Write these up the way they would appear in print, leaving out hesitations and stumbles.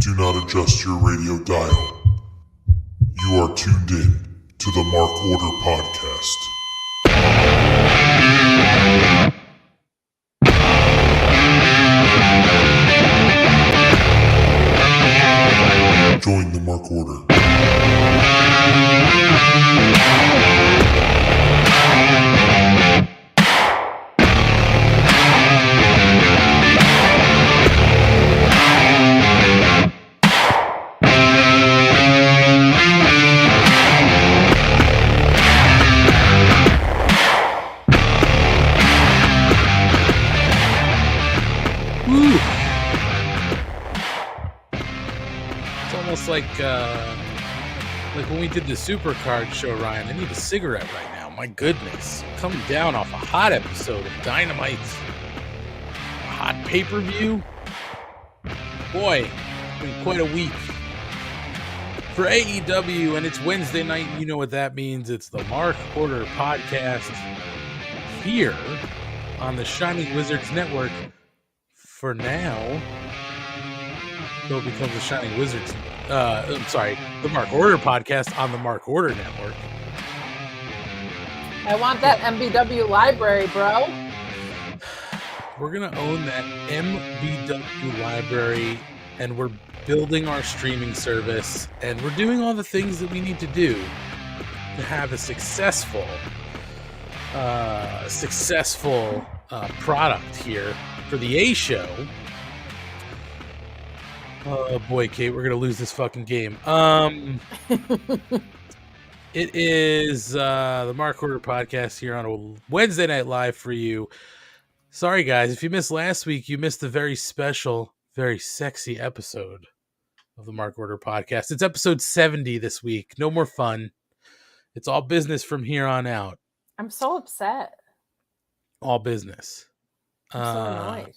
Do not adjust your radio dial. You are tuned in to the Mark Order Podcast. Join the Mark Order. Like when we did the Supercard show, Ryan. I need a cigarette right now. My goodness. Coming down off a hot episode of Dynamite. A hot pay-per-view. Boy, it's been quite a week for AEW, and it's Wednesday night. You know what that means. It's the Mark Order Podcast here on the Shining Wizards Network. For now, it'll become the Shining Wizards. The Mark Order Podcast on the Mark Order Network. I want that MBW library, bro. We're going to own that MBW library, and we're building our streaming service, and we're doing all the things that we need to do to have a successful product here for the A show. Oh boy, Kate, we're gonna lose this fucking game. It is the Mark Order Podcast here on a Wednesday night live for you. Sorry guys, if you missed last week, you missed a very special, very sexy episode of the Mark Order Podcast. It's episode 70 this week. No more fun. It's all business from here on out. I'm so upset. All business. I'm so annoyed.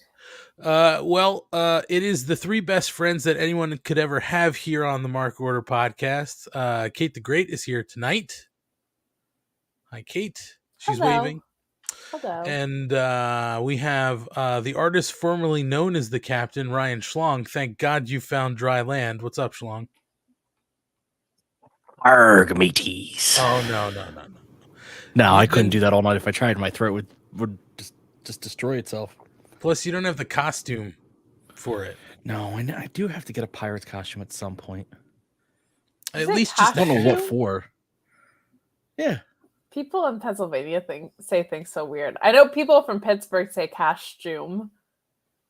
It is the three best friends that anyone could ever have here on the Mark Order Podcast. Kate the Great is here tonight. Hi, Kate. She's Hello. waving. Hello. And we have the artist formerly known as the Captain, Ryan Schlong. Thank God you found dry land. What's up, Schlong? Arg, mateys. Oh, no. No, I couldn't do that all night. If I tried, my throat would just destroy itself. Plus, you don't have the costume for it. No, I do have to get a pirate's costume at some point. At least just I don't know what for. Yeah. People in Pennsylvania say things so weird. I know people from Pittsburgh say costume.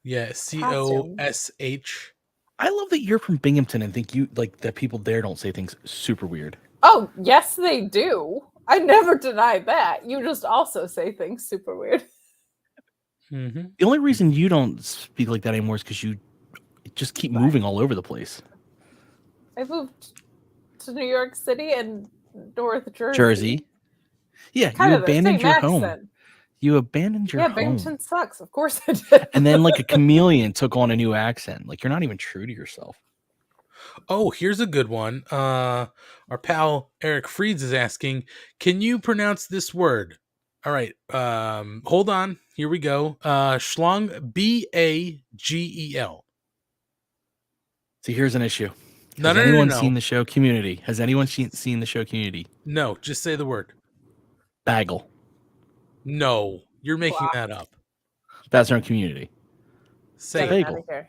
Yeah, COSH. I love that you're from Binghamton and think you like that people there don't say things super weird. Oh, yes, they do. I never denied that. You just also say things super weird. Mm-hmm. The only reason you don't speak like that anymore is because you just keep moving all over the place. I moved to New York City and North Jersey. Yeah, Kind you of the abandoned same your home. accent. You abandoned your Yeah, home. Binghamton sucks. Of course I did. And then like a chameleon took on a new accent. Like you're not even true to yourself. Oh, here's a good one. Our pal Eric Freeds is asking, can you pronounce this word? All right. Hold on. Here we go. Schlong, Bagel. See, here's an issue. No. Has anyone seen the show Community? Has anyone seen the show Community? No, just say the word. Bagel. No, you're making that up. That's our Community. Say Get it. out of here.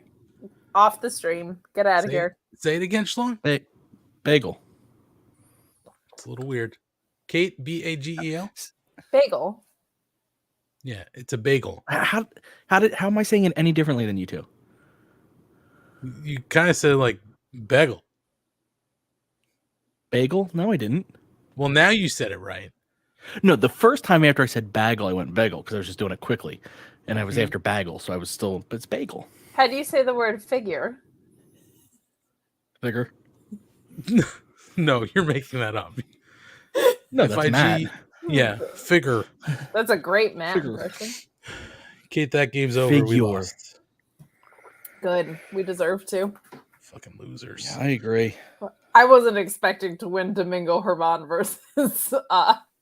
Off the stream. Get out of here. Say it again, Schlong. Bagel. It's a little weird. Kate, Bagel. Bagel. Yeah, it's a bagel. How am I saying it any differently than you two? You kind of said like bagel. Bagel? No, I didn't. Well, now you said it right. No, the first time after I said bagel, I went bagel because I was just doing it quickly, and I was after bagel, so I was still. But it's bagel. How do you say the word figure? Bigger. No, you're making that up. No, that's Matt. Yeah, figure. That's a great Matt impression. Kate, that game's over. Figure. We lost. Good. We deserve to. Fucking losers. Yeah, I agree. I wasn't expecting to win Domingo Herman versus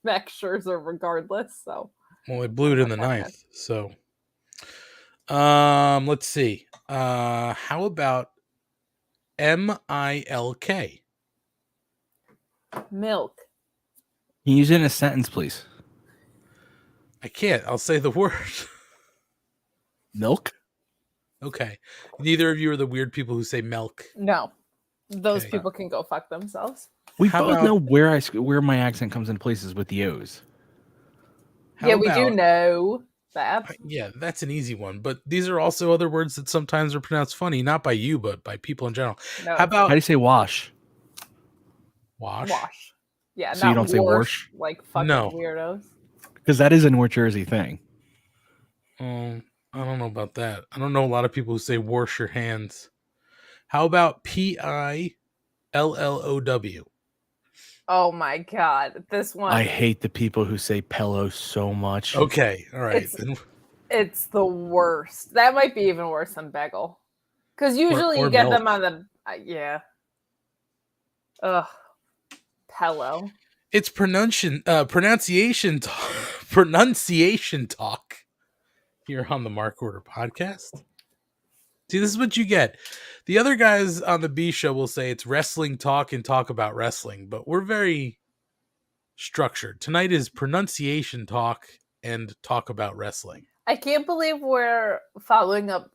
Max Scherzer regardless. So. Well, it blew it in the ninth. So, let's see. How about M-I-L-K. Milk. Can you use it in a sentence, please? I can't. I'll say the word. Milk? Okay. Neither of you are the weird people who say milk. No. Those Okay. people can go fuck themselves. We How both about- know where my accent comes in places with the O's. How Yeah, we do about- know that. Yeah, that's an easy one. But these are also other words that sometimes are pronounced funny, not by you, but by people in general. No, How about How do you say wash? wash? wash? Yeah, So you not don't say wash, wash? like fucking No. weirdos. Because that is a North Jersey thing. I don't know about that. I don't know a lot of people who say wash your hands. How about Pillow? Oh my god, this one. I hate the people who say pillow so much. Okay, all right. It's the worst. That might be even worse than bagel. Because usually or you get milk. them on the yeah. Ugh. Pillow. It's pronunciation talk here on the Mark Order podcast. See, this is what you get. The other guys on the B show will say it's wrestling talk and talk about wrestling, but we're very structured. Tonight is pronunciation talk and talk about wrestling. I can't believe we're following up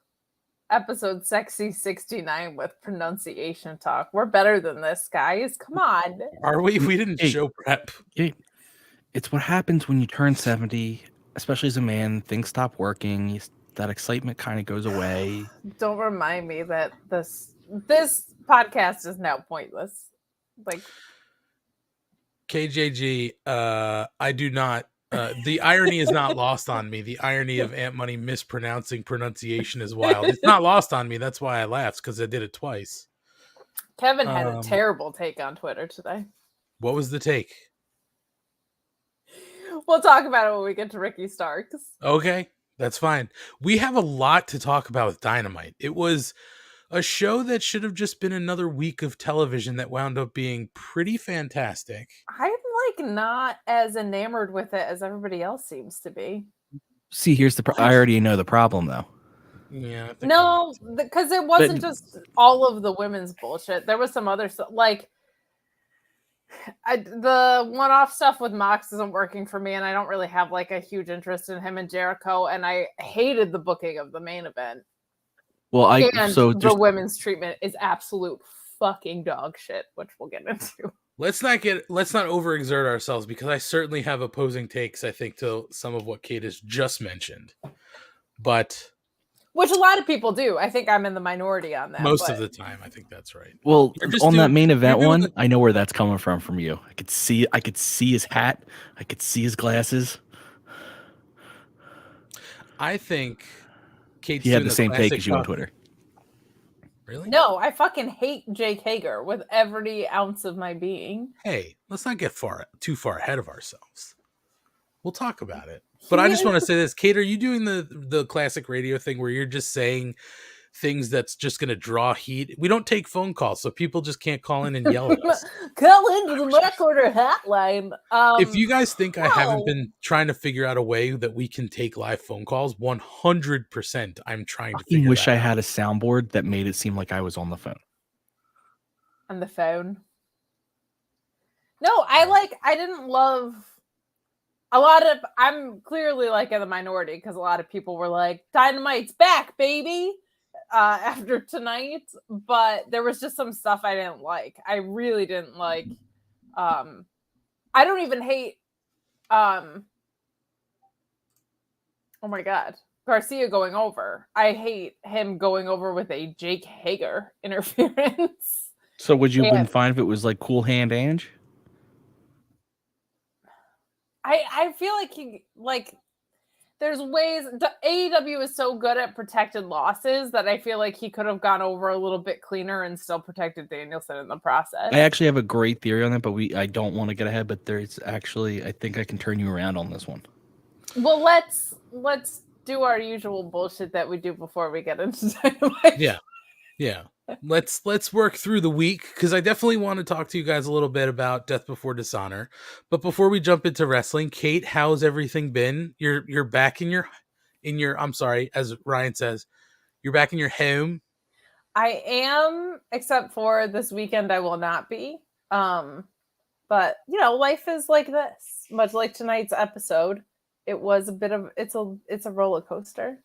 episode Sexy 69 with pronunciation talk. We're better than this, guys. Come on. Are we? We didn't Hey. show prep. It's what happens when you turn 70, especially as a man. Things stop working. That excitement kind of goes away. Don't remind me that this podcast is now pointless. Like, KJG, I do not. The irony is not lost on me. The irony of AntMoney mispronouncing pronunciation is wild. It's not lost on me. That's why I laughed, because I did it twice. Kevin had a terrible take on Twitter today. What was the take? We'll talk about it when we get to Ricky Starks. Okay, that's fine. We have a lot to talk about with Dynamite. It was a show that should have just been another week of television that wound up being pretty fantastic. I'm like not as enamored with it as everybody else seems to be. See, here's the. I already know the problem, though. Yeah. I think No, because it wasn't But- just all of the women's bullshit. There was some other stuff. Like, the one-off stuff with Mox isn't working for me, and I don't really have like a huge interest in him and Jericho. And I hated the booking of the main event. Well, And so the just, women's treatment is absolute fucking dog shit, which we'll get into. let's not overexert ourselves, because I certainly have opposing takes, I think, to some of what Kate has just mentioned. But Which a lot of people do. I think I'm in the minority on that. most of the time, I think that's right. well, You're just on that doing- main event you're doing one, I know where that's coming from you. I could see his hat. I could see his glasses. I think Kate's He had doing the same take classic as you on talk- Twitter. Really? No, I fucking hate Jake Hager with every ounce of my being. Hey, let's not get too far ahead of ourselves. We'll talk about it. But I just want to say this. Kate, are you doing the classic radio thing where you're just saying things that's just going to draw heat? We don't take phone calls, so people just can't call in and yell at us. Call into the Mark Order hotline. If you guys think I haven't no. been trying to figure out a way that we can take live phone calls, 100% I'm trying to I figure wish that I out. had a soundboard that made it seem like I was on the phone. On the phone. No, I didn't love I'm clearly like in the minority because a lot of people were like, Dynamite's back, baby, after tonight. But there was just some stuff I didn't like. I really didn't like. I don't even hate. Oh my God, Garcia going over. I hate him going over with a Jake Hager interference. So would you have been And- fine if it was like Cool Hand Ange? I feel like there's ways AEW is so good at protected losses that I feel like he could have gone over a little bit cleaner and still protected Danielson in the process. I actually have a great theory on that, but I don't want to get ahead. But there's actually, I think I can turn you around on this one. Well, let's do our usual bullshit that we do before we get into Dynamite. Yeah. Let's work through the week, because I definitely want to talk to you guys a little bit about Death Before Dishonor. But before we jump into wrestling, Kate, how's everything been? You're back in your I'm sorry, as Ryan says, you're back in your home. I am, except for this weekend I will not be. But life is like this. Much like tonight's episode, it was it's a roller coaster.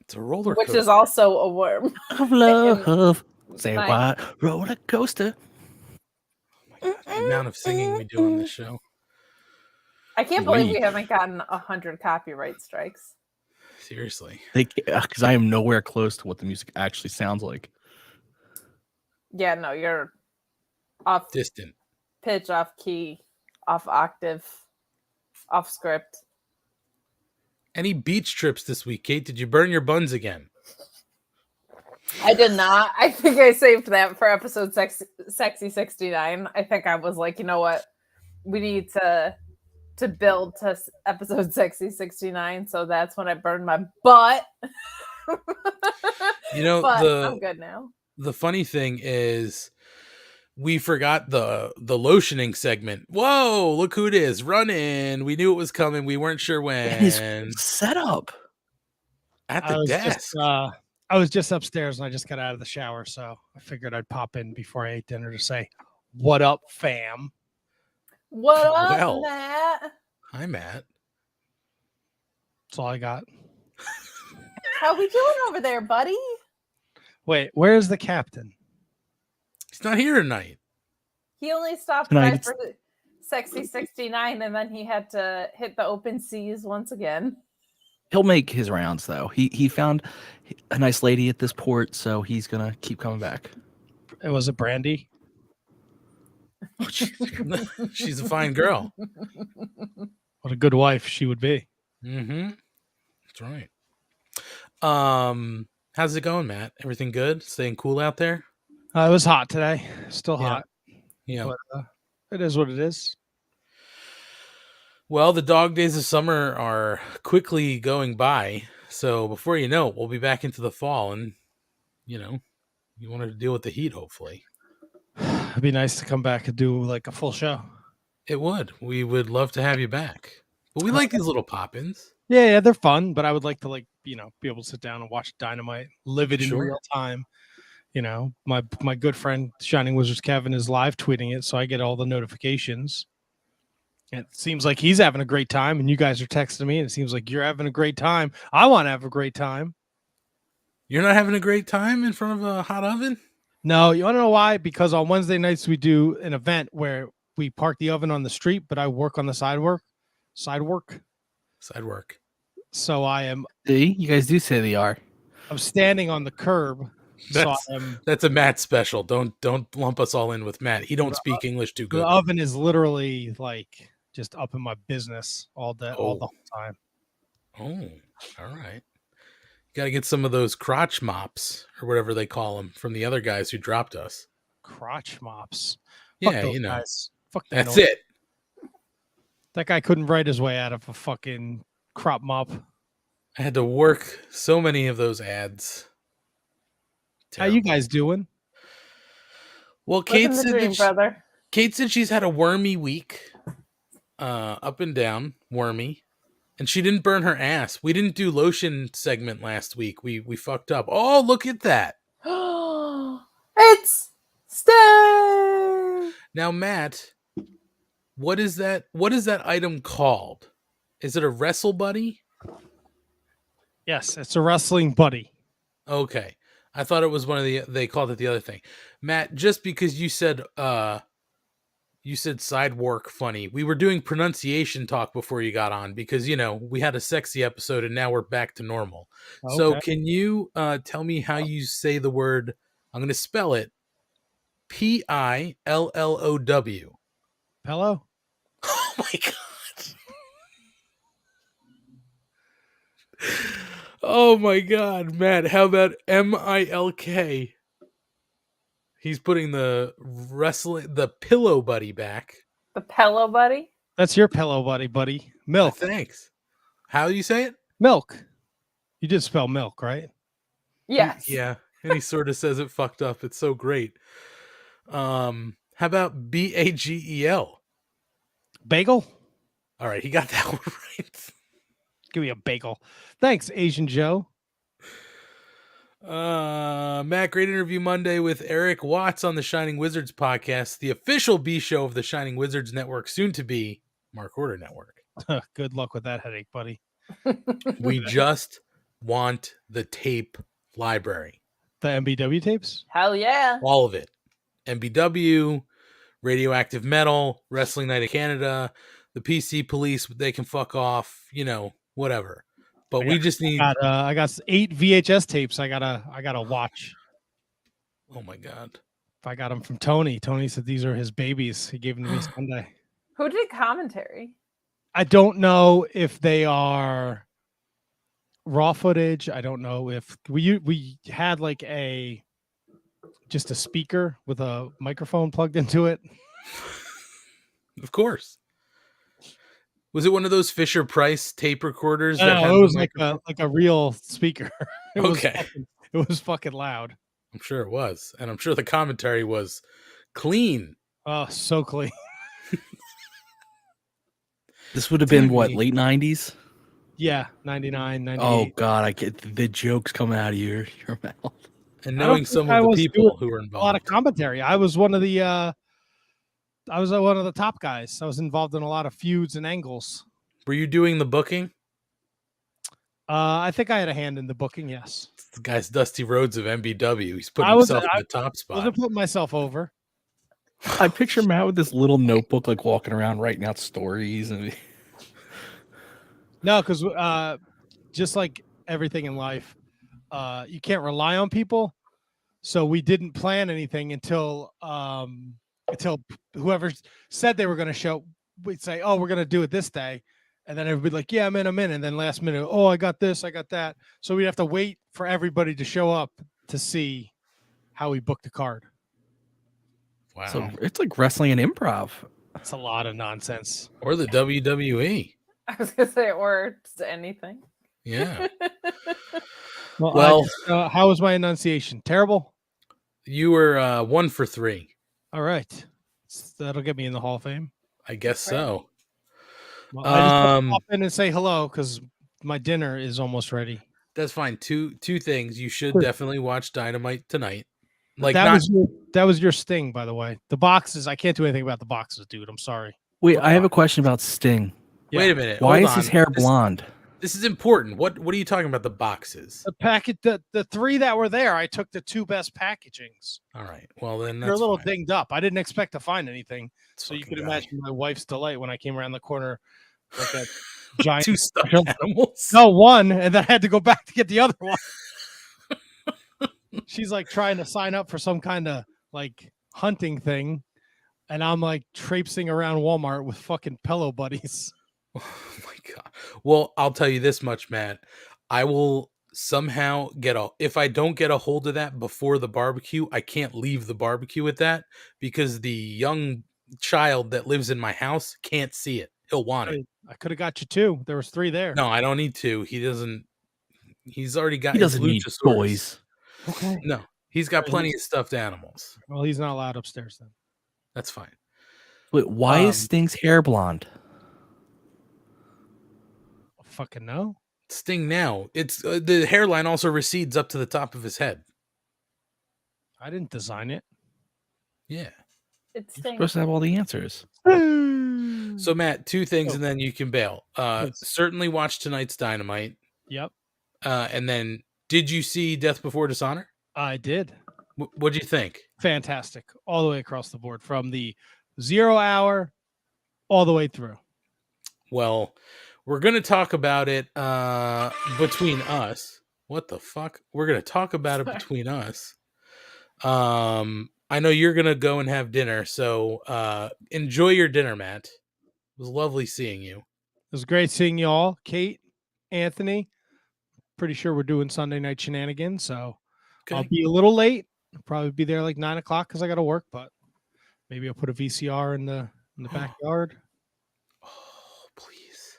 It's a roller Which coaster. is also a worm. Of love. Say what? Roller coaster. Oh my God, the amount of singing we do on this show. I can't believe we haven't gotten 100 copyright strikes. Seriously. Because I am nowhere close to what the music actually sounds like. Yeah, no, you're off Distant. pitch, off key, off octave, off script. Any beach trips this week, Kate? Did you burn your buns again? I did not. I think I saved that for episode Sexy 69. I think I was like, you know what? We need to build to episode Sexy 69. So that's when I burned my butt. I'm good now. The funny thing is we forgot the lotioning segment. Whoa, look who it is. Run in. We knew it was coming. We weren't sure when. And his setup. At the desk. I was just upstairs and I just got out of the shower, so I figured I'd pop in before I ate dinner to say, "What up, fam?" What up, Matt? Hi, Matt. That's all I got. How we doing over there, buddy? Wait, where's the captain? He's not here tonight. He only stopped by for Sexy 69, and then he had to hit the open seas once again. He'll make his rounds, though. He found a nice lady at this port, so he's going to keep coming back. It was a Brandy. She's a fine girl. What a good wife she would be. Mm-hmm. That's right. How's it going, Matt? Everything good? Staying cool out there? It was hot today. Still hot. Yeah. But, it is what it is. Well, the dog days of summer are quickly going by. So before you know it, we'll be back into the fall. And, you want to deal with the heat, hopefully. It'd be nice to come back and do like a full show. It would. We would love to have you back. But we like these little pop-ins. Yeah, they're fun. But I would like to be able to sit down and watch Dynamite, live it in real time. My good friend Shining Wizards Kevin is live tweeting it, so I get all the notifications. It seems like he's having a great time, and you guys are texting me, and it seems like you're having a great time. I want to have a great time. You're not having a great time in front of a hot oven? No, you want to know why? Because on Wednesday nights we do an event where we park the oven on the street, but I work on the side work. So I am. See, you guys do say they are. I'm standing on the curb. That's a Matt special. Don't lump us all in with Matt. He don't speak English too good. The oven is literally like just up in my business all the whole time. Oh, all right. You got to get some of those crotch mops or whatever they call them from the other guys who dropped us. Crotch mops. Yeah, Fuck those guys. Fuck that. That's it. That guy couldn't write his way out of a fucking crop mop. I had to work so many of those ads. Terrible. How you guys doing? Well, Kate said she's had a wormy week. Up and down, wormy. And she didn't burn her ass. We didn't do lotion segment last week. We fucked up. Oh, look at that. It's Stay. Now, Matt, what is that item called? Is it a wrestle buddy? Yes, it's a wrestling buddy. Okay. I thought it was they called it the other thing. Matt, just because you said side work funny, we were doing pronunciation talk before you got on because, we had a sexy episode and now we're back to normal. Okay. So can you tell me how you say the word, I'm going to spell it, Pillow. Pillow? Oh my God. Oh my God, Matt, how about MILK? He's putting the pillow buddy back. The pillow buddy? That's your pillow buddy. Milk. Thanks. How do you say it? Milk. You did spell milk, right? Yes. Yeah. And he sort of says it fucked up. It's so great. How about BAGEL? Bagel? All right, he got that one right. Give me a bagel. Thanks, Asian Joe. Matt, great interview Monday with Eric Watts on the Shining Wizards podcast, the official B show of the Shining Wizards Network, soon to be Mark Order Network. Good luck with that headache, buddy. We just want the tape library. The MBW tapes? Hell yeah. All of it. MBW, Radioactive Metal, Wrestling Night of Canada, the PC Police, they can fuck off, whatever. But we just need. I got 8 VHS tapes. I gotta watch. Oh my god! I got them from Tony. Tony said these are his babies. He gave them to me Sunday. Who did commentary? I don't know if they are raw footage. I don't know if we had like just a speaker with a microphone plugged into it. Of course. Was it one of those Fisher Price tape recorders? No, it was like a real speaker. Okay. It was fucking loud. I'm sure it was. And I'm sure the commentary was clean. Oh, so clean. This would have been what, late 90s? Yeah, 99, 98. Oh god, I get the jokes coming out of your mouth. And knowing some of the people who were involved. A lot of commentary. I was one of the top guys. I was involved in a lot of feuds and angles. Were you doing the booking? I think I had a hand in the booking, yes. It's the guy's Dusty Rhodes of MBW. He's putting himself in the top spot. I wasn't putting myself over. I picture Matt with this little notebook, like walking around writing out stories. And no, because just like everything in life, you can't rely on people. So we didn't plan anything until whoever said they were going to show. We'd say, "Oh, we're going to do it this day," and then everybody'd like, "Yeah, I'm in." And then last minute, "Oh, I got this, I got that." So we'd have to wait for everybody to show up to see how we booked a card. Wow. So it's like wrestling and improv. That's a lot of nonsense. Or the WWE. I was going to say, or just anything. Yeah. Well, how was my enunciation? Terrible? You were 1 for 3. All right. That'll get me in the Hall of Fame. I guess so. Well, I just want to pop in and say hello because my dinner is almost ready. That's fine. Two things. You should definitely watch Dynamite tonight. Like that was your sting, by the way. The boxes, I can't do anything about the boxes, dude. I'm sorry. Wait, I have a question about Sting. Yeah. Wait a minute. Why is his hair blonde? This is important. What are you talking about? The boxes? The packet, the 3 that were there. I took the 2 best packagings. All right. Well, then they're a little fine. dinged up. I didn't expect to find anything. It's so you could guy. imagine my wife's delight when I came around the corner like a giant 2 stuffed animals. No, 1, and then I had to go back to get the other one. She's like trying to sign up for some kind of like hunting thing, and I'm like traipsing around Walmart with fucking pillow buddies. Oh my god. Well, I'll tell you this much, Matt. I will somehow if I don't get a hold of that before the barbecue, I can't leave the barbecue with that because the young child that lives in my house can't see it. He'll want it. I could have got you 2. There was 3 there. No, I don't need 2. He doesn't. He's already got. He doesn't need boys. Okay. No, he's got plenty of stuffed animals. Well, he's not allowed upstairs then. That's fine. Wait, why is Sting's hair blonde? Fucking no. Sting now. It's the hairline also recedes up to the top of his head. I didn't design it. Yeah. It's You're supposed to have all the answers. So Matt, 2 things and then you can bail. Certainly watch tonight's Dynamite. Yep. And then did you see Death Before Dishonor? I did. What'd you think? Fantastic. All the way across the board from the 0 hour all the way through. Well, we're going to talk about it between us. What the fuck? We're going to talk about it between us. I know you're going to go and have dinner, so enjoy your dinner, Matt. It was lovely seeing you. It was great seeing you all. Kate, Anthony. Pretty sure we're doing Sunday night shenanigans, so okay. I'll be a little late. I'll probably be there like 9 o'clock because I got to work, but maybe I'll put a VCR in the backyard. Oh, please.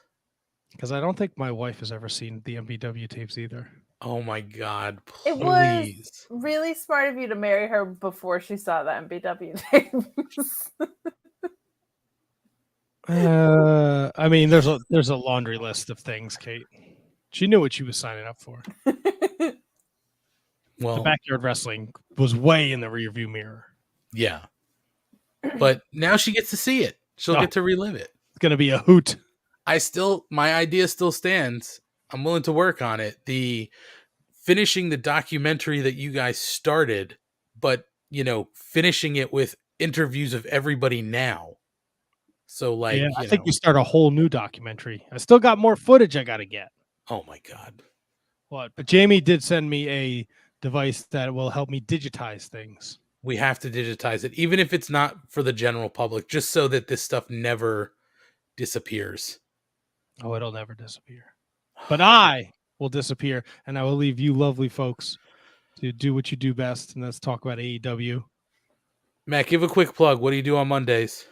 Because I don't think my wife has ever seen the MBW tapes either. Oh my God! Please. It was really smart of you to marry her before she saw the MBW tapes. I mean, there's a laundry list of things, Kate. She knew what she was signing up for. Well, The backyard wrestling was way in the rearview mirror. yeah. But now she gets to see it. She'll Oh. get to relive it. It's gonna be a hoot. My idea still stands. I'm willing to work on it. The finishing the documentary that you guys started, but finishing it with interviews of everybody now. So like, Yeah, I think we start a whole new documentary. I still got more footage I gotta get. Oh my God. What? But Jamie did send me a device that will help me digitize things. We have to digitize it, even if it's not for the general public, just so that this stuff never disappears. Oh, it'll never disappear. But I will disappear, and I will leave you lovely folks to do what you do best, and let's talk about AEW. Matt, give a quick plug. What do you do on Mondays?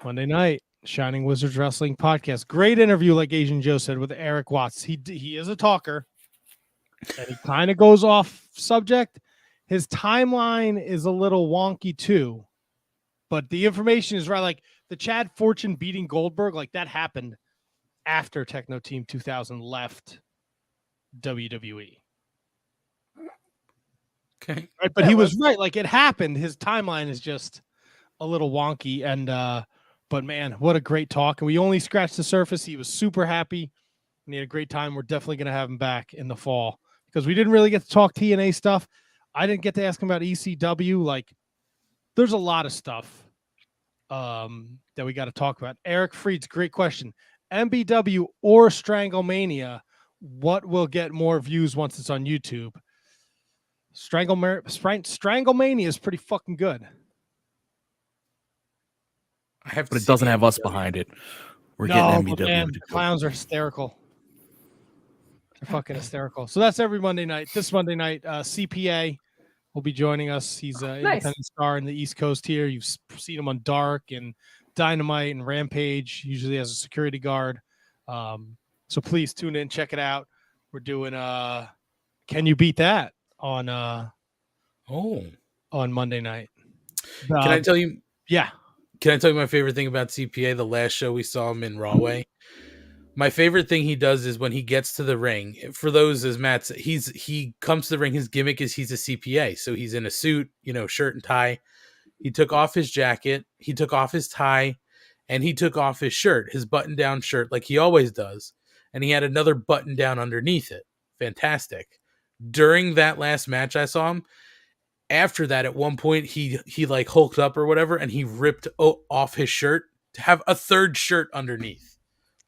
Monday night, Shining Wizards Wrestling Podcast. Great interview, like Asian Joe said, with Eric Watts. He is a talker, and he kind of goes off subject. His timeline is a little wonky too, but the information is right. Like the Chad Fortune beating Goldberg, like that happened after Techno Team 2000 left WWE. Okay. Right, but he was right. Like it happened. His timeline is just a little wonky. And but man, what a great talk. And we only scratched the surface. He was super happy and he had a great time. We're definitely gonna have him back in the fall because we didn't really get to talk TNA stuff. I didn't get to ask him about ECW. Like there's a lot of stuff that we got to talk about. Eric Freed's great question. MBW or Stranglemania, what will get more views once it's on YouTube? Stranglemania is pretty fucking good. But it doesn't have us behind it. We're getting MBW. Man, the clowns are hysterical. They're fucking hysterical. So that's every Monday night. This Monday night, CPA will be joining us. He's an independent star in the East Coast here. You've seen him on Dark and Dynamite and Rampage, usually as a security guard. So please tune in, check it out. We're doing Can You Beat That on Monday night. Can I tell you? Yeah. Can I tell you my favorite thing about CPA? The last show we saw him in Rawway. My favorite thing he does is when he gets to the ring. For those, as Matt said, he comes to the ring. His gimmick is he's a CPA, so he's in a suit, shirt and tie. He took off his jacket, he took off his tie, and he took off his shirt, his button-down shirt, like he always does. And he had another button down underneath it. Fantastic. During that last match I saw him, after that, at one point, he like hulked up or whatever, and he ripped off his shirt to have a third shirt underneath.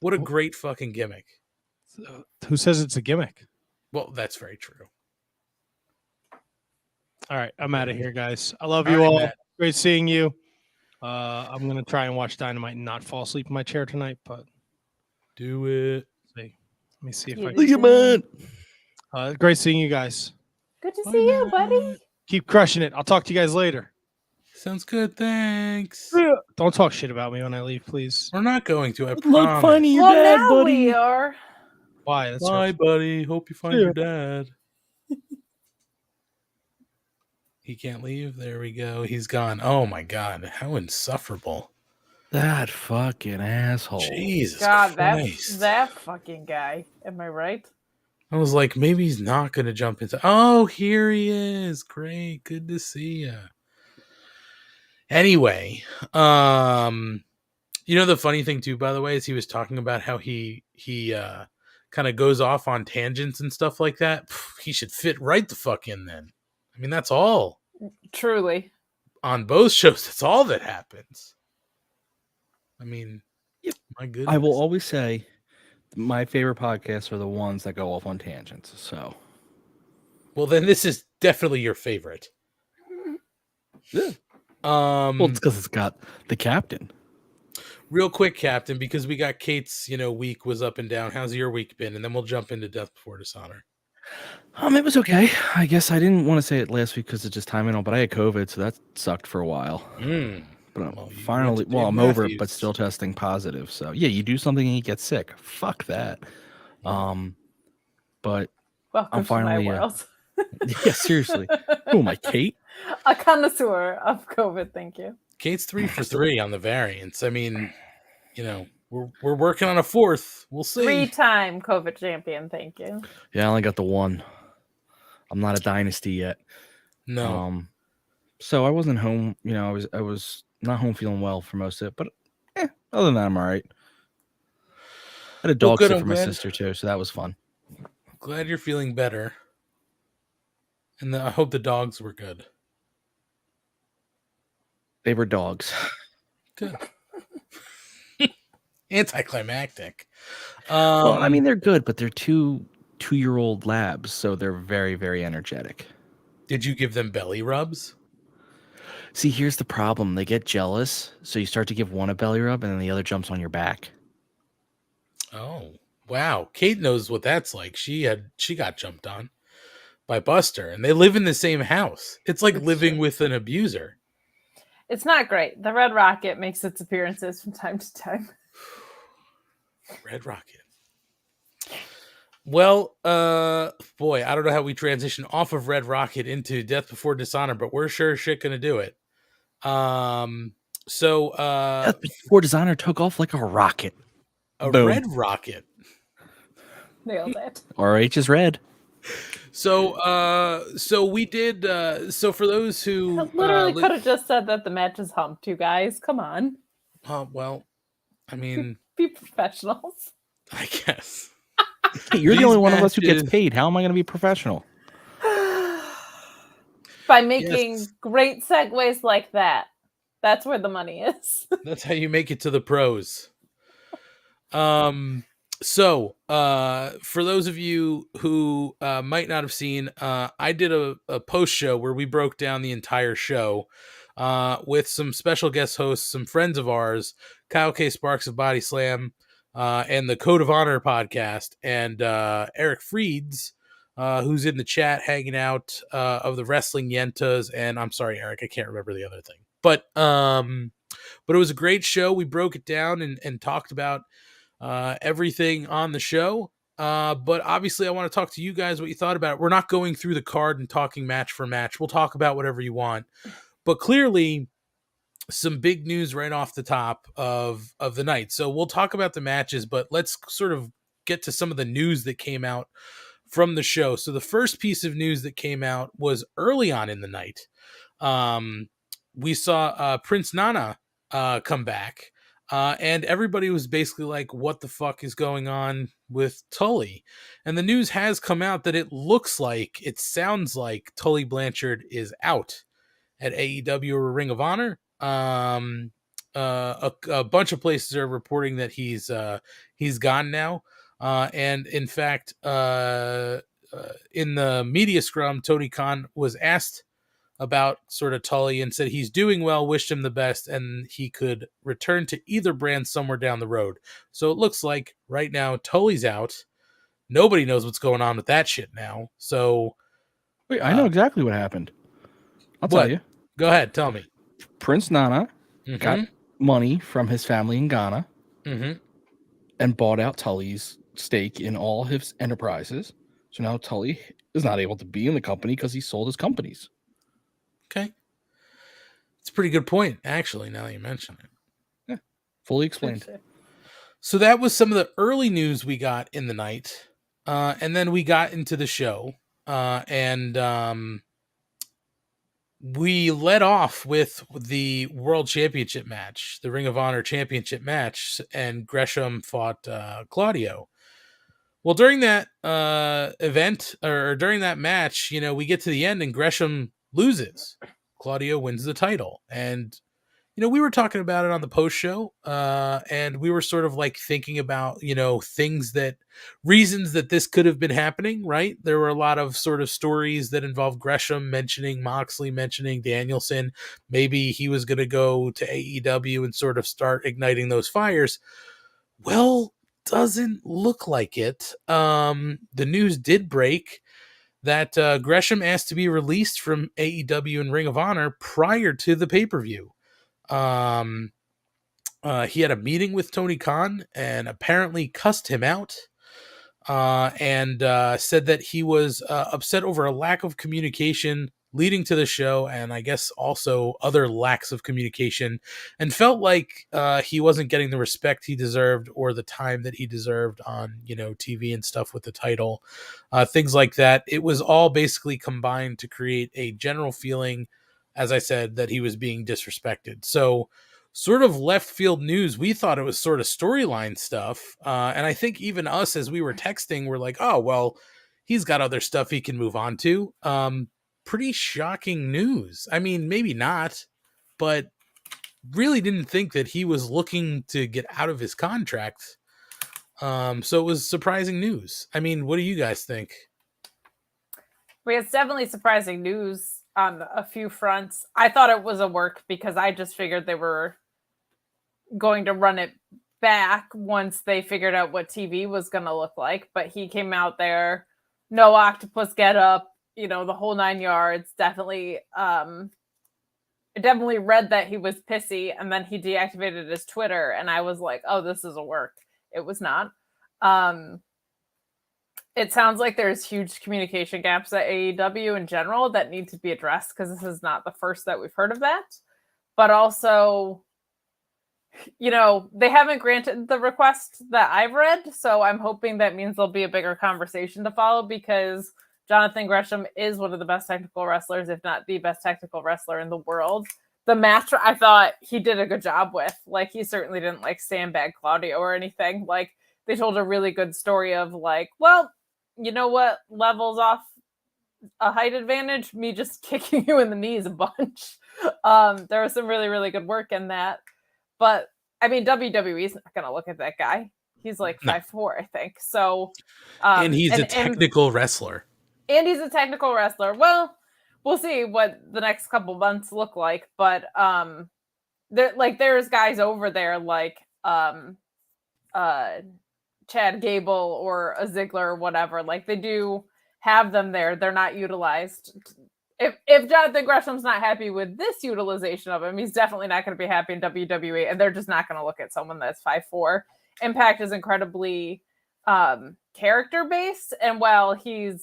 What a great fucking gimmick. Who says it's a gimmick? Well, that's very true. All right, I'm out of here, guys. I love you all. Matt. Great seeing you. I'm going to try and watch Dynamite and not fall asleep in my chair tonight, but do it. Let me see if I can. Look at man. Great seeing you guys. Good to see you, buddy. Keep crushing it. I'll talk to you guys later. Sounds good. Thanks. Don't talk shit about me when I leave, please. We're not going to. I Look promise. funny, your dad, now buddy. We are. Why? That's bye, buddy. Hope you find your dad. He can't leave. There we go. He's gone. Oh my God. How insufferable. That fucking asshole. Jesus God, Christ. that fucking guy. Am I right? I was like, maybe he's not going to jump into. Oh, here he is. Great. Good to see you. Anyway, the funny thing too, by the way, is he was talking about how he kind of goes off on tangents and stuff like that. He should fit right the fuck in then. I mean, that's all. Truly. On both shows, that's all that happens. I mean, my goodness. I will always say my favorite podcasts are the ones that go off on tangents. So, well, then this is definitely your favorite. Yeah. Well, it's because it's got the captain. Real quick, Captain, because we got Kate's, week was up and down. How's your week been? And then we'll jump into Death Before Dishonor. It was okay. I guess I didn't want to say it last week because it's just timing, but I had COVID, so that sucked for a while. But I'm over it, but still testing positive. So yeah, you do something and you get sick. Fuck that. But I'm finally. Yeah, seriously. Who am I, Kate? A connoisseur of COVID. Thank you. Kate's 3 for 3 on the variants. I mean, we're working on a 4th. We'll see. 3-time COVID champion. Thank you. Yeah, I only got the one. I'm not a dynasty yet. No. So I wasn't home. I was not home feeling well for most of it, but other than that, I'm all right. I had a dog sit for my sister too, so that was fun. Glad you're feeling better. And I hope the dogs were good. They were dogs. Good. Anticlimactic. Well, I mean, they're good, but they're two-year-old labs, so they're very, very energetic. Did you give them belly rubs? See, here's the problem. They get jealous, so you start to give one a belly rub, and then the other jumps on your back. Oh, wow. Kate knows what that's like. She got jumped on by Buster, and they live in the same house. It's like living with an abuser. It's not great. The Red Rocket makes its appearances from time to time. Red Rocket. Well, boy, I don't know how we transition off of Red Rocket into Death Before Dishonor, but we're sure shit gonna do it. So Death Before Dishonor took off like a rocket. Boom. Red Rocket. Nailed it. RH is red. So we did. So for those who I literally could have just said that the match is humped, you guys. Come on. Well, I mean, be professionals. I guess. Hey, you're the only one of us who gets paid. How am I going to be professional? By making great segues like that. That's where the money is. That's how you make it to the pros. So, for those of you who might not have seen, I did a post show where we broke down the entire show with some special guest hosts, some friends of ours, Kyle K. Sparks of Body Slam, and the Code of Honor podcast, and Eric Freeds, who's in the chat hanging out, of the Wrestling Yentas. And I'm sorry, Eric, I can't remember the other thing, but it was a great show. We broke it down and talked about everything on the show. But obviously I want to talk to you guys what you thought about it. We're not going through the card and talking match for match. We'll talk about whatever you want. But clearly some big news right off the top of the night. So we'll talk about the matches, but let's sort of get to some of the news that came out from the show. So the first piece of news that came out was early on in the night. We saw Prince Nana come back. And everybody was basically like, what the fuck is going on with Tully? And the news has come out that it sounds like Tully Blanchard is out at AEW or Ring of Honor. A bunch of places are reporting that he's gone now. And in fact, in the media scrum, Tony Khan was asked about sort of Tully and said he's doing well, wished him the best, and he could return to either brand somewhere down the road. So it looks like right now Tully's out. Nobody knows what's going on with that shit now. So wait, I know exactly what happened. I'll tell you. Go ahead, tell me. Prince Nana got money from his family in Ghana and bought out Tully's stake in all his enterprises. So now Tully is not able to be in the company because he sold his companies. Okay. It's a pretty good point, actually, now that you mention it. Yeah, fully explained. So that was some of the early news we got in the night. And then we got into the show. And we led off with the World Championship match, the Ring of Honor Championship match, and Gresham fought Claudio. Well, during that event, or during that match, we get to the end and Gresham loses. Claudio wins the title. And, we were talking about it on the post show. And we were sort of like thinking about, reasons that this could have been happening, right? There were a lot of sort of stories that involved Gresham mentioning Moxley, mentioning Danielson. Maybe he was going to go to AEW and sort of start igniting those fires. Well, doesn't look like it. The news did break that Gresham asked to be released from AEW and Ring of Honor prior to the pay-per-view. He had a meeting with Tony Khan and apparently cussed him out and said that he was upset over a lack of communication leading to the show, and I guess also other lacks of communication, and felt like he wasn't getting the respect he deserved or the time that he deserved on, TV and stuff with the title, things like that. It was all basically combined to create a general feeling, as I said, that he was being disrespected. So sort of left field news. We thought it was sort of storyline stuff. And I think even us, as we were texting, we're like, oh, well, he's got other stuff he can move on to. Pretty shocking news. I mean, maybe not, but really didn't think that he was looking to get out of his contract. So it was surprising news. I mean, what do you guys think? Well, it's definitely surprising news on a few fronts. I thought it was a work because I just figured they were going to run it back once they figured out what TV was going to look like. But he came out there, no octopus get up, the whole 9 yards. Definitely, I definitely read that he was pissy, and then he deactivated his Twitter, and I was like, oh, this is a work. It was not. It sounds like there's huge communication gaps at AEW in general that need to be addressed, because this is not the first that we've heard of that. But also, they haven't granted the request that I've read, so I'm hoping that means there'll be a bigger conversation to follow, because Jonathan Gresham is one of the best technical wrestlers, if not the best technical wrestler in the world. The match, I thought he did a good job with. Like, he certainly didn't sandbag Claudio or anything. Like, they told a really good story of well, you know what levels off a height advantage? Me just kicking you in the knees a bunch. There was some really, really good work in that. But, I mean, WWE's not going to look at that guy. He's 5'4", I think. So, and he's a technical wrestler. And he's a technical wrestler. Well, we'll see what the next couple months look like. But there's guys over there Chad Gable or a Ziggler or whatever. They do have them there. They're not utilized. If Jonathan Gresham's not happy with this utilization of him, he's definitely not going to be happy in WWE, and they're just not going to look at someone that's 5'4". Impact is incredibly character-based, and while he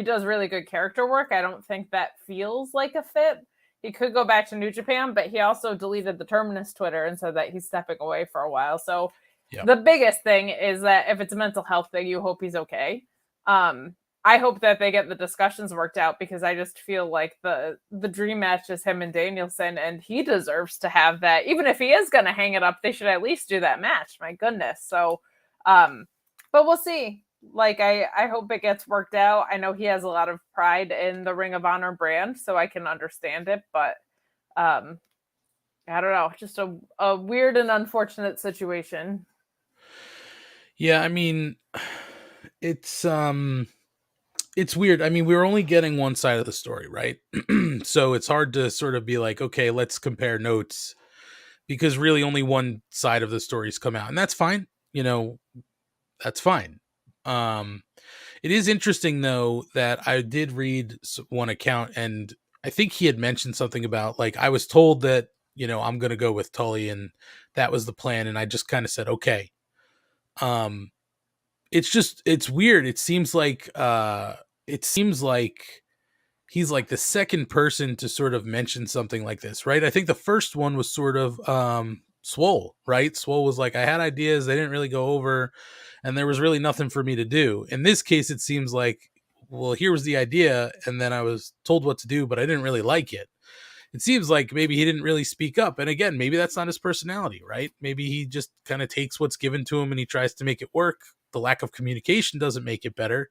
does really good character work, I don't think that feels like a fit. He could go back to New Japan, but he also deleted the Terminus Twitter and said that he's stepping away for a while. So The biggest thing is that if it's a mental health thing, you hope he's okay. I hope that they get the discussions worked out, because I just feel like the dream match is him and Danielson, and he deserves to have that. Even if he is going to hang it up, they should at least do that match. My goodness. So, but we'll see. I hope it gets worked out. I know he has a lot of pride in the Ring of Honor brand, so I can understand it. But I don't know, just a weird and unfortunate situation. Yeah, I mean, it's weird. I mean, we were only getting one side of the story, right? So it's hard to sort of be like, okay, let's compare notes, because really only one side of the story's come out, and that's fine. That's fine. It is interesting though that I did read one account, and I think he had mentioned something about I was told that I'm going to go with Tully, and that was the plan, and I just kind of said okay. It's weird. It seems like he's the second person to sort of mention something like this, right? I think the first one was sort of Swole, right? Swole was like, I had ideas, they didn't really go over, and there was really nothing for me to do. In this case, it seems like, well, here was the idea, and then I was told what to do, but I didn't really like it. It seems like maybe he didn't really speak up. And again, maybe that's not his personality, right? Maybe he just kind of takes what's given to him and he tries to make it work. The lack of communication doesn't make it better.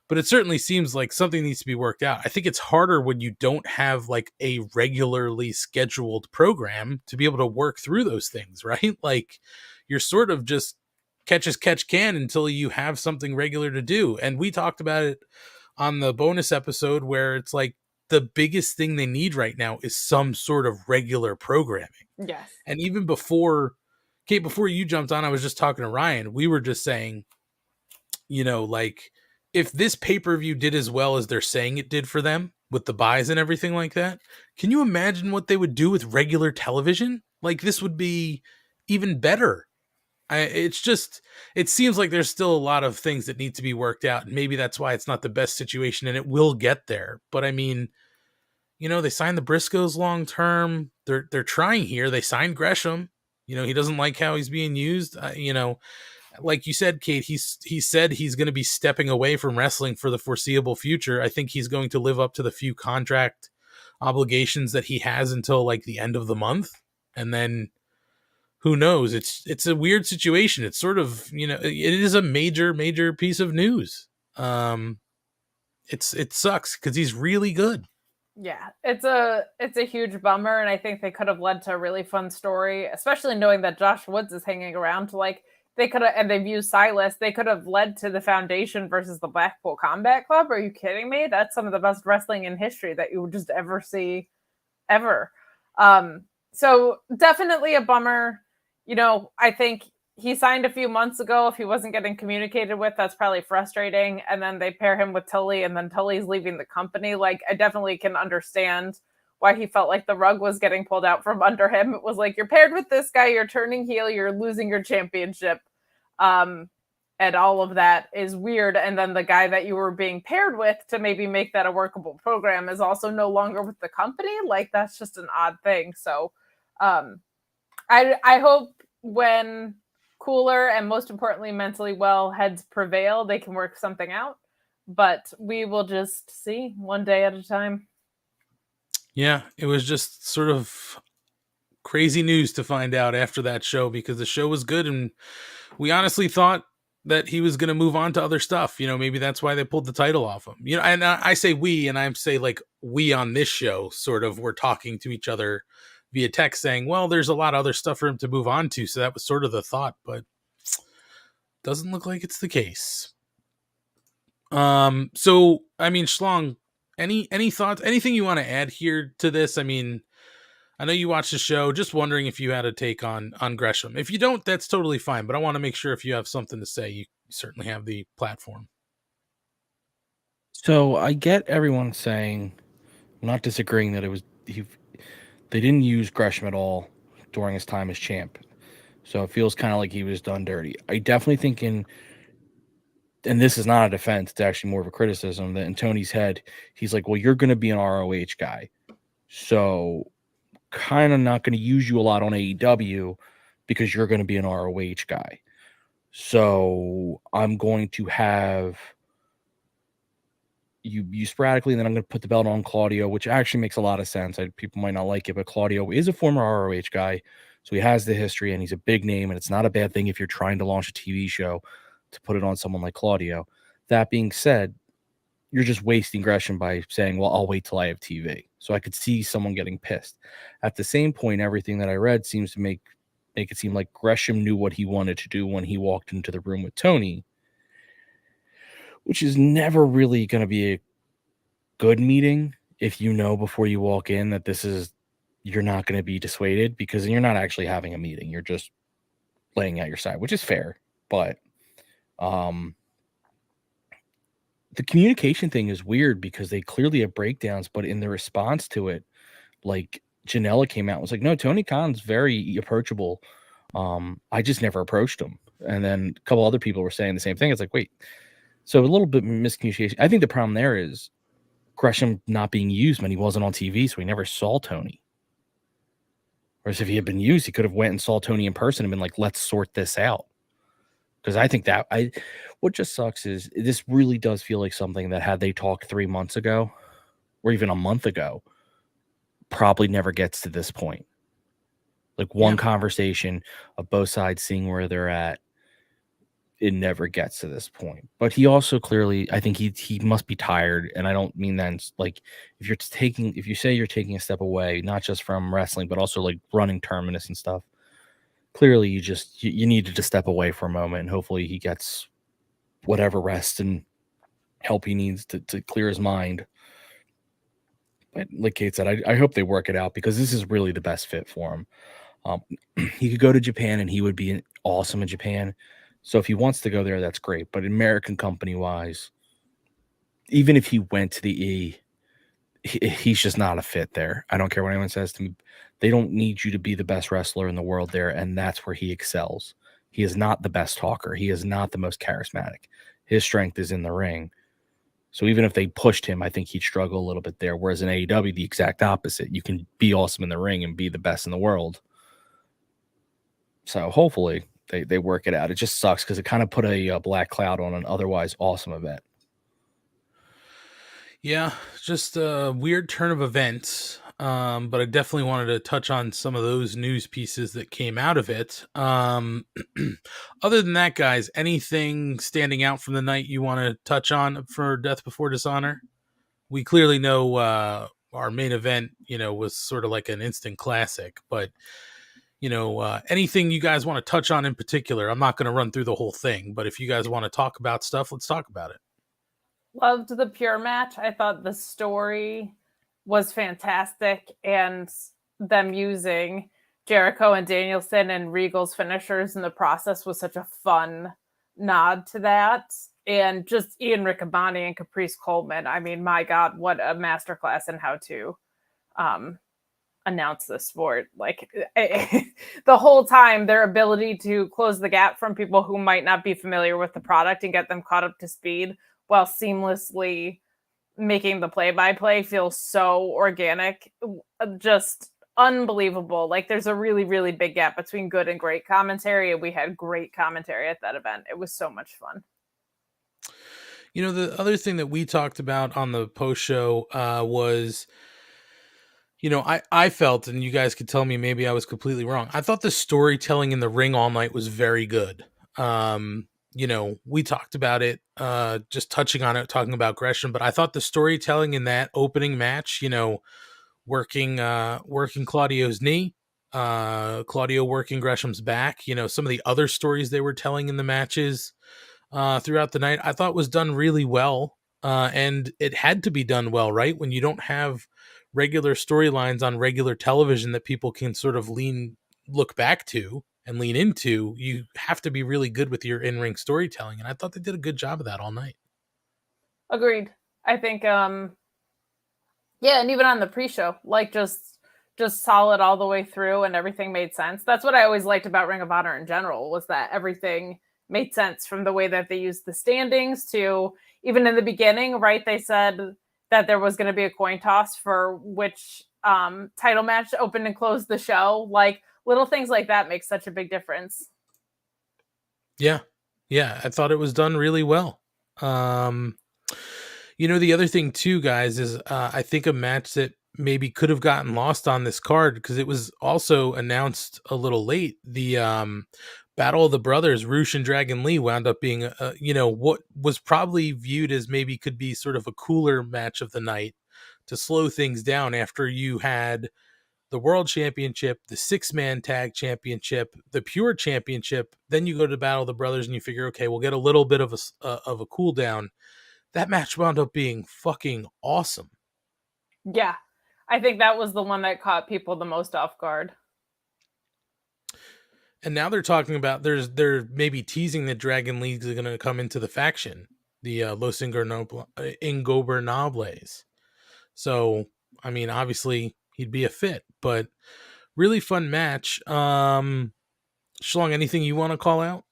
But it certainly seems like something needs to be worked out. I think it's harder when you don't have a regularly scheduled program to be able to work through those things, right? You're sort of just catch as catch can until you have something regular to do. And we talked about it on the bonus episode, where it's the biggest thing they need right now is some sort of regular programming. Yes. And even before, Kate, before you jumped on, I was just talking to Ryan. We were just saying, if this pay-per-view did as well as they're saying it did for them with the buys and everything like that, can you imagine what they would do with regular television? This would be even better. It seems like there's still a lot of things that need to be worked out. And maybe that's why it's not the best situation, and it will get there. But I mean, they signed the Briscoes long term. They're trying here. They signed Gresham. He doesn't like how he's being used. Like you said, Kate, he said he's going to be stepping away from wrestling for the foreseeable future. I think he's going to live up to the few contract obligations that he has until like the end of the month, and then who knows? It's a weird situation. It's sort of, it is a major piece of news. It sucks because he's really good. Yeah, it's a huge bummer, and I think they could have led to a really fun story, especially knowing that Josh Woods is hanging around. Like they could have, and they've used Silas. They could have led to the Foundation versus the Blackpool Combat Club. Are you kidding me? That's some of the best wrestling in history that you would just ever see, ever. So definitely a bummer. I think he signed a few months ago. If he wasn't getting communicated with, that's probably frustrating. And then they pair him with Tully, and then Tully's leaving the company. Like, I definitely can understand why he felt like the rug was getting pulled out from under him. It was like, you're paired with this guy, you're turning heel, you're losing your championship. And all of that is weird. And then the guy that you were being paired with to maybe make that a workable program is also no longer with the company. Like, that's just an odd thing. So I hope when cooler and most importantly mentally well heads prevail, they can work something out, but we will just see one day at a time. Yeah, it was just sort of crazy news to find out after that show, because the show was good and we honestly thought that he was going to move on to other stuff. Maybe that's why they pulled the title off him. And I say we, and I say like we on this show sort of were talking to each other via text saying, well, there's a lot of other stuff for him to move on to. So that was sort of the thought, but doesn't look like it's the case. So, I mean, Schlong, any thoughts, anything you want to add here to this? I mean, I know you watched the show, just wondering if you had a take on Gresham. If you don't, that's totally fine, but I want to make sure if you have something to say, you certainly have the platform. So I get everyone saying, I'm not disagreeing that they didn't use Gresham at all during his time as champ. So it feels kind of like he was done dirty. I definitely think and this is not a defense, it's actually more of a criticism, that in Tony's head, he's like, well, you're going to be an ROH guy. So kind of not going to use you a lot on AEW because you're going to be an ROH guy. So I'm going to have you sporadically, and then I'm going to put the belt on Claudio, which actually makes a lot of sense. People might not like it, but Claudio is a former ROH guy, so he has the history, and he's a big name, and it's not a bad thing if you're trying to launch a TV show to put it on someone like Claudio. That being said, you're just wasting Gresham by saying, well, I'll wait till I have TV. So I could see someone getting pissed. At the same point, everything that I read seems to make it seem like Gresham knew what he wanted to do when he walked into the room with Tony, which is never really going to be a good meeting if you know before you walk in that you're not going to be dissuaded, because you're not actually having a meeting. You're just laying out your side, which is fair. But the communication thing is weird because they clearly have breakdowns, but in the response to it, like Janela came out and was like, no, Tony Khan's very approachable. I just never approached him. And then a couple other people were saying the same thing. It's like, wait. So a little bit miscommunication. I think the problem there is Gresham not being used when he wasn't on TV, so he never saw Tony. Whereas if he had been used, he could have went and saw Tony in person and been like, let's sort this out. Because I think what just sucks is this really does feel like something that had they talked 3 months ago or even a month ago, probably never gets to this point. Like one conversation of both sides seeing where they're at, it never gets to this point. But he also clearly, I think he must be tired. And I don't mean that like if you say you're taking a step away, not just from wrestling, but also like running Terminus and stuff, clearly you needed to step away for a moment, and hopefully he gets whatever rest and help he needs to clear his mind. But like Kate said, I hope they work it out, because this is really the best fit for him. He could go to Japan and he would be awesome in Japan. So if he wants to go there, that's great. But American company wise, even if he went to the E, he's just not a fit there. I don't care what anyone says to me. They don't need you to be the best wrestler in the world there, and that's where he excels. He is not the best talker. He is not the most charismatic. His strength is in the ring. So even if they pushed him, I think he'd struggle a little bit there. Whereas in AEW, the exact opposite. You can be awesome in the ring and be the best in the world. So hopefully they work it out. It just sucks because it kind of put a black cloud on an otherwise awesome event. Yeah, just a weird turn of events. But I definitely wanted to touch on some of those news pieces that came out of it. Other than that, guys, anything standing out from the night you want to touch on for Death Before Dishonor? We clearly know our main event, was sort of like an instant classic, but anything you guys want to touch on in particular? I'm not going to run through the whole thing, but if you guys want to talk about stuff, let's talk about it. Loved the Pure match. I thought the story was fantastic, and them using Jericho and Danielson and Regal's finishers in the process was such a fun nod to that. And just Ian Riccaboni and Caprice Coleman. I mean, my God, what a masterclass in how to announce the sport. Like the whole time, their ability to close the gap from people who might not be familiar with the product and get them caught up to speed while seamlessly making the play-by-play feel so organic, just unbelievable. Like there's a really, really big gap between good and great commentary, and we had great commentary at that event. It was so much fun. The other thing that we talked about on the post show was, I felt, and you guys could tell me maybe I was completely wrong, I thought the storytelling in the ring all night was very good. We talked about it, just touching on it, talking about Gresham, but I thought the storytelling in that opening match, working Claudio's knee, Claudio working Gresham's back, some of the other stories they were telling in the matches throughout the night, I thought was done really well. And it had to be done well, right? When you don't have regular storylines on regular television that people can sort of look back to and lean into, you have to be really good with your in-ring storytelling. And I thought they did a good job of that all night. Agreed. I think, and even on the pre-show, like just solid all the way through and everything made sense. That's what I always liked about Ring of Honor in general, was that everything made sense, from the way that they used the standings to even in the beginning, right? They said that there was going to be a coin toss for which title match opened and closed the show. Like little things like that make such a big difference. Yeah. I thought it was done really well. The other thing too, guys, is I think a match that maybe could have gotten lost on this card, because it was also announced a little late. The Battle of the Brothers, Roosh and Dragon Lee, wound up being, what was probably viewed as maybe could be sort of a cooler match of the night to slow things down after you had the World Championship, the 6-man tag championship, the Pure Championship. Then you go to the Battle of the Brothers and you figure, okay, we'll get a little bit of a cool down. That match wound up being fucking awesome. Yeah, I think that was the one that caught people the most off guard. And now they're talking about they're maybe teasing that Dragon League is going to come into the faction, the Los Ingobernables. So, I mean, obviously he'd be a fit, but really fun match. Schlong, anything you want to call out?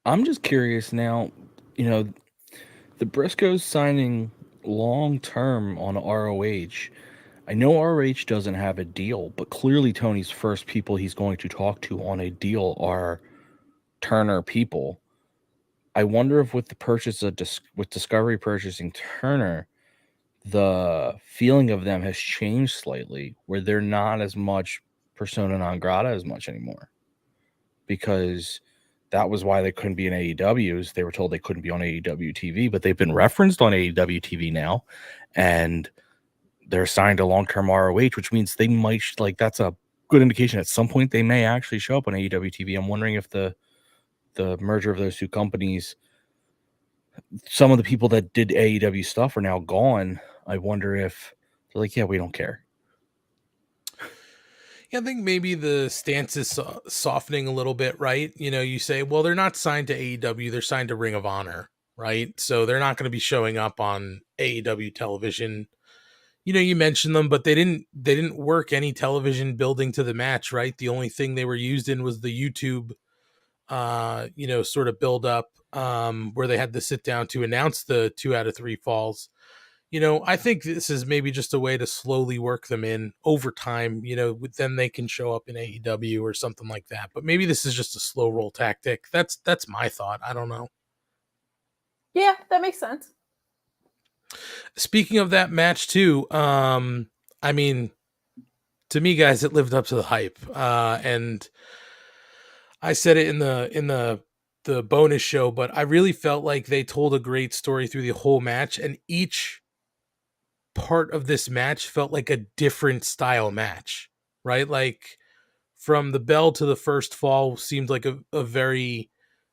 I'm just curious now, the Briscoes signing long-term on ROH. I know ROH doesn't have a deal, but clearly Tony's first people he's going to talk to on a deal are Turner people. I wonder if with the purchase with Discovery purchasing Turner, the feeling of them has changed slightly, where they're not as much persona non grata as much anymore, because that was why they couldn't be in AEWs. They were told they couldn't be on AEW TV, but they've been referenced on AEW TV now, and they're signed to long-term ROH, which means they might, that's a good indication at some point they may actually show up on AEW TV. I'm wondering if the merger of those two companies, some of the people that did AEW stuff are now gone. I wonder if they're like, yeah, we don't care. Yeah, I think maybe the stance is softening a little bit, right? You say, well, they're not signed to AEW, they're signed to Ring of Honor, right? So they're not going to be showing up on AEW television. You mentioned them, but they didn't work any television building to the match, right? The only thing they were used in was the YouTube, sort of build up where they had to sit down to announce the 2 out of 3 falls. I think this is maybe just a way to slowly work them in over time. Then they can show up in AEW or something like that. But maybe this is just a slow roll tactic. That's my thought. I don't know. Yeah, that makes sense. Speaking of that match too, I mean, to me, guys, it lived up to the hype. And I said it in the bonus show, but I really felt like they told a great story through the whole match, and each part of this match felt like a different style match, right? Like from the bell to the first fall seemed like a very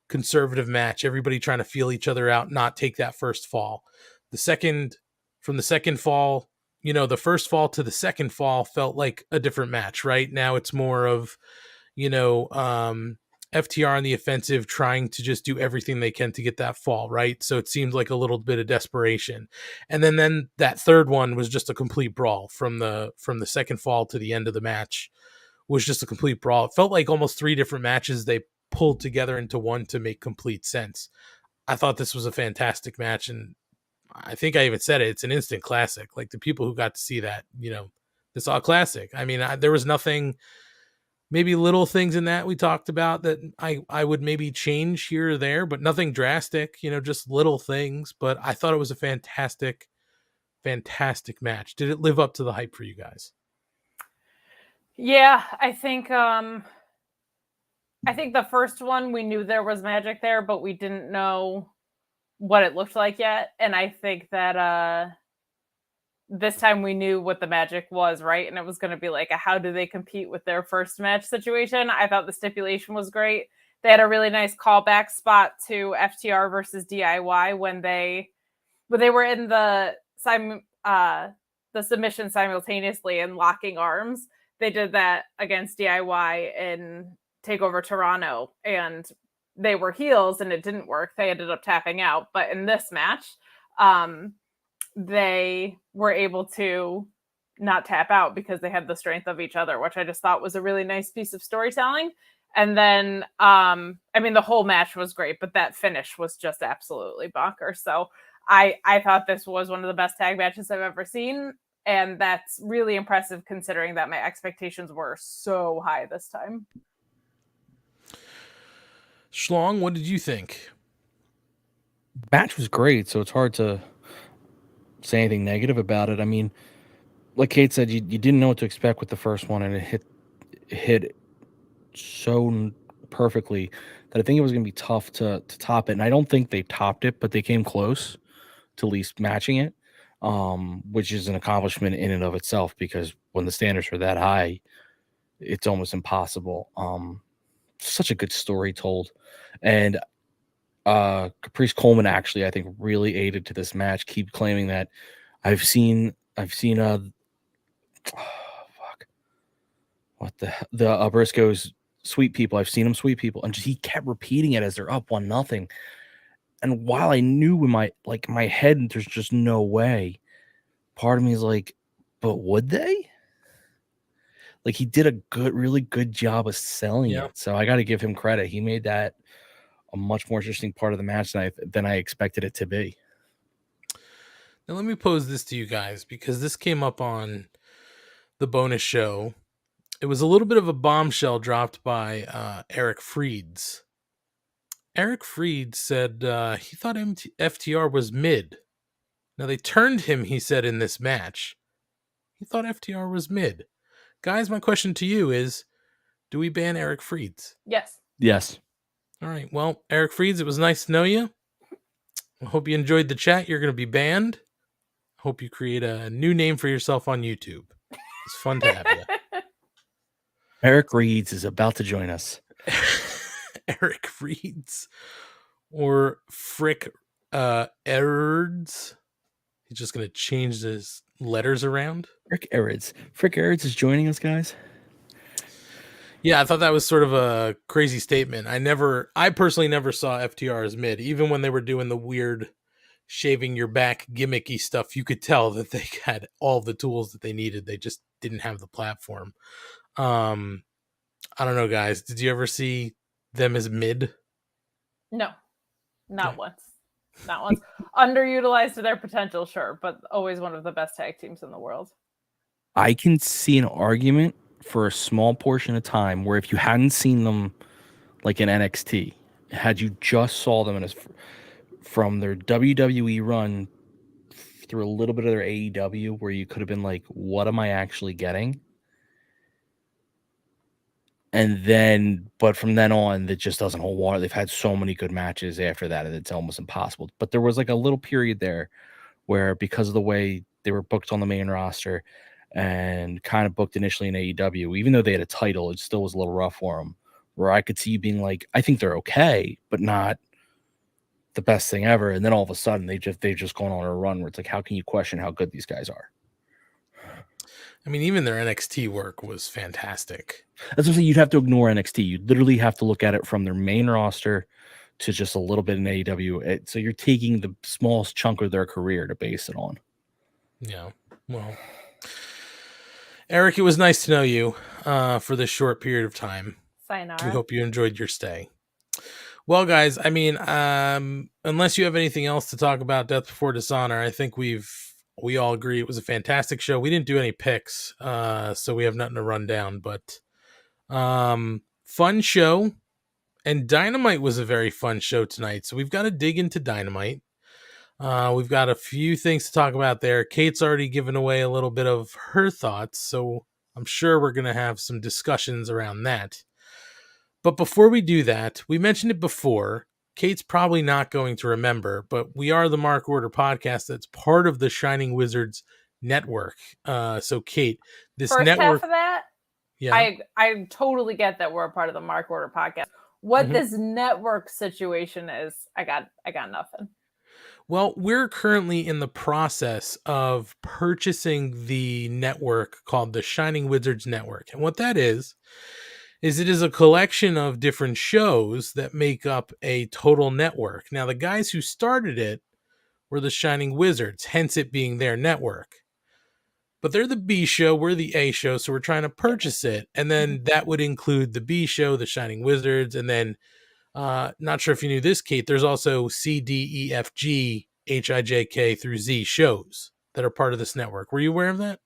conservative match. Everybody trying to feel each other out, not take that first fall. From the second fall, the first fall to the second fall felt like a different match, right? Now it's more of, FTR on the offensive, trying to just do everything they can to get that fall, right? So it seemed like a little bit of desperation. And then that third one was just a complete brawl from the second fall to the end of the match was just a complete brawl. It felt like almost 3 different matches they pulled together into one to make complete sense. I thought this was a fantastic match, and I think I even said it. It's an instant classic. Like the people who got to see that, they saw a classic. I mean, there was nothing, maybe little things in that we talked about that I would maybe change here or there, but nothing drastic, just little things. But I thought it was a fantastic, fantastic match. Did it live up to the hype for you guys? Yeah, I think the first one, we knew there was magic there, but we didn't know what it looked like yet. And I think that this time we knew what the magic was, right? And it was going to be like how do they compete with their first match situation. I thought the stipulation was great. They had a really nice callback spot to FTR versus DIY when they were in the submission simultaneously and locking arms. They did that against DIY in TakeOver Toronto, and they were heels and it didn't work. They ended up tapping out. But in this match, they were able to not tap out because they had the strength of each other, which I just thought was a really nice piece of storytelling. And then, the whole match was great, but that finish was just absolutely bonkers. So I thought this was one of the best tag matches I've ever seen. And that's really impressive considering that my expectations were so high this time. Schlong, what did you think? Match was great, so it's hard to say anything negative about it. I mean, like Kate said, you didn't know what to expect with the first one, and it hit so perfectly that I think it was going to be tough to top it. And I don't think they topped it, but they came close to at least matching it, which is an accomplishment in and of itself, because when the standards are that high, it's almost impossible. Such a good story told. And Caprice Coleman actually, I think, really aided to this match. Keep claiming that I've seen the Briscoes sweep people. I've seen them sweep people, and he kept repeating it as they're up 1-0. And while I knew in my head there's just no way, part of me is like, but would they? Like, he did a really good job of selling it. So I got to give him credit. He made that a much more interesting part of the match than I expected it to be. Now let me pose this to you guys, because this came up on the bonus show. It was a little bit of a bombshell dropped by Eric Freeds. Eric Freeds said he thought FTR was mid. Now they turned him, he said, in this match. He thought FTR was mid. Guys, my question to you is, do we ban Eric Freeds? Yes. Yes. All right. Well, Eric Freeds, it was nice to know you. I hope you enjoyed the chat. You're going to be banned. I hope you create a new name for yourself on YouTube. It's fun to have you. Eric Reeds is about to join us. Eric Reeds or Frick Erds. He's just going to change his letters around. Frick Erds is joining us, guys. Yeah, I thought that was sort of a crazy statement. I personally never saw FTR as mid. Even when they were doing the weird shaving your back gimmicky stuff, you could tell that they had all the tools that they needed. They just didn't have the platform. I don't know, guys. Did you ever see them as mid? No. Not once. Underutilized to their potential, sure, but always one of the best tag teams in the world. I can see an argument for a small portion of time where if you hadn't seen them like in NXT, had you just saw them from their WWE run through a little bit of their AEW, where you could have been like, what am I actually getting? And then, but from then on, that just doesn't hold water. They've had so many good matches after that, and it's almost impossible. But there was like a little period there where, because of the way they were booked on the main roster and kind of booked initially in AEW, even though they had a title, it still was a little rough for them. Where I could see you being like, I think they're okay, but not the best thing ever. And then all of a sudden, they've just gone on a run where it's like, how can you question how good these guys are? I mean, even their NXT work was fantastic. That's what I'm saying. You'd have to ignore NXT. You literally have to look at it from their main roster to just a little bit in AEW. So you're taking the smallest chunk of their career to base it on. Yeah. Well, Eric, it was nice to know you for this short period of time. Sayonara. We hope you enjoyed your stay. Well, guys, I mean, unless you have anything else to talk about Death Before Dishonor, I think we all agree it was a fantastic show. We didn't do any picks, so we have nothing to run down, but fun show. And Dynamite was a very fun show tonight, so we've got to dig into Dynamite. We've got a few things to talk about there. Kate's already given away a little bit of her thoughts, so I'm sure we're going to have some discussions around that. But before we do that, we mentioned it before. Kate's probably not going to remember, but we are the Mark Order podcast that's part of the Shining Wizards network. So, Kate, this First network... half of that, yeah, I totally get that we're a part of the Mark Order podcast. What this network situation is, I got nothing. Well, we're currently in the process of purchasing the network called the Shining Wizards Network. And what that is it is a collection of different shows that make up a total network. Now, the guys who started it were the Shining Wizards, hence it being their network. But they're the B show, we're the A show, so we're trying to purchase it. And then that would include the B show, the Shining Wizards, and then, not sure if you knew this, Kate, there's also C, D, E, F, G, H, I, J, K through Z shows that are part of this network. Were you aware of that?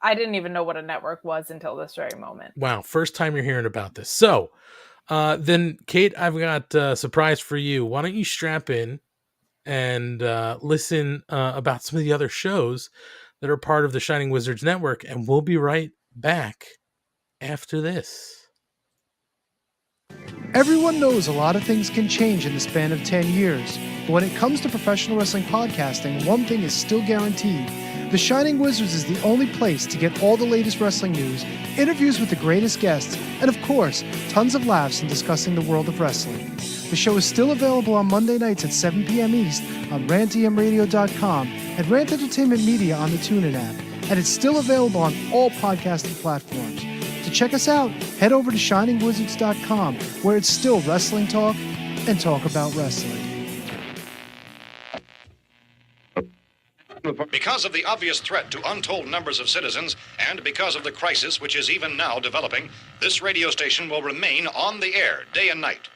I didn't even know what a network was until this very moment. Wow, first time you're hearing about this. So, then, Kate, I've got a surprise for you. Why don't you strap in and listen about some of the other shows that are part of the Shining Wizards Network, and we'll be right back after this. Everyone knows a lot of things can change in the span of 10 years, but when it comes to professional wrestling podcasting, one thing is still guaranteed. The Shining Wizards is the only place to get all the latest wrestling news, interviews with the greatest guests, and of course, tons of laughs in discussing the world of wrestling. The show is still available on Monday nights at 7 p.m. East on rantmradio.com and Rant Entertainment Media on the TuneIn app, and it's still available on all podcasting platforms. To check us out, head over to shiningwizards.com, where it's still wrestling talk and talk about wrestling. Because of the obvious threat to untold numbers of citizens, and because of the crisis which is even now developing, this radio station will remain on the air day and night.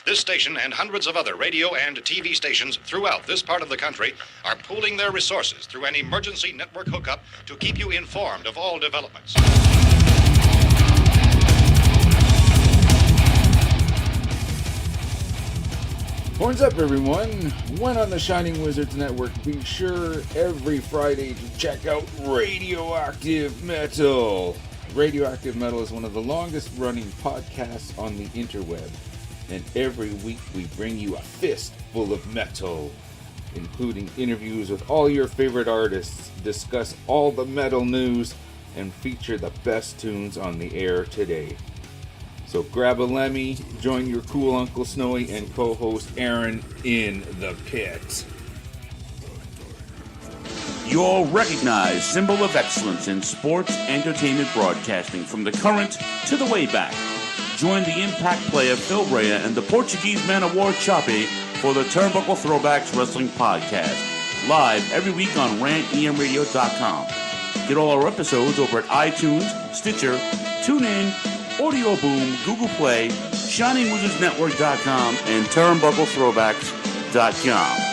This station and hundreds of other radio and TV stations throughout this part of the country are pooling their resources through an emergency network hookup to keep you informed of all developments. Horns up, everyone. When on the Shining Wizards Network, be sure every Friday to check out Radioactive Metal. Radioactive Metal is one of the longest running podcasts on the interweb. And every week we bring you a fist full of metal, including interviews with all your favorite artists, discuss all the metal news, and feature the best tunes on the air today. So grab a Lemmy, join your cool Uncle Snowy and co-host Aaron in the pit. Your recognized symbol of excellence in sports entertainment broadcasting from the current to the way back. Join the impact player Phil Brea and the Portuguese man of war Choppy for the Turnbuckle Throwbacks Wrestling Podcast. Live every week on rantemradio.com. Get all our episodes over at iTunes, Stitcher, TuneIn, Audio Boom, Google Play, ShiningWizardsNetwork.com, and TurnbuckleThrowbacks.com.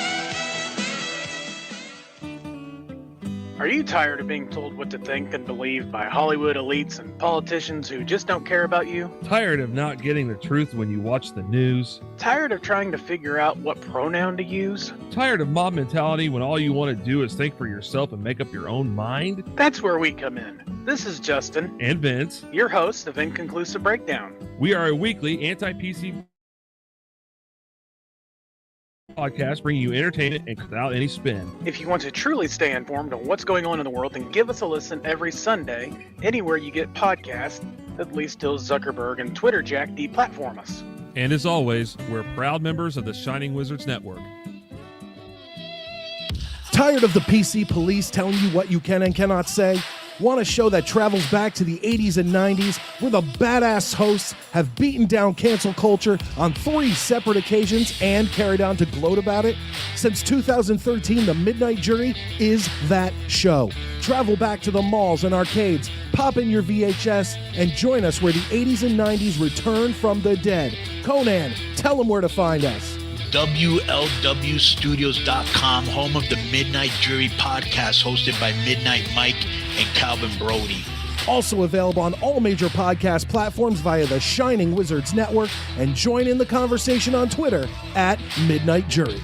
Are you tired of being told what to think and believe by Hollywood elites and politicians who just don't care about you? Tired of not getting the truth when you watch the news? Tired of trying to figure out what pronoun to use? Tired of mob mentality when all you want to do is think for yourself and make up your own mind? That's where we come in. This is Justin and Vince, your host of Inconclusive Breakdown. We are a weekly anti-PC podcast bringing you entertainment and without any spin. If you want to truly stay informed on what's going on in the world, then give us a listen every Sunday, anywhere you get podcasts, at least till Zuckerberg and Twitter Jack deplatform us. And as always, we're proud members of the Shining Wizards Network. Tired of the PC police telling you what you can and cannot say? Want a show that travels back to the 80s and 90s where the badass hosts have beaten down cancel culture on 3 separate occasions and carried on to gloat about it? Since 2013, The Midnight Jury is that show. Travel back to the malls and arcades, pop in your VHS, and join us where the 80s and 90s return from the dead. Conan, tell them where to find us. WLWstudios.com, home of the Midnight Jury podcast hosted by Midnight Mike and Calvin Brody. Also available on all major podcast platforms via the Shining Wizards Network, and join in the conversation on Twitter at Midnight Jury.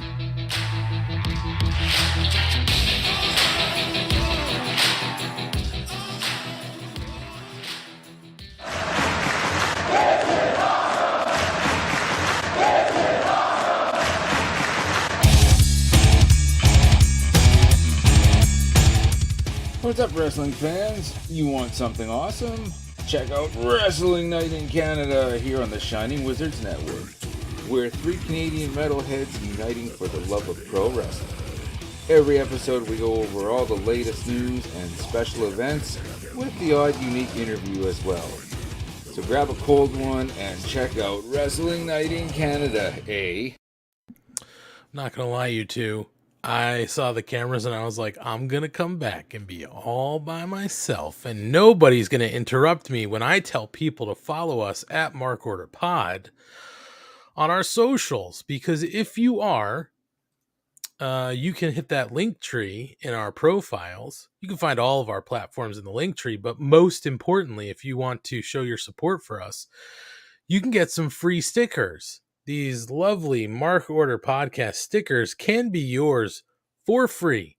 What's up, wrestling fans? You want something awesome? Check out Wrestling Night in Canada here on the Shining Wizards Network. We're 3 Canadian metalheads uniting for the love of pro wrestling. Every episode we go over all the latest news and special events with the odd unique interview as well. So grab a cold one and check out Wrestling Night in Canada, eh? I'm not gonna lie, you two. I saw the cameras and I was like, I'm going to come back and be all by myself. And nobody's going to interrupt me when I tell people to follow us at Mark Order Pod on our socials. Because if you are, you can hit that link tree in our profiles. You can find all of our platforms in the link tree. But most importantly, if you want to show your support for us, you can get some free stickers. These lovely Mark Order Podcast stickers can be yours for free.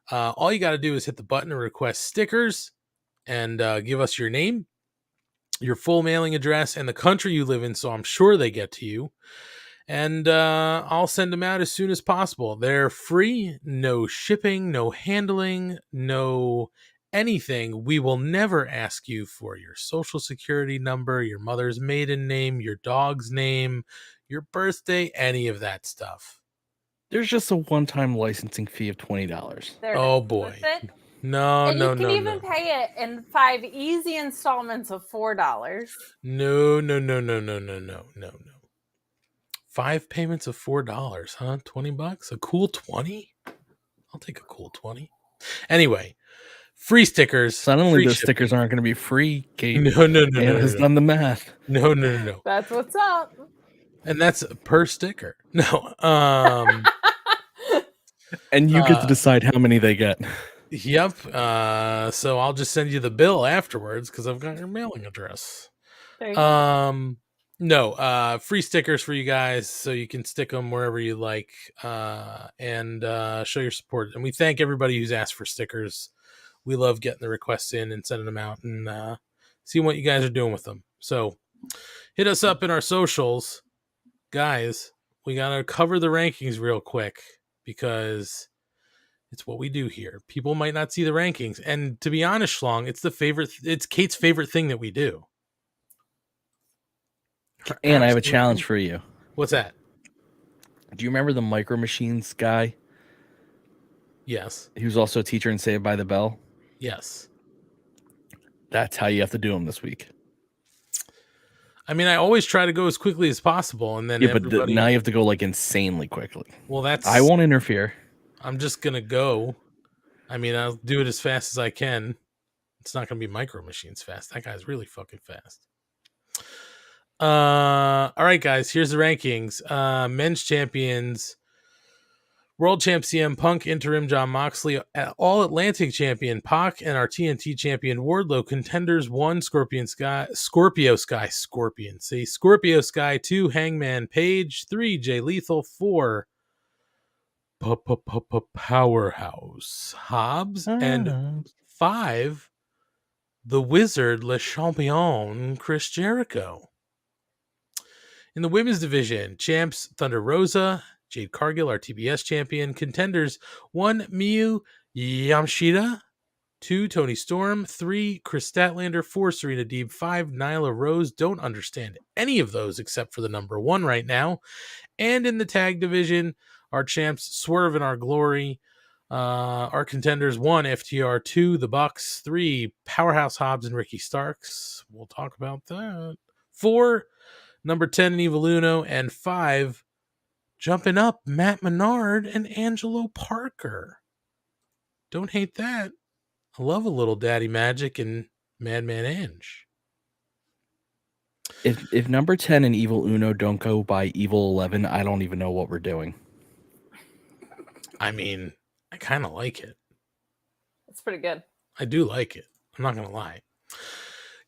All you got to do is hit the button to request stickers and give us your name, your full mailing address, and the country you live in, so I'm sure they get to you. And I'll send them out as soon as possible. They're free, no shipping, no handling, no anything. We will never ask you for your social security number, your mother's maiden name, your dog's name, your birthday, any of that stuff. There's just a one-time licensing fee of $20. Oh boy. No, and no, you can no, even no. pay it in 5 easy installments of $4. No. 5 payments of $4, huh? $20? A cool 20? I'll take a cool 20. Anyway, free stickers. Suddenly those stickers aren't going to be free, Kate. No. Anne has done the math. No. That's what's up. And that's per sticker. No. And you get to decide how many they get. Yep. So I'll just send you the bill afterwards because I've got your mailing address. There you go. No, free stickers for you guys so you can stick them wherever you like and show your support. And we thank everybody who's asked for stickers. We love getting the requests in and sending them out and seeing what you guys are doing with them. So hit us up in our socials. Guys, we got to cover the rankings real quick because it's what we do here. People might not see the rankings. And to be honest, Schlong, it's Kate's favorite thing that we do. And I have a challenge for you. What's that? Do you remember the Micro Machines guy? Yes. He was also a teacher in Saved by the Bell? Yes. That's how you have to do them this week. I mean, I always try to go as quickly as possible, and then but now you have to go like insanely quickly. Well, I won't interfere. I'm just gonna go. I mean, I'll do it as fast as I can. It's not gonna be Micro Machines fast. That guy's really fucking fast. All right, guys. Here's the rankings. Men's champions. World champ CM Punk, interim Jon Moxley, All Atlantic champion Pac, and our TNT champion Wardlow. Contenders 1, Scorpio Sky, 2, Hangman Page, 3, Jay Lethal, 4, Powerhouse Hobbs, and 5, the Wizard Le Champion Chris Jericho. In the women's division, champs Thunder Rosa, Jade Cargill, our TBS champion. Contenders 1, Miyu Yamashita, 2, Toni Storm, 3, Chris Statlander, 4, Serena Deeb, 5, Nyla Rose. Don't understand any of those except for the number 1 right now. And in the tag division, our champs Swerve and Our Glory. Our contenders 1, FTR, 2, The Bucks, 3, Powerhouse Hobbs and Ricky Starks. We'll talk about that. 4, number 10, Evil Uno, and 5, jumping up, Matt Menard and Angelo Parker. Don't hate that. I love a little Daddy Magic and Madman Ange. If number 10 and Evil Uno don't go by Evil 11, I don't even know what we're doing. I mean, I kind of like it. It's pretty good. I do like it. I'm not going to lie.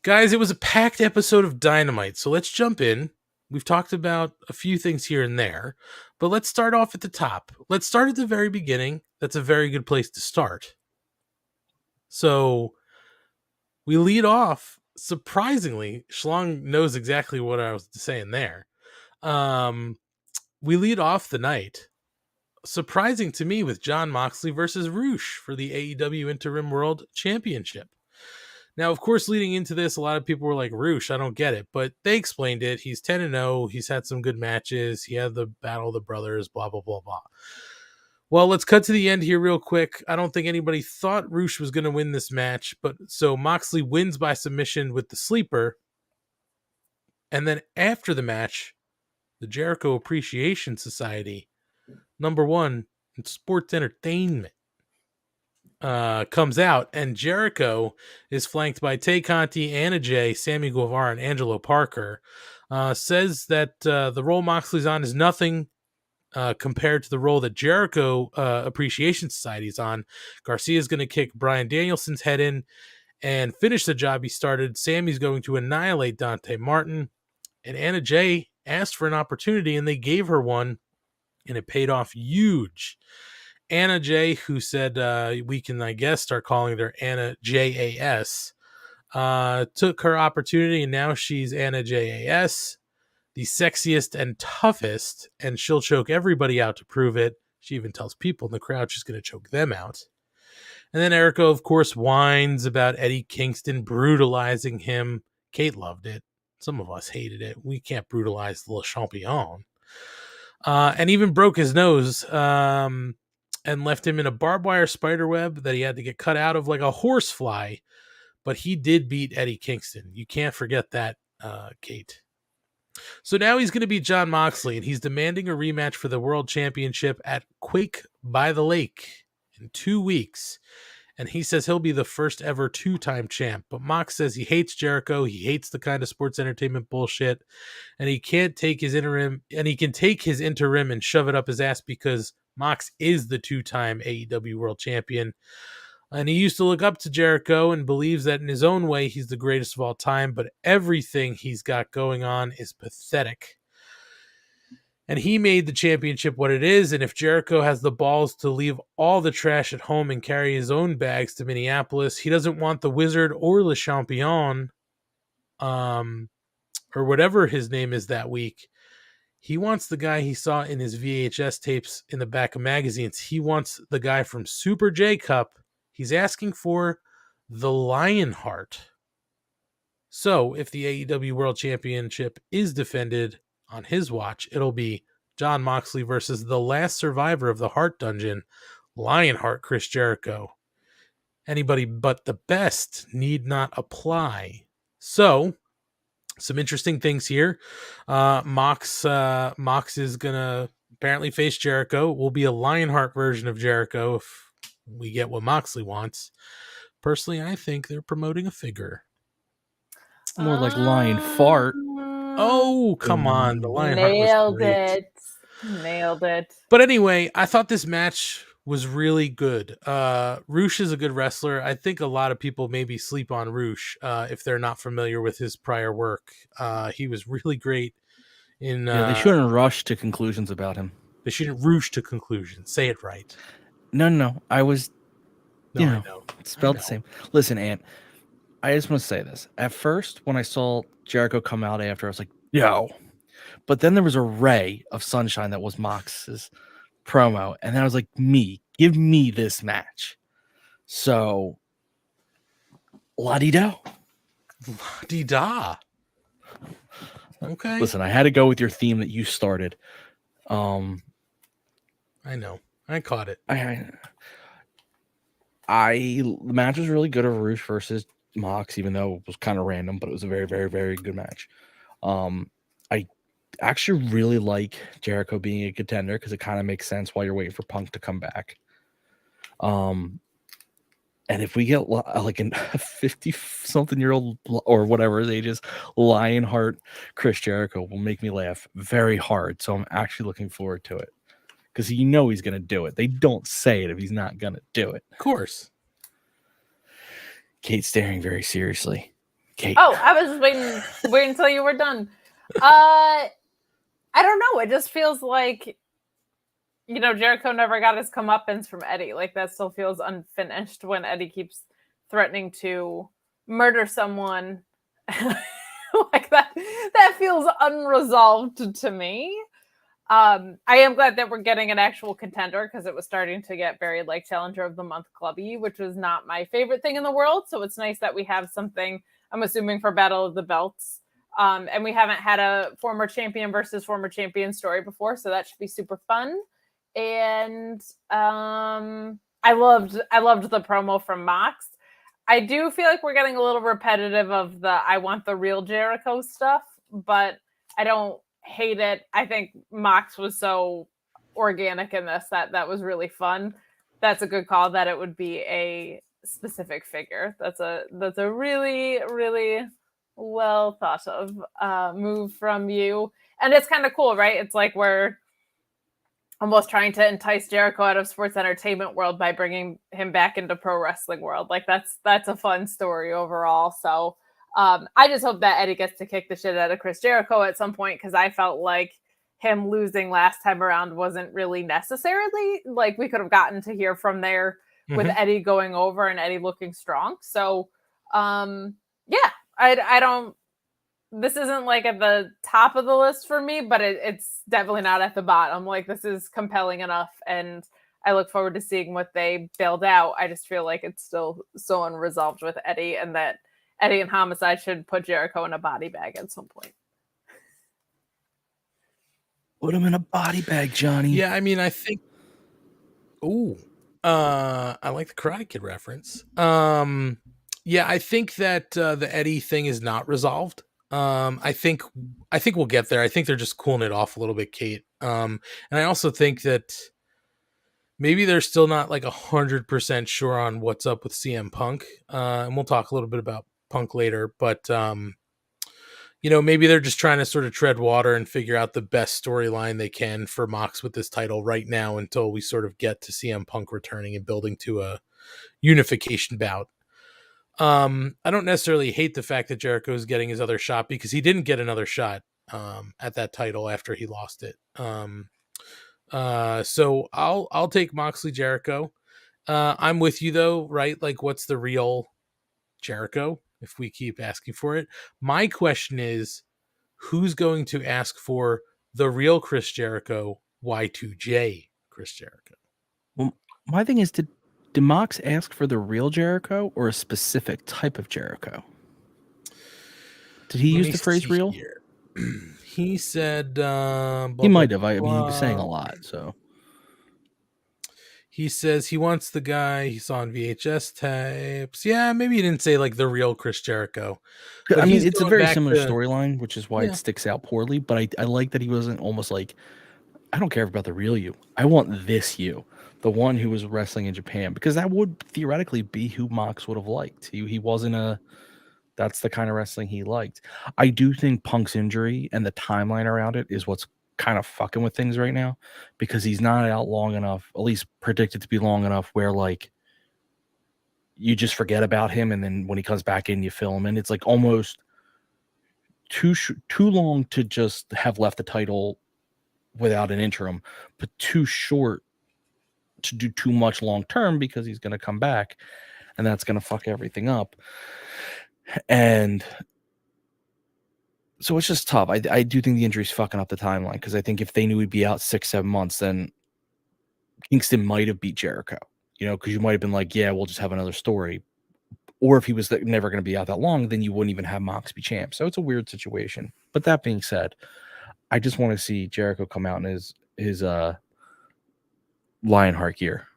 Guys, it was a packed episode of Dynamite, so let's jump in. We've talked about a few things here and there, but let's start off at the top. Let's start at the very beginning. That's a very good place to start. So we lead off, surprisingly, Schlong knows exactly what I was saying there. We lead off the night, surprising to me, with Jon Moxley versus Roosh for the AEW Interim World Championship. Now, of course, leading into this, a lot of people were like, Roosh, I don't get it. But they explained it. He's 10-0. He's had some good matches. He had the Battle of the Brothers, blah, blah, blah, blah. Well, let's cut to the end here real quick. I don't think anybody thought Roosh was going to win this match. But so Moxley wins by submission with the sleeper. And then after the match, the Jericho Appreciation Society, number 1 in sports entertainment, comes out, and Jericho is flanked by Tay Conti, Anna Jay, Sammy Guevara, and Angelo Parker. Says that the role Moxley's on is nothing compared to the role that Jericho Appreciation Society is on. Garcia's going to kick Bryan Danielson's head in and finish the job he started. Sammy's going to annihilate Dante Martin, and Anna Jay asked for an opportunity, and they gave her one, and it paid off huge. Anna Jay, who said we can, I guess, start calling her Anna JAS, took her opportunity, and now she's Anna JAS, the sexiest and toughest, and she'll choke everybody out to prove it. She even tells people in the crowd she's going to choke them out. And then Erica, of course, whines about Eddie Kingston brutalizing him. Kate loved it. Some of us hated it. We can't brutalize the Le Champion. And even broke his nose. And left him in a barbed wire spider web that he had to get cut out of like a horsefly. But he did beat Eddie Kingston. You can't forget that, Kate. So now he's going to beat Jon Moxley, and he's demanding a rematch for the World Championship at Quake by the Lake in 2 weeks. And he says he'll be the first ever 2-time champ. But Mox says he hates Jericho. He hates the kind of sports entertainment bullshit. And he can't take his interim, and he can take his interim and shove it up his ass because Mox is the 2-time AEW World Champion. And he used to look up to Jericho and believes that in his own way, he's the greatest of all time. But everything he's got going on is pathetic. And he made the championship what it is. And if Jericho has the balls to leave all the trash at home and carry his own bags to Minneapolis, he doesn't want the Wizard or Le Champion, or whatever his name is that week. He wants the guy he saw in his VHS tapes in the back of magazines. He wants the guy from Super J Cup. He's asking for the Lionheart. So if the AEW World Championship is defended on his watch, it'll be Jon Moxley versus the last survivor of the Heart Dungeon, Lionheart Chris Jericho. Anybody but the best need not apply. So, some interesting things here. Mox is going to apparently face Jericho. It will be a Lionheart version of Jericho if we get what Moxley wants. Personally, I think they're promoting a figure. More like Lion Fart. Oh, come on. The Lionheart was great. Nailed it. But anyway, I thought this match was really good. Roosh is a good wrestler. I think a lot of people maybe sleep on Roosh if they're not familiar with his prior work. He was really great in. They shouldn't rush to conclusions about him. They shouldn't rush to conclusions. Say it right. No. I was. No, I know. It's spelled the same. Listen, Ant. I just want to say this. At first, when I saw Jericho come out after, I was like, yo. But then there was a ray of sunshine that was Mox's promo. And then I was like, give me this match. So, la-di-da. La-di-da. Okay. Listen, I had to go with your theme that you started. I know. I caught it. The match was really good of Roosh versus Mox, even though it was kind of random, but it was a very, very, very good match. I actually really like Jericho being a contender because it kind of makes sense while you're waiting for Punk to come back. And if we get like a 50-something-year-old or whatever his age is, Lionheart Chris Jericho will make me laugh very hard. So I'm actually looking forward to it because he's going to do it. They don't say it if he's not going to do it. Of course. Kate's staring very seriously. Kate. Oh, I was just waiting until you were done. I don't know. It just feels like, Jericho never got his comeuppance from Eddie. Like, that still feels unfinished when Eddie keeps threatening to murder someone. Like, that feels unresolved to me. I am glad that we're getting an actual contender because it was starting to get very like Challenger of the Month clubby, which was not my favorite thing in the world. So it's nice that we have something, I'm assuming, for Battle of the Belts. And we haven't had a former champion versus former champion story before, so that should be super fun. And I loved the promo from Mox. I do feel like we're getting a little repetitive of the I want the real Jericho stuff, but I don't hate it. I think Mox was so organic in this that was really fun. That's a good call that it would be a specific figure. That's a really, really well thought of move from you. And it's kind of cool, right? It's like we're almost trying to entice Jericho out of sports entertainment world by bringing him back into pro wrestling world. Like that's a fun story overall. So I just hope that Eddie gets to kick the shit out of Chris Jericho at some point, because I felt like him losing last time around wasn't really necessarily, like, we could have gotten to hear from there with Eddie going over and Eddie looking strong. So yeah, I don't, this isn't like at the top of the list for me, but it's definitely not at the bottom. Like, this is compelling enough, and I look forward to seeing what they build out. I just feel like it's still so unresolved with Eddie, and that Eddie and Homicide should put Jericho in a body bag at some point. Put him in a body bag, Johnny. Yeah, I mean, I think. I like the Karate Kid reference. Yeah, I think that the Eddie thing is not resolved. I think we'll get there. I think they're just cooling it off a little bit, Kate. And I also think that maybe they're still not like 100% sure on what's up with CM Punk. And we'll talk a little bit about Punk later, but maybe they're just trying to sort of tread water and figure out the best storyline they can for Mox with this title right now until we sort of get to CM Punk returning and building to a unification bout. I don't necessarily hate the fact that Jericho is getting his other shot, because he didn't get another shot at that title after he lost it. So I'll take Moxley Jericho. I'm with you though, right? Like, what's the real Jericho if we keep asking for it? My question is, who's going to ask for the real Chris Jericho, Y2J Chris Jericho? Well, my thing is, did Mox ask for the real Jericho or a specific type of Jericho? Did he use the phrase real? Here. He said he might have. I mean, he was saying a lot, so he says he wants the guy he saw on VHS tapes. Yeah, maybe he didn't say like the real Chris Jericho. I mean, it's a very similar storyline, which is why it sticks out poorly. But I like that he wasn't almost like, I don't care about the real you. I want this you, the one who was wrestling in Japan, because that would theoretically be who Mox would have liked. He wasn't a That's the kind of wrestling he liked. I do think Punk's injury and the timeline around it is what's kind of fucking with things right now, because he's not out long enough, at least predicted to be long enough, where like you just forget about him, and then when he comes back in, you fill him in. It's like almost too long to just have left the title without an interim, but too short to do too much long term, because he's going to come back, and that's going to fuck everything up. And so it's just tough. I do think the injury's fucking up the timeline, because I think if they knew he'd be out 6-7 months, then Kingston might have beat Jericho, because you might have been like, yeah, we'll just have another story. Or if he was never going to be out that long, then you wouldn't even have Mox be champ. So it's a weird situation. But that being said, I just want to see Jericho come out in his Lionheart gear.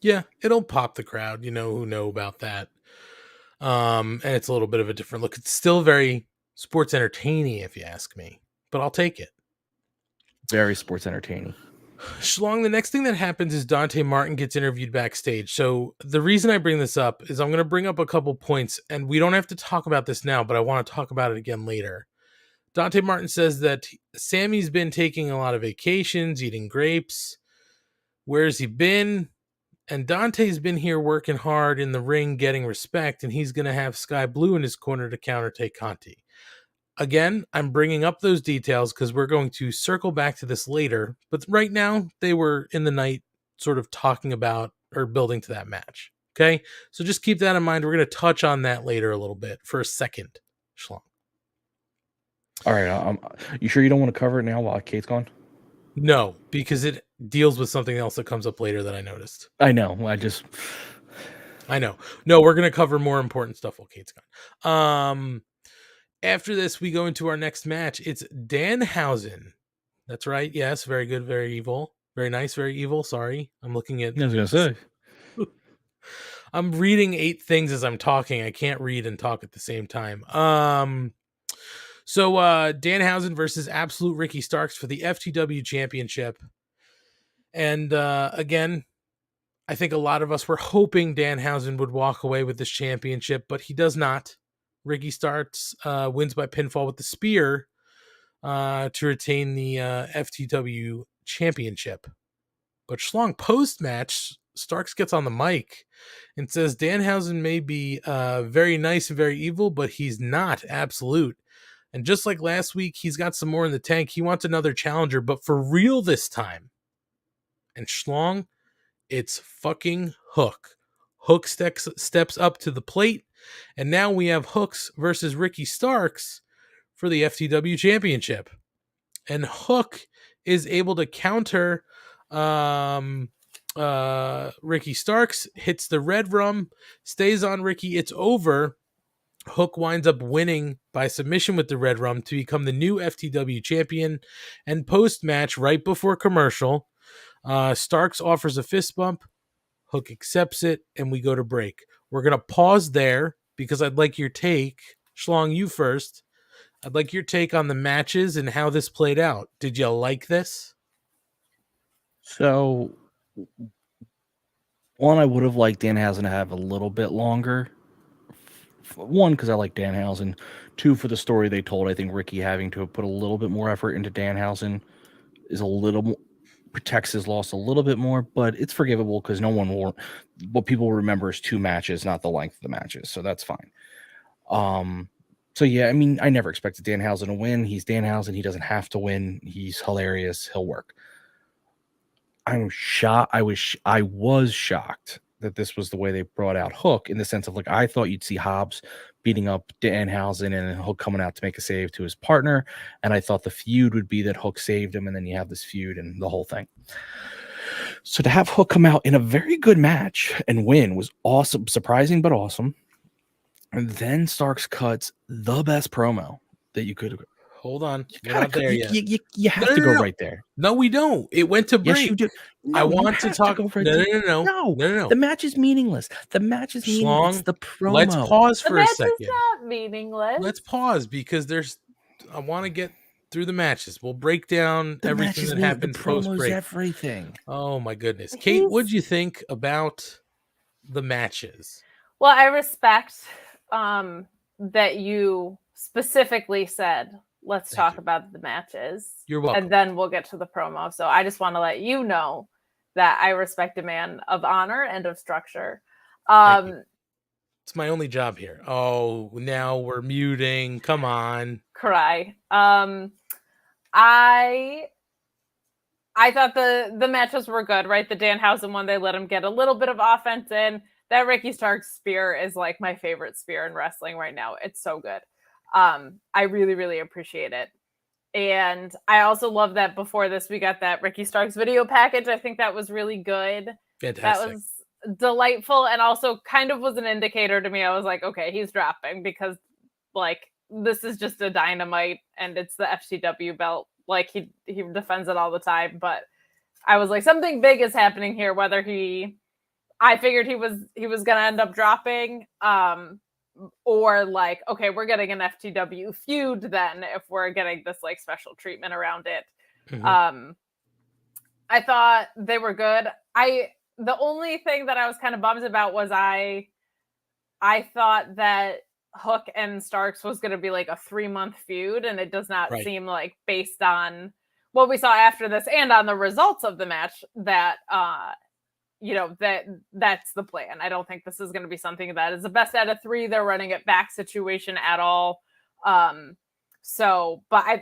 Yeah, it'll pop the crowd, who know about that. And it's a little bit of a different look. It's still very sports entertaining, if you ask me, but I'll take it. Very sports entertaining. Schlong, the next thing that happens is Dante Martin gets interviewed backstage. So the reason I bring this up is I'm going to bring up a couple points, and we don't have to talk about this now, but I want to talk about it again later. Dante Martin says that Sammy's been taking a lot of vacations, eating grapes. Where's he been? And Dante's been here working hard in the ring, getting respect, and he's going to have Sky Blue in his corner to counter-take Conti. Again, I'm bringing up those details because we're going to circle back to this later, but right now they were in the night sort of talking about or building to that match. Okay? So just keep that in mind. We're going to touch on that later a little bit for a second, Schlong. All right. You sure you don't want to cover it now while Kate's gone? No, because it deals with something else that comes up later that I noticed. I know. I know. No, we're going to cover more important stuff while Kate's gone. After this, we go into our next match. It's Danhausen. That's right. Yes. Very good. Very evil. Very nice. Very evil. Sorry. I'm looking at... I was going to say. I'm reading 8 things as I'm talking. I can't read and talk at the same time. So Danhausen versus Absolute Ricky Starks for the FTW Championship. And again, I think a lot of us were hoping Danhausen would walk away with this championship, but he does not. Ricky Starks wins by pinfall with the spear to retain the FTW Championship. But Schlong, post-match, Starks gets on the mic and says Danhausen may be very nice and very evil, but he's not Absolute. And just like last week, he's got some more in the tank. He wants another challenger, but for real this time. And Schlong, it's fucking Hook. Hook steps up to the plate, and now we have Hooks versus Ricky Starks for the FTW Championship. And Hook is able to counter Ricky Starks, hits the Red Rum, stays on Ricky. It's over. Hook winds up winning by submission with the Red Rum to become the new FTW champion. And post-match, right before commercial, Starks offers a fist bump. Hook accepts it, and we go to break. We're going to pause there because I'd like your take. Schlong, you first. I'd like your take on the matches and how this played out. Did you like this? So, one, I would have liked Danhausen to have a little bit longer. One, because I like Danhausen. 2, for the story they told. I think Ricky having to put a little bit more effort into Danhausen is a little more, protects his loss a little bit more, but it's forgivable because no one will. What people remember is 2 matches, not the length of the matches, so that's fine. So yeah, I mean, I never expected Danhausen to win. He's Danhausen. He doesn't have to win. He's hilarious. He'll work. I'm shocked. I was shocked that this was the way they brought out Hook, in the sense of, like, I thought you'd see Hobbs beating up Danhausen and Hook coming out to make a save to his partner. And I thought the feud would be that Hook saved him, and then you have this feud and the whole thing. So to have Hook come out in a very good match and win was awesome, surprising, but awesome. And then Starks cuts the best promo that you could have. Hold on. We're not there yet. You have to go right there. No, we don't. It went to break. Yes, you do. No, I want to talk. No. The match is meaningless. The match is meaningless. It's the promo. Let's pause for a second. The match is not meaningless. Let's pause because I want to get through the matches. We'll break down everything that happened post-break. Everything. Oh my goodness, Kate, what'd you think about the matches? Well, I respect that you specifically said, let's talk about the matches. You're welcome. And then we'll get to the promo. So I just want to let you know that I respect a man of honor and of structure. It's my only job here. Oh, now we're muting. Come on. Cry. I thought the matches were good, right? The Danhausen one, they let him get a little bit of offense in. That Ricky Starks spear is like my favorite spear in wrestling right now. It's so good. I really, really appreciate it. And I also love that before this, we got that Ricky Starks video package. I think that was really good. Fantastic. That was delightful and also kind of was an indicator to me. I was like, okay, he's dropping because like this is just a Dynamite and it's the FCW belt. Like he defends it all the time, but I was like, something big is happening here. I figured he was gonna end up dropping, or like, okay, we're getting an FTW feud then if we're getting this like special treatment around it. Mm-hmm. I thought they were good. The only thing that I was kind of bummed about was I thought that Hook and Starks was going to be like a 3-month feud, and it does not seem like, based on what we saw after this and on the results of the match, that that's the plan. I don't think this is going to be something that is the best out of 3. They're running it back situation at all. But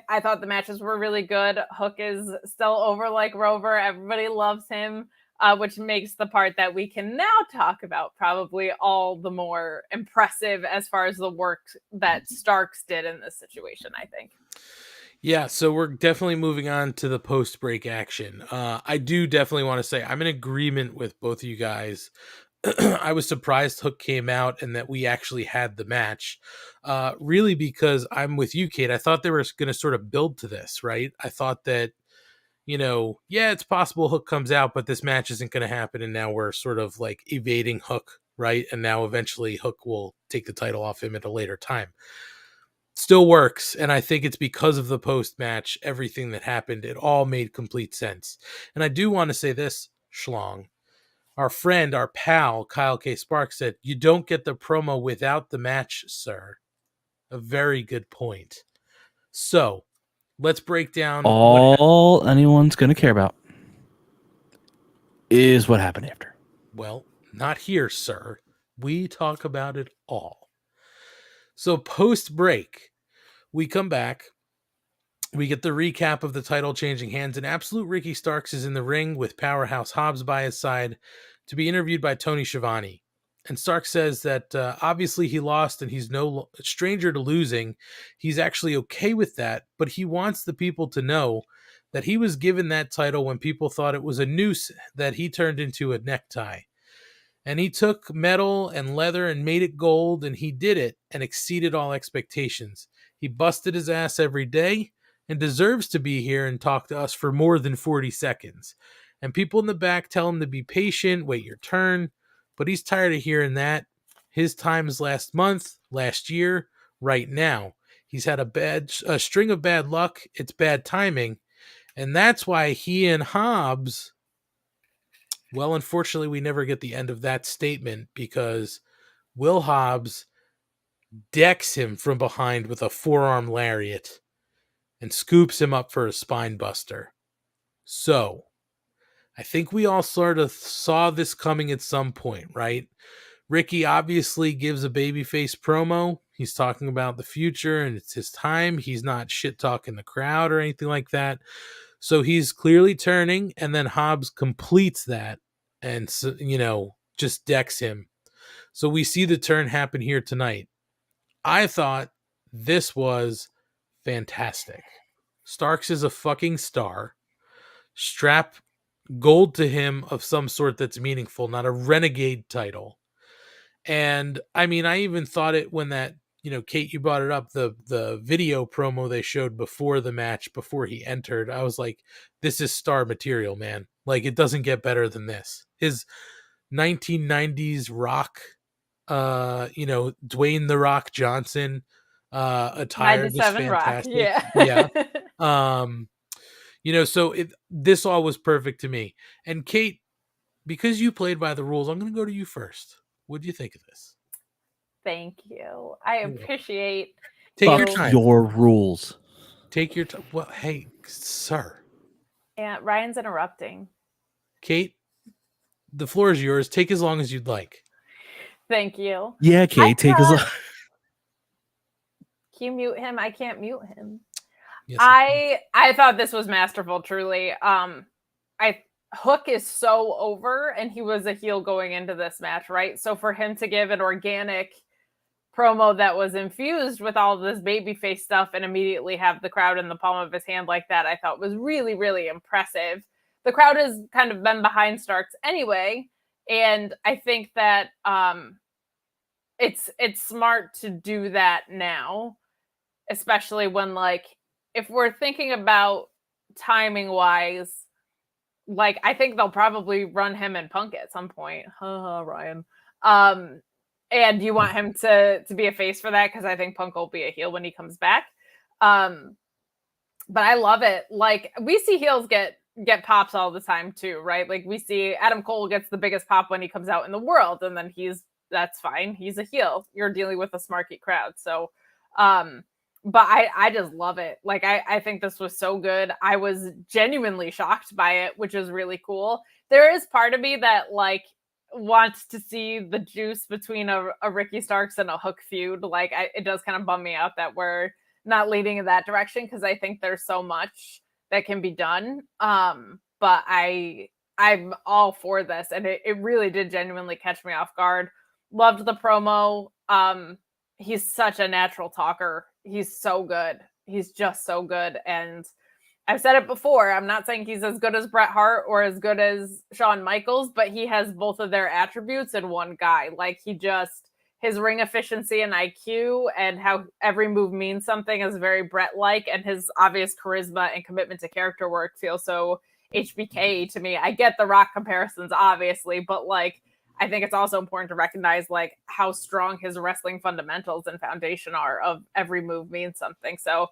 I thought the matches were really good. Hook is still over like Rover. Everybody loves him. Which makes the part that we can now talk about probably all the more impressive as far as the work that Starks did in this situation, I think. Yeah, so we're definitely moving on to the post-break action. I do definitely want to say I'm in agreement with both of you guys. I was surprised Hook came out and that we actually had the match. Really because I'm with you, Kate. I thought they were going to sort of build to this, right? I thought that it's possible Hook comes out, but this match isn't going to happen. And now we're sort of like evading Hook, right? And now eventually Hook will take the title off him at a later time. Still works. And I think it's because of the post-match, everything that happened, it all made complete sense. And I do want to say this, Schlong. Our friend, our pal, Kyle K. Sparks said, you don't get the promo without the match, sir. A very good point. So, let's break down all anyone's going to care about is what happened after. Well, not here, sir. We talk about it all. So post-break, we come back. We get the recap of the title changing hands, and Absolute Ricky Starks is in the ring with Powerhouse Hobbs by his side to be interviewed by Tony Schiavone. And Starks says that obviously he lost and he's no stranger to losing. He's actually okay with that, but he wants the people to know that he was given that title when people thought it was a noose that he turned into a necktie. And he took metal and leather and made it gold, and he did it and exceeded all expectations. He busted his ass every day and deserves to be here and talk to us for more than 40 seconds. And people in the back tell him to be patient, wait your turn. But he's tired of hearing that. His time is last month, last year, right now. He's had a string of bad luck. It's bad timing. And that's why he and Hobbs, well, unfortunately, we never get the end of that statement because Will Hobbs decks him from behind with a forearm lariat and scoops him up for a spine buster. So, I think we all sort of saw this coming at some point, right? Ricky obviously gives a babyface promo. He's talking about the future and it's his time. He's not shit-talking the crowd or anything like that. So he's clearly turning, and then Hobbs completes that and, just decks him. So we see the turn happen here tonight. I thought this was fantastic. Starks is a fucking star. Strap gold to him of some sort that's meaningful, not a renegade title. And I mean, I even thought it when that, Kate, you brought it up, the video promo they showed before the match, before he entered. I was like, this is star material, man. Like, it doesn't get better than this. His 1990s rock, Dwayne The Rock Johnson attire was fantastic. Rock, yeah. So this all was perfect to me. And Kate, because you played by the rules, I'm going to go to you first. What do you think of this? Thank you. I appreciate Take your time. Your rules. Take your time. Well, hey, sir. Yeah, Ryan's interrupting. Kate, the floor is yours. Take as long as you'd like. Thank you. Yeah, Kate, take as long. Can you mute him? I can't mute him. Yes, I thought this was masterful, truly. Hook is so over, and he was a heel going into this match, right? So for him to give an organic promo that was infused with all of this babyface stuff and immediately have the crowd in the palm of his hand like that, I thought was really, really impressive. The crowd has kind of been behind Starks anyway, and I think that it's smart to do that now, especially when, like, if we're thinking about timing wise, like, I think they'll probably run him and Punk at some point. Ryan. And you want him to be a face for that, because I think Punk will be a heel when he comes back. But I love it. Like, we see heels get pops all the time too, right? Like, we see Adam Cole gets the biggest pop when he comes out in the world, and then that's fine. He's a heel. You're dealing with a smarky crowd. So, but I just love it. Like, I think this was so good. I was genuinely shocked by it, which is really cool. There is part of me that, like, wants to see the juice between a Ricky Starks and a Hook feud. Like, it does kind of bum me out that we're not leading in that direction, because I think there's so much that can be done. But I'm all for this, and it really did genuinely catch me off guard. Loved the promo. He's such a natural talker. He's so good. He's just so good. And I've said it before, I'm not saying he's as good as Bret Hart or as good as Shawn Michaels, but he has both of their attributes in one guy. Like, his ring efficiency and IQ and how every move means something is very Bret-like, and his obvious charisma and commitment to character work feels so HBK to me. I get the Rock comparisons, obviously, but, like, I think it's also important to recognize, like, how strong his wrestling fundamentals and foundation are of every move means something. So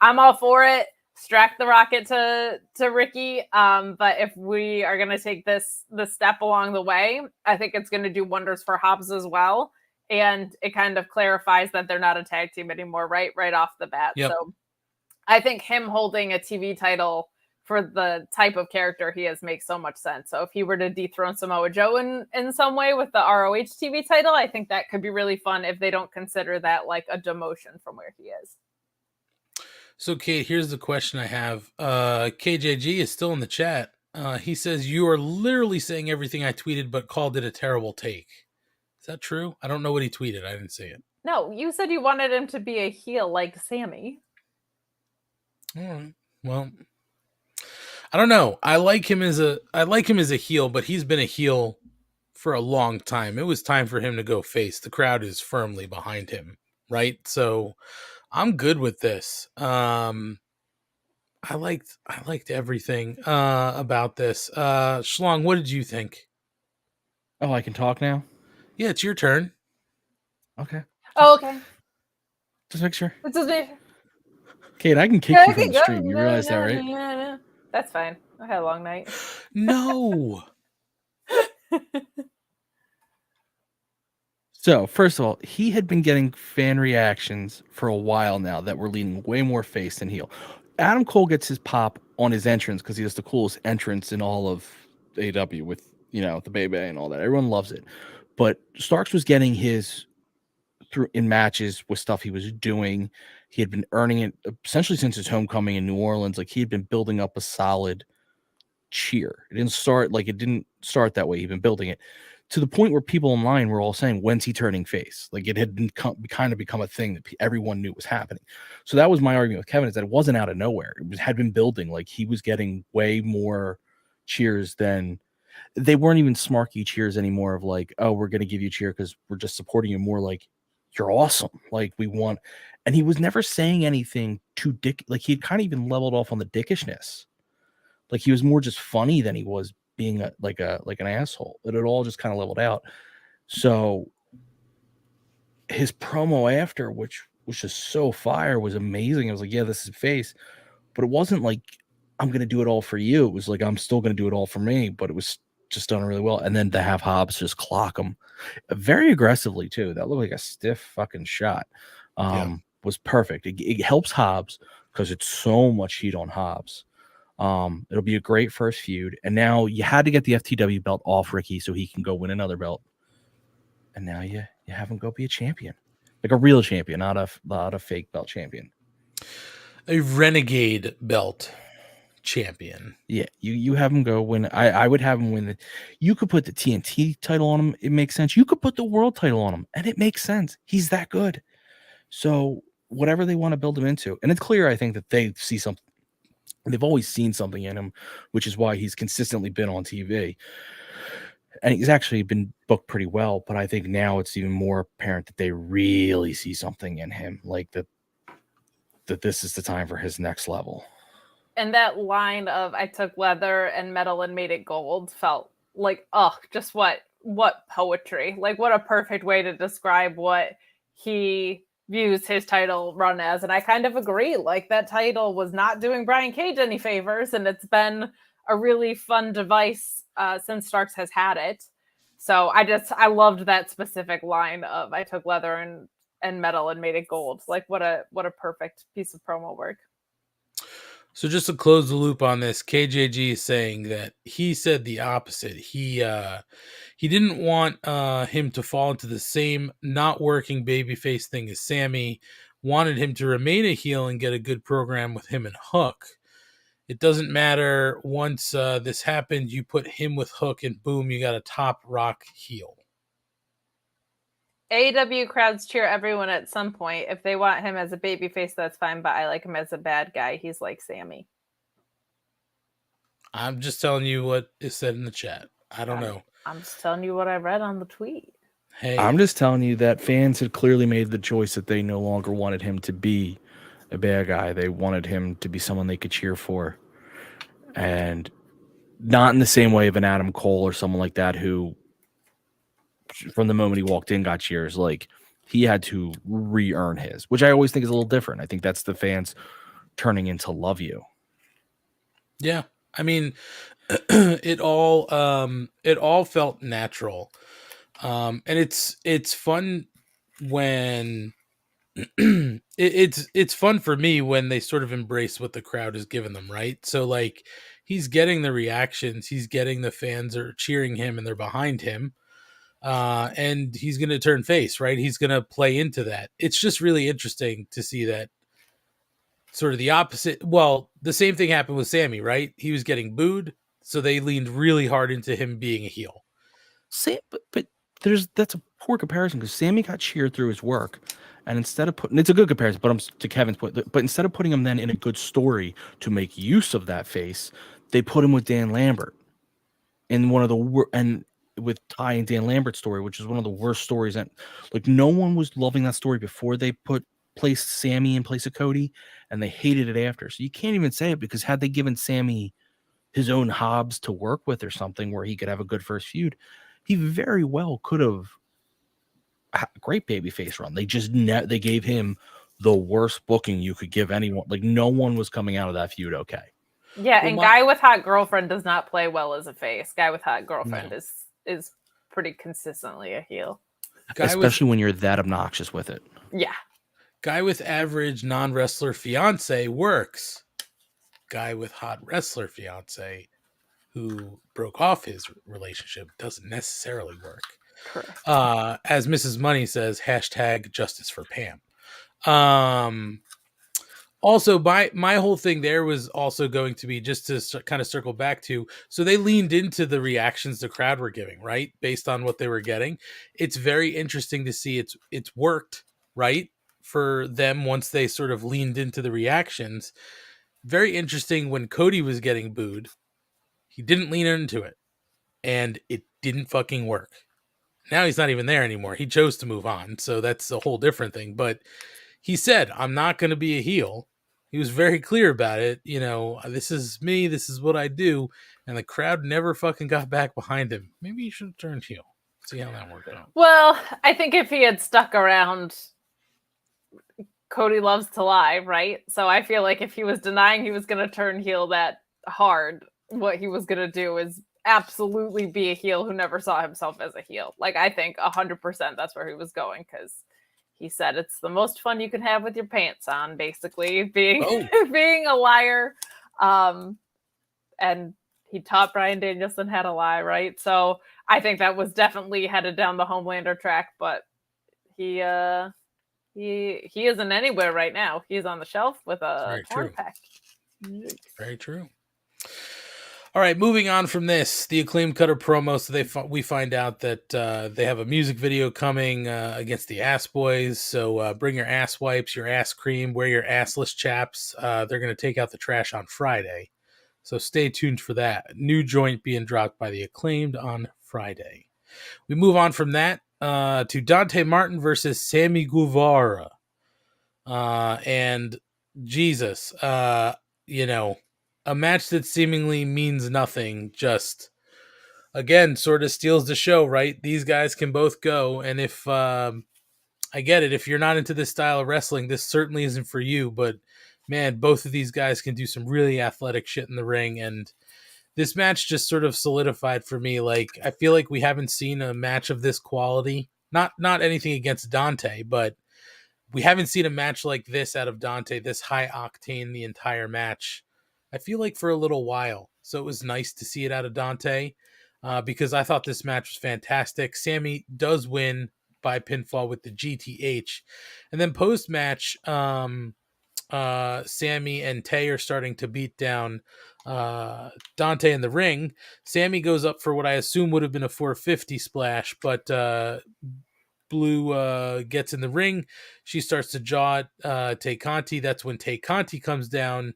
I'm all for it. Strack the rocket to Ricky. But if we are going to take the step along the way, I think it's going to do wonders for Hobbs as well. And it kind of clarifies that they're not a tag team anymore, right off the bat. Yep. So I think him holding a TV title for the type of character he is makes so much sense. So if he were to dethrone Samoa Joe in some way with the ROH TV title, I think that could be really fun if they don't consider that like a demotion from where he is. So, Kate, here's the question I have. KJG is still in the chat. He says, you are literally saying everything I tweeted, but called it a terrible take. Is that true? I don't know what he tweeted. I didn't see it. No, you said you wanted him to be a heel like Sammy. All right. Well, I don't know. I like him as a heel, but he's been a heel for a long time. It was time for him to go face. The crowd is firmly behind him, right? So I'm good with this. I liked everything about this. Schlong, what did you think? Oh, I can talk now? Yeah, it's your turn. Okay. Oh, okay. Just make sure. It's just me. Kate, I can kick you from the stream. You realize that, right? No. That's fine. I had a long night. No. So, first of all, he had been getting fan reactions for a while now that were leaning way more face than heel. Adam Cole gets his pop on his entrance because he has the coolest entrance in all of AEW with, the Bebe and all that. Everyone loves it. But Starks was getting his through in matches with stuff he was doing. He had been earning it essentially since his homecoming in New Orleans. Like, he had been building up a solid cheer. It didn't start that way. He'd been building it to the point where people online were all saying, when's he turning face? Like, it had been kind of become a thing that everyone knew was happening. So that was my argument with Kevin, is that it wasn't out of nowhere. It had been building. Like, he was getting way more cheers than they weren't even smarky cheers anymore of like, oh, we're going to give you a cheer because we're just supporting you, more like, you're awesome. Like, we want, and he was never saying anything too dick. Like, he'd kind of even leveled off on the dickishness. Like, he was more just funny than he was being like an asshole. It had all just kind of leveled out. So his promo after, which was just so fire, was amazing. I was like, yeah, this is face. But it wasn't like, I'm going to do it all for you. It was like, I'm still going to do it all for me. But it was just done really well. And then to have Hobbs just clock him very aggressively too. That looked like a stiff fucking shot. Was perfect. It helps Hobbs because it's so much heat on Hobbs. It'll be a great first feud. And now you had to get the FTW belt off Ricky so he can go win another belt. And now you have him go be a champion, like a real champion, not a fake belt champion. A renegade belt champion. Yeah, you have him go win. I would have him win. You could put the TNT title on him. It makes sense. You could put the world title on him, and it makes sense. He's that good. So whatever they want to build him into, and it's clear, I think, that they see something. They've always seen something in him, which is why he's consistently been on TV. And he's actually been booked pretty well, but I think now it's even more apparent that they really see something in him, like that this is the time for his next level. And that line of "I took leather and metal and made it gold" felt like, just what poetry. Like, what a perfect way to describe what he views his title run as. And I kind of agree. Like, that title was not doing Brian Cage any favors, and it's been a really fun device since Starks has had it. So I loved that specific line of "I took leather and metal and made it gold." Like, what a perfect piece of promo work. So just to close the loop on this, KJG is saying that he said the opposite. He didn't want him to fall into the same not working babyface thing as Sammy. Wanted him to remain a heel and get a good program with him and Hook. It doesn't matter. Once this happened, you put him with Hook and boom, you got a top rock heel. AEW crowds cheer everyone at some point. If they want him as a babyface, that's fine, but I like him as a bad guy. He's like Sammy. I'm just telling you what is said in the chat. I don't know. I'm just telling you what I read on the tweet. Hey, I'm just telling you that fans had clearly made the choice that they no longer wanted him to be a bad guy. They wanted him to be someone they could cheer for. And not in the same way of an Adam Cole or someone like that who, from the moment he walked in, got cheers. Like, he had to re-earn his, which I always think is a little different. I think that's the fans turning into love you. Yeah. I mean, it all felt natural. And it's fun when it's fun for me when they sort of embrace what the crowd has given them, right? So like, he's getting the reactions, he's getting the fans are cheering him and they're behind him. And he's going to turn face, right? He's going to play into that. It's just really interesting to see that sort of the opposite. Well, the same thing happened with Sammy, right? He was getting booed, so they leaned really hard into him being a heel. But that's a poor comparison because Sammy got cheered through his work. And instead of it's a good comparison, but I'm to Kevin's point, but instead of putting him then in a good story to make use of that face, they put him with Dan Lambert in one of the with Ty and Dan Lambert's story, which is one of the worst stories. And like, no one was loving that story before they placed Sammy in place of Cody, and they hated it after. So you can't even say it, because had they given Sammy his own Hobbs to work with or something where he could have a good first feud, he very well could have a great babyface run. They just they gave him the worst booking you could give anyone. Like, no one was coming out of that feud okay. Yeah, and Guy with Hot Girlfriend does not play well as a face. Guy with Hot Girlfriend is pretty consistently a heel. Especially when you're that obnoxious with it. Yeah. Guy with average non-wrestler fiance works. Guy with hot wrestler fiance who broke off his relationship doesn't necessarily work. Correct. As Mrs. Money says, hashtag justice for Pam. Also, my whole thing there was also going to be just to kind of circle back to, so they leaned into the reactions the crowd were giving, right? Based on what they were getting. It's very interesting to see it's worked, right? For them once they sort of leaned into the reactions. Very interesting when Cody was getting booed. He didn't lean into it. And it didn't fucking work. Now he's not even there anymore. He chose to move on. So that's a whole different thing. But he said, I'm not going to be a heel. He was very clear about it. You know, this is me. This is what I do. And the crowd never fucking got back behind him. Maybe he should have turned heel. See how that worked out. Well, I think if he had stuck around, Cody loves to lie, right? So I feel like if he was denying he was going to turn heel that hard, what he was going to do is absolutely be a heel who never saw himself as a heel. Like, I think 100% that's where he was going, because he said it's the most fun you can have with your pants on, basically, being being a liar. And he taught Bryan Danielson how to lie, right? So I think that was definitely headed down the Homelander track, but he isn't anywhere right now. He's on the shelf with a torn pack. Very true. All right, moving on from this, the Acclaimed cut a promo, so we find out that they have a music video coming against the Ass Boys. So bring your ass wipes, your ass cream, wear your assless chaps. They're going to take out the trash on Friday, so stay tuned for that. New joint being dropped by the Acclaimed on Friday. We move on from that to Dante Martin versus Sammy Guevara. And Jesus, a match that seemingly means nothing, just, again, sort of steals the show, right? These guys can both go, and if, I get it, if you're not into this style of wrestling, this certainly isn't for you, but, man, both of these guys can do some really athletic shit in the ring, and this match just sort of solidified for me, like, I feel like we haven't seen a match of this quality, not anything against Dante, but we haven't seen a match like this out of Dante, this high octane the entire match, I feel like, for a little while. So it was nice to see it out of Dante because I thought this match was fantastic. Sammy does win by pinfall with the GTH. And then post-match, Sammy and Tay are starting to beat down Dante in the ring. Sammy goes up for what I assume would have been a 450 splash, but Blue gets in the ring. She starts to jaw Tay Conti. That's when Tay Conti comes down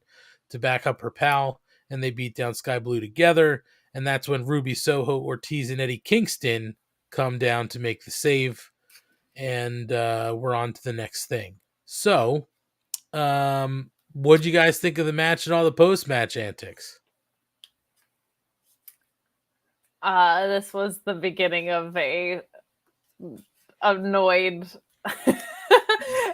to back up her pal, and they beat down Sky Blue together. And that's when Ruby Soho, Ortiz, and Eddie Kingston come down to make the save. And we're on to the next thing. So, what'd you guys think of the match and all the post-match antics? This was the beginning of a annoyed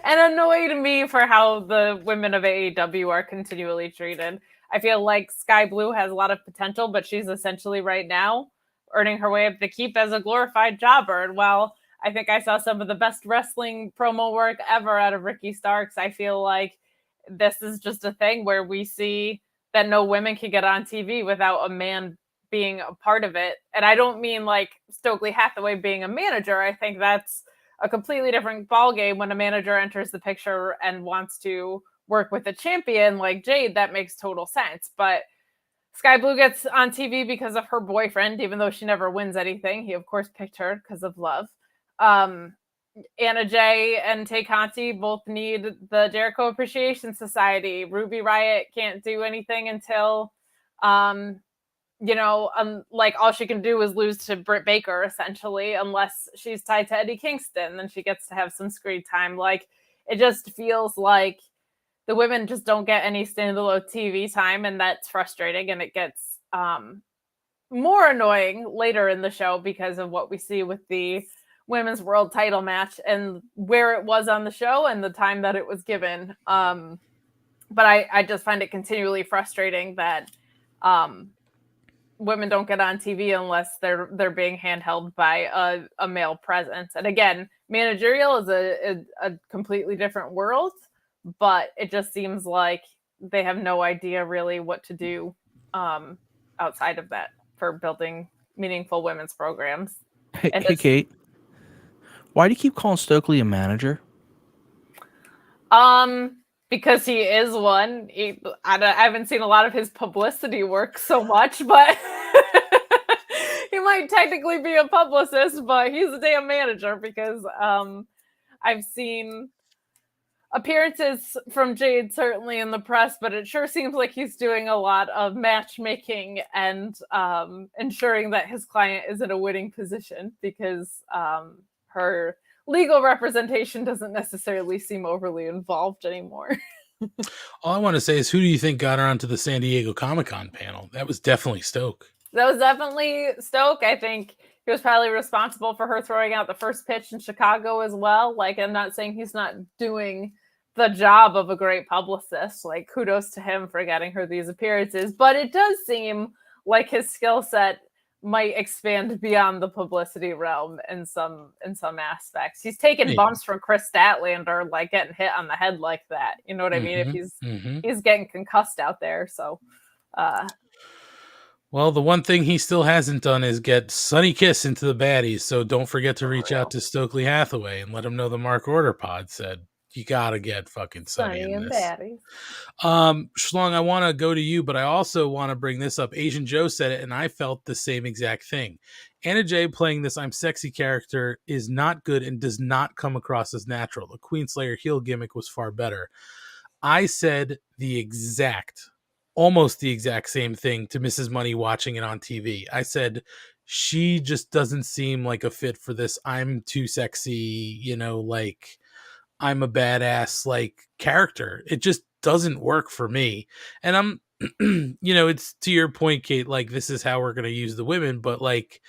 and annoyed me for how the women of AEW are continually treated. I feel like Sky Blue has a lot of potential, but she's essentially right now earning her way up the keep as a glorified jobber. And while I think I saw some of the best wrestling promo work ever out of Ricky Starks, I feel like this is just a thing where we see that no women can get on TV without a man being a part of it. And I don't mean like Stokely Hathaway being a manager. I think that's a completely different ballgame when a manager enters the picture and wants to work with a champion like Jade. That makes total sense. But Sky Blue gets on TV because of her boyfriend, even though she never wins anything. He, of course, picked her because of love. Anna Jay and Tay Conti both need the Jericho Appreciation Society. Ruby Riott can't do anything until, like all she can do is lose to Britt Baker, essentially, unless she's tied to Eddie Kingston. Then she gets to have some screen time. Like, it just feels like the women just don't get any standalone TV time, and that's frustrating. And it gets more annoying later in the show because of what we see with the women's world title match and where it was on the show and the time that it was given. But I just find it continually frustrating that women don't get on TV unless they're being handheld by a male presence. And again, managerial is a completely different world, but it just seems like they have no idea really what to do outside of that for building meaningful women's programs. Hey, Kate, why do you keep calling Stokely a manager? Because he is one. I haven't seen a lot of his publicity work so much, but he might technically be a publicist, but he's a damn manager because I've seen appearances from Jade certainly in the press, but it sure seems like he's doing a lot of matchmaking and ensuring that his client is in a winning position because her legal representation doesn't necessarily seem overly involved anymore. All I want to say is, who do you think got her onto the San Diego Comic-Con panel? That was definitely Stoke. That was definitely Stoke. I think he was probably responsible for her throwing out the first pitch in Chicago as well. Like, I'm not saying he's not doing the job of a great publicist. Like, kudos to him for getting her these appearances. But it does seem like his skill set might expand beyond the publicity realm in some aspects. He's taken bumps from Chris Statlander, like getting hit on the head like that. You know what I mean? If he's getting concussed out there, so. Well, the one thing he still hasn't done is get Sonny Kiss into the baddies. So don't forget to reach out to Stokely Hathaway and let him know the Mark Order Pod said you gotta get fucking Sonny in and this. baddies. Schlong, I want to go to you, but I also want to bring this up. Asian Joe said it, and I felt the same exact thing. Anna Jay playing this I'm Sexy character is not good and does not come across as natural. The Queenslayer heel gimmick was far better. I said almost the exact same thing to Mrs. Money watching it on TV. I said, she just doesn't seem like a fit for this. I'm too sexy, like I'm a badass like character. It just doesn't work for me. And I'm, it's to your point, Kate, like this is how we're going to use the women, but like,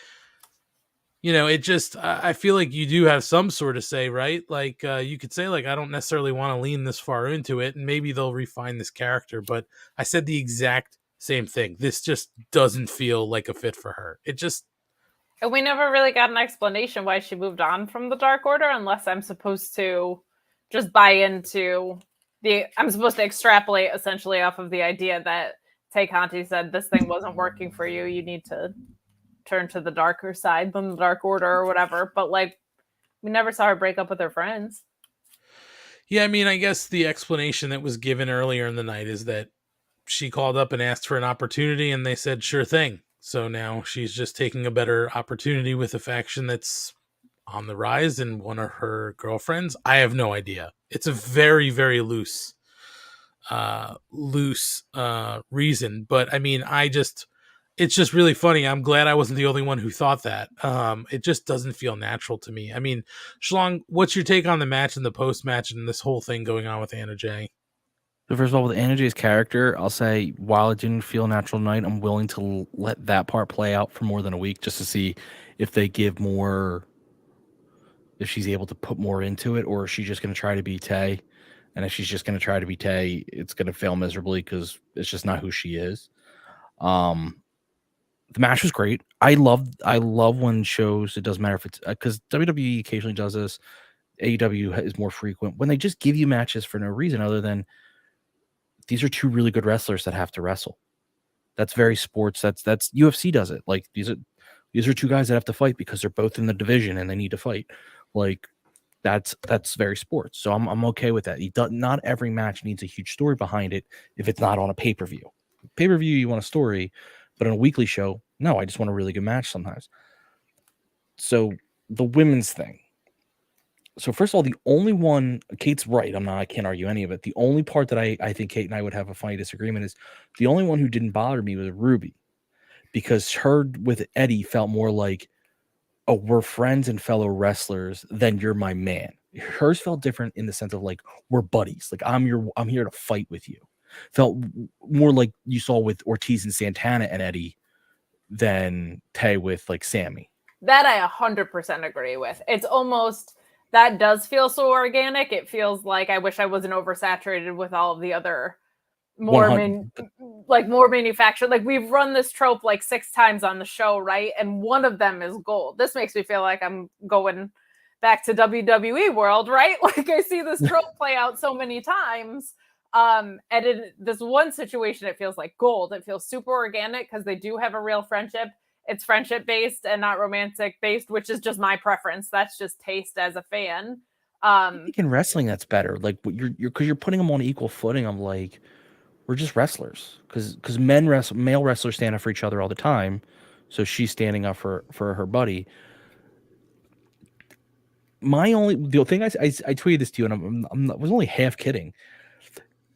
it just, I feel like you do have some sort of say, right? Like you could say like, I don't necessarily want to lean this far into it and maybe they'll refine this character, but I said the exact same thing. This just doesn't feel like a fit for her. It just. And we never really got an explanation why she moved on from the Dark Order unless I'm supposed to just buy into I'm supposed to extrapolate essentially off of the idea that Tay Conti said this thing wasn't working for you. You need to turn to the darker side than the Dark Order or whatever. But like, we never saw her break up with her friends. Yeah, I mean, I guess the explanation that was given earlier in the night is that she called up and asked for an opportunity and they said, sure thing. So now she's just taking a better opportunity with a faction that's on the rise and one of her girlfriends. I have no idea. It's a very, very loose reason. But I mean, it's just really funny. I'm glad I wasn't the only one who thought that. It just doesn't feel natural to me. I mean, Schlong, what's your take on the match and the post-match and this whole thing going on with Anna Jay? So first of all, with Anna Jay's character, I'll say while it didn't feel natural tonight, I'm willing to let that part play out for more than a week just to see if they give more, if she's able to put more into it, or is she just going to try to be Tay? And if she's just going to try to be Tay, it's going to fail miserably because it's just not who she is. The match was great. I love when shows, it doesn't matter if it's because WWE occasionally does this. AEW is more frequent when they just give you matches for no reason other than these are two really good wrestlers that have to wrestle. That's very sports. That's UFC does it. Like these are two guys that have to fight because they're both in the division and they need to fight. Like that's very sports. So I'm okay with that. Not every match needs a huge story behind it if it's not on a pay-per-view. Pay-per-view, you want a story, but on a weekly show, no, I just want a really good match sometimes. So the women's thing. So first of all, the only one, Kate's right. I can't argue any of it. The only part that I think Kate and I would have a funny disagreement is the only one who didn't bother me was Ruby, because her with Eddie felt more like, oh, we're friends and fellow wrestlers, then you're my man. Hers felt different in the sense of like, we're buddies. Like I'm here to fight with you. Felt more like you saw with Ortiz and Santana and Eddie than Tay with like Sammy. That I 100% agree with. It's almost, that does feel so organic. It feels like I wish I wasn't oversaturated with all of the other more manufactured. Like we've run this trope like 6 times on the show, right? And one of them is gold. This makes me feel like I'm going back to WWE world, right? Like I see this trope play out so many times. And in this one situation, it feels like gold. It feels super organic because they do have a real friendship. It's friendship based and not romantic based, which is just my preference. That's just taste as a fan. I think in wrestling, that's better. Like because you're putting them on equal footing. I'm like, we're just wrestlers because male wrestlers stand up for each other all the time. So she's standing up for her buddy. The thing I tweeted this to you, and I was only half kidding.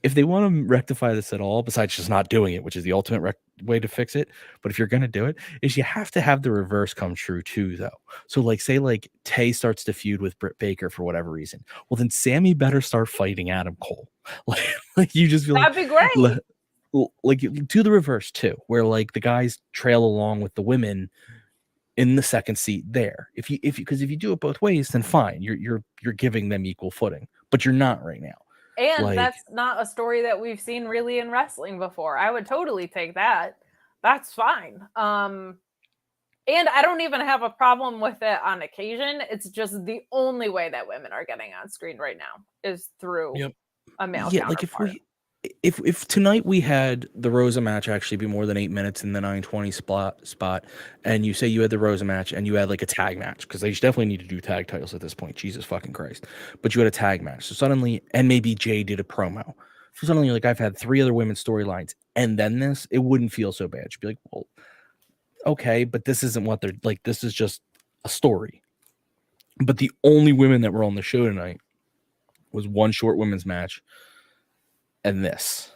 If they want to rectify this at all, besides just not doing it, which is the ultimate way to fix it, but if you're going to do it, is you have to have the reverse come true too, though. So like, say like Tay starts to feud with Britt Baker for whatever reason. Well, then Sammy better start fighting Adam Cole. Like you just feel that'd be great. Like do the reverse too, where like the guys trail along with the women in the second seat there. If you do it both ways, then fine. You're giving them equal footing, but you're not right now. And that's not a story that we've seen really in wrestling before. I would totally take that. That's fine. And I don't even have a problem with it on occasion. It's just the only way that women are getting on screen right now is through a male Yeah, counterpart. like if tonight we had the Rosa match actually be more than 8 minutes in the 920 spot, and you say you had the Rosa match and you had like a tag match, because they definitely need to do tag titles at this point, Jesus fucking Christ, but you had a tag match, so suddenly, and maybe Jay did a promo, so suddenly you're like, I've had 3 other women's storylines and then this, it wouldn't feel so bad. You'd be like, well, okay, but this isn't what they're like, this is just a story. But the only women that were on the show tonight was one short women's match and this.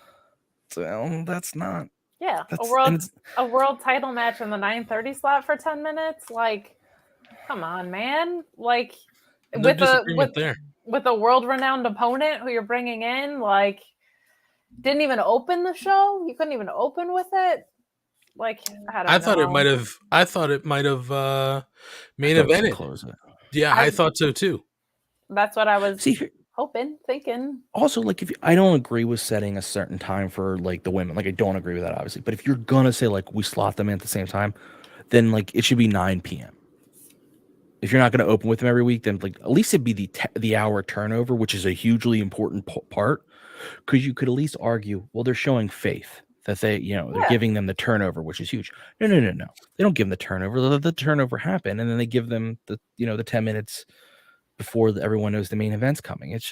So that's not. Yeah, That's, a world title match in the 9:30 slot for 10 minutes. Like, come on, man! Like, no disagreement there. With a world-renowned opponent who you're bringing in, like, didn't even open the show. You couldn't even open with it. Like, I thought it might have main evented. Close it. Yeah, I thought so too. That's what I was thinking. Also, like, I don't agree with setting a certain time for like the women. Like, I don't agree with that, obviously. But if you're gonna say like we slot them in at the same time, then like it should be 9 p.m. If you're not gonna open with them every week, then like at least it'd be the hour turnover, which is a hugely important part. Because you could at least argue, well, they're showing faith that they're giving them the turnover, which is huge. No. They don't give them the turnover. Let the turnover happen, and then they give them the 10 minutes before everyone knows the main event's coming. It's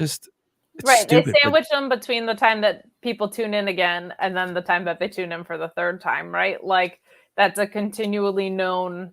right. Stupid, they sandwich them between the time that people tune in again and then the time that they tune in for the third time, right? Like, that's a continually known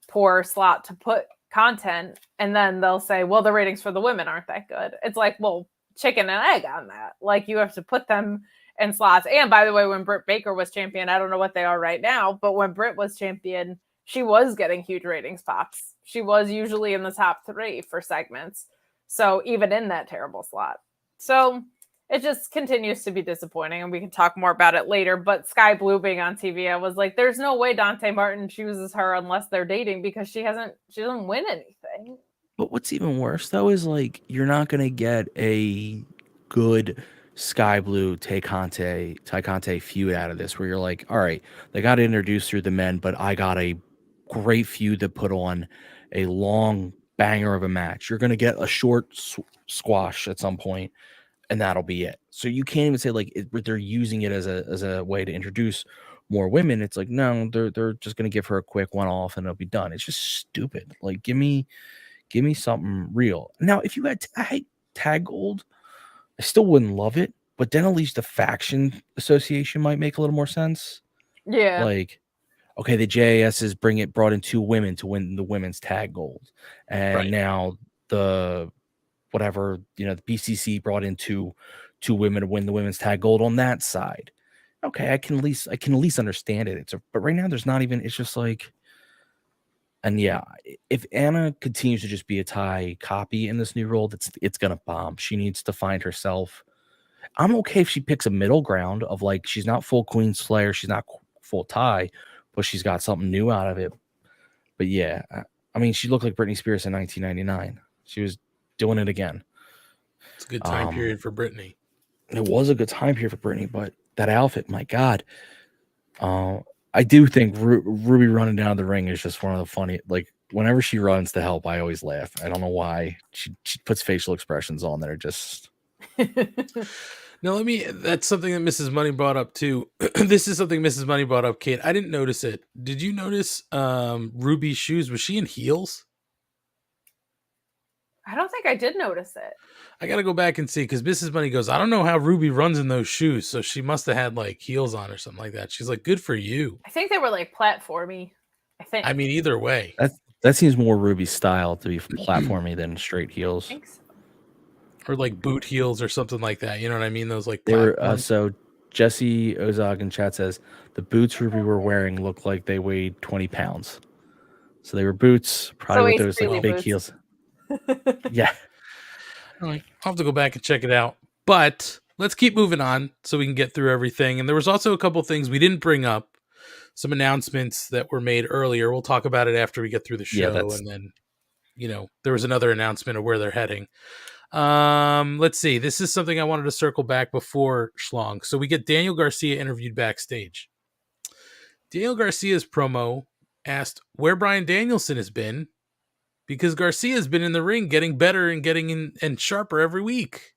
poor slot to put content, and then they'll say, well, the ratings for the women aren't that good. It's like, well, chicken and egg on that. Like, you have to put them in slots. And by the way, when Britt Baker was champion, I don't know what they are right now, but when Britt was champion, she was getting huge ratings pops. She was usually in the top 3 for segments. So even in that terrible slot. So it just continues to be disappointing, and we can talk more about it later. But Sky Blue being on TV, I was like, there's no way Dante Martin chooses her unless they're dating, because she doesn't win anything. But what's even worse though is like you're not gonna get a good Sky Blue Tay Conte feud out of this, where you're like, all right, they got to introduce through the men, but I got a great feud that put on a long banger of a match. You're gonna get a short squash at some point, and that'll be it. So you can't even say like they're using it as a way to introduce more women. It's like, no, they're just gonna give her a quick one off and it'll be done. It's just stupid. Like, give me something real. Now, if you had tag gold, I still wouldn't love it, but then at least the faction association might make a little more sense. Yeah. Like, okay, the JAS brought in 2 women to win the women's tag gold, and now the whatever, the BCC brought in two women to win the women's tag gold on that side. Okay, I can at least understand it. But right now there's not even. It's just like, and yeah, if Anna continues to just be a Ty copy in this new role, it's gonna bomb. She needs to find herself. I'm okay if she picks a middle ground of like, she's not full Queen Slayer, she's not full Ty, but she's got something new out of it. But yeah, I mean, she looked like Britney Spears in 1999. She was doing it again. It's a good time period for Britney. It was a good time period for Britney, but that outfit, my God. I do think Ruby running down the ring is just one of the funny, like, whenever she runs to help, I always laugh. I don't know why. She puts facial expressions on that are just... No, that's something that Mrs. Money brought up too. This is something Mrs. Money brought up, Kate. I didn't notice it. Did you notice Ruby's shoes? Was she in heels? I don't think I did notice it. I got to go back and see, because Mrs. Money goes, I don't know how Ruby runs in those shoes. So she must have had like heels on or something like that. She's like, good for you. I think they were like platformy. I mean, either way. That seems more Ruby's style, to be platformy than straight heels. I think so. Or like boot heels or something like that. You know what I mean? Those like they were. So Jesse Ozog in chat says the boots Ruby were wearing looked like they weighed 20 pounds. So they were boots, probably with those like big boots. Heels. Yeah. All right. I'll have to go back and check it out. But let's keep moving on so we can get through everything. And there was also a couple things we didn't bring up. Some announcements that were made earlier. We'll talk about it after we get through the show. Yeah, and then, there was another announcement of where they're heading. Let's see. This is something I wanted to circle back before Schlong. So we get Daniel Garcia interviewed backstage. Daniel Garcia's promo asked where Bryan Danielson has been because Garcia's been in the ring getting better and getting in and sharper every week.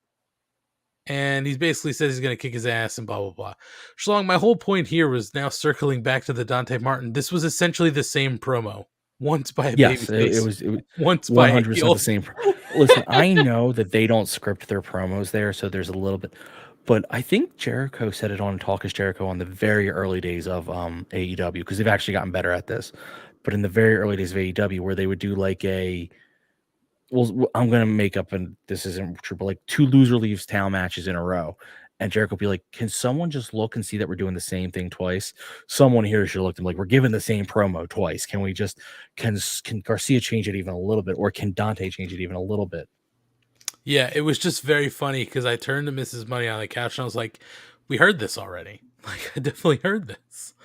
And he basically says he's going to kick his ass and blah, blah, blah. Schlong, my whole point here was now circling back to the Dante Martin. This was essentially the same promo. Once by a babyface. It was once by 100% the same. Listen, I know that they don't script their promos there, so there's a little bit. But I think Jericho said it on Talk is Jericho on the very early days of AEW, because they've actually gotten better at this. But in the very early days of AEW, where they would do like I'm going to make up, and this isn't true, but like 2 loser leaves town matches in a row. And Jericho be like, can someone just look and see that we're doing the same thing twice? Someone here should look at them like, we're giving the same promo twice. Can we just, can Garcia change it even a little bit? Or can Dante change it even a little bit? Yeah, it was just very funny because I turned to Mrs. Money on the couch and I was like, we heard this already. Like, I definitely heard this.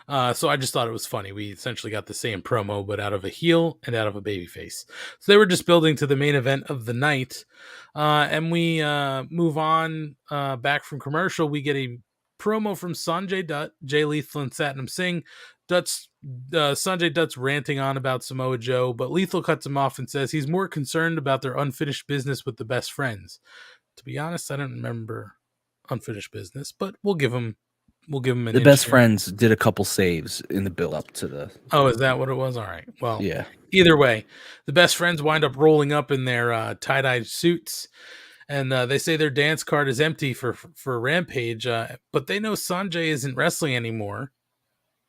So I just thought it was funny. We essentially got the same promo, but out of a heel and out of a babyface. So they were just building to the main event of the night. And we move on back from commercial. We get a promo from Sanjay Dutt, Jay Lethal, and Satnam Singh. Sanjay Dutt's ranting on about Samoa Joe, but Lethal cuts him off and says he's more concerned about their unfinished business with the best friends. To be honest, I don't remember unfinished business, but we'll give him an the best friends did a couple saves in the build up to the. Oh, is that what it was? All right. Well, yeah. Either way, the best friends wind up rolling up in their tie-dye suits, and they say their dance card is empty for Rampage, but they know Sanjay isn't wrestling anymore.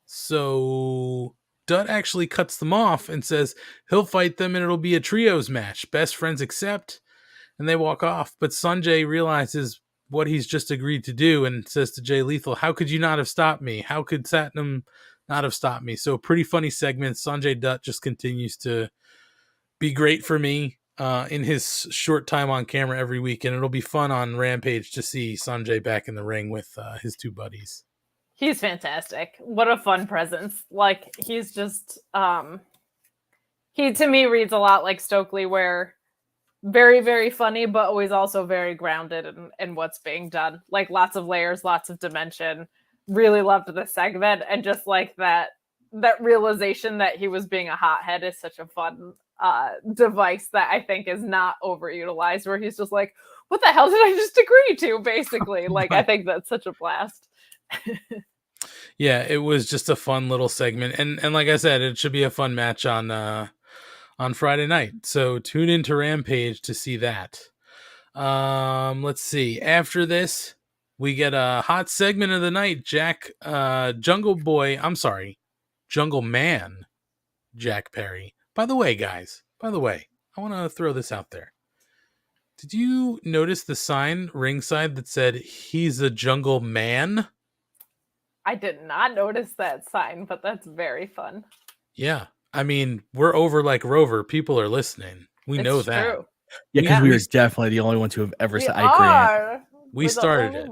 So Dutt actually cuts them off and says he'll fight them and it'll be a trios match. Best friends accept, and they walk off. But Sanjay realizes what he's just agreed to do and says to Jay Lethal, how could you not have stopped me? How could Satnam not have stopped me? So pretty funny segment. Sanjay Dutt just continues to be great for me in his short time on camera every week. And it'll be fun on Rampage to see Sanjay back in the ring with his 2 buddies. He's fantastic. What a fun presence. Like, he's just, he to me reads a lot like Stokely, where very, very funny, but always also very grounded in what's being done. Like, lots of layers, lots of dimension. Really loved the segment. And just like that realization that he was being a hothead is such a fun device that I think is not overutilized, where he's just like, what the hell did I just agree to, basically? Like, I think that's such a blast. Yeah, it was just a fun little segment, and like I said, it should be a fun match on Friday night. So tune into Rampage to see that. Let's see. After this, we get a hot segment of the night. Jungle Man, Jack Perry. By the way, guys. I want to throw this out there. Did you notice the sign ringside that said he's a Jungle Man? I did not notice that sign, but that's very fun. Yeah. I mean, we're over like Rover. People are listening. We know that. True. Yeah, because we were definitely the only ones who have ever said. I agree. We started it.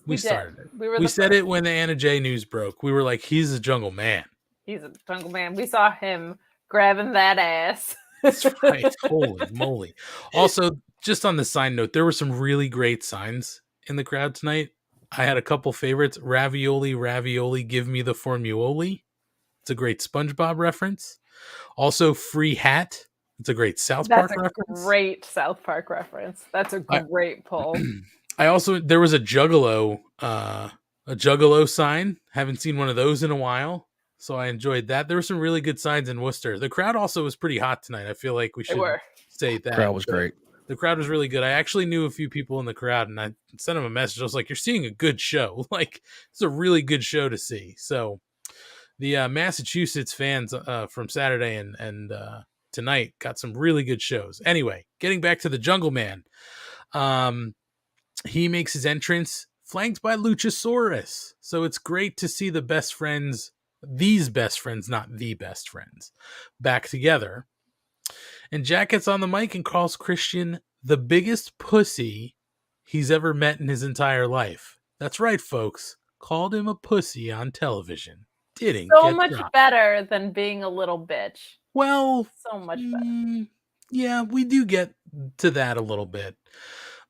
We started it. We said it when the Anna J news broke. We were like, he's a Jungle Man. He's a Jungle Man. We saw him grabbing that ass. That's right. Holy moly. Also, just on the side note, there were some really great signs in the crowd tonight. I had a couple favorites. Ravioli, give me the formuoli. It's a great SpongeBob reference. Also, free hat. It's a great South Park reference. That's a great South Park reference. That's a great pull. There was a Juggalo sign. Haven't seen one of those in a while, so I enjoyed that. There were some really good signs in Worcester. The crowd also was pretty hot tonight. I feel like we should say that. The crowd was great. The crowd was really good. I actually knew a few people in the crowd, and I sent them a message. I was like, you're seeing a good show. Like, it's a really good show to see. So the Massachusetts fans from Saturday and tonight got some really good shows. Anyway, getting back to the Jungle Man. He makes his entrance flanked by Luchasaurus. So it's great to see the best friends, these best friends, not the best friends, back together. And Jack gets on the mic and calls Christian the biggest pussy he's ever met in his entire life. That's right, folks. Called him a pussy on television. Didn't so get much dropped. Better than being a little bitch. Well, so much better. Yeah, we do get to that a little bit.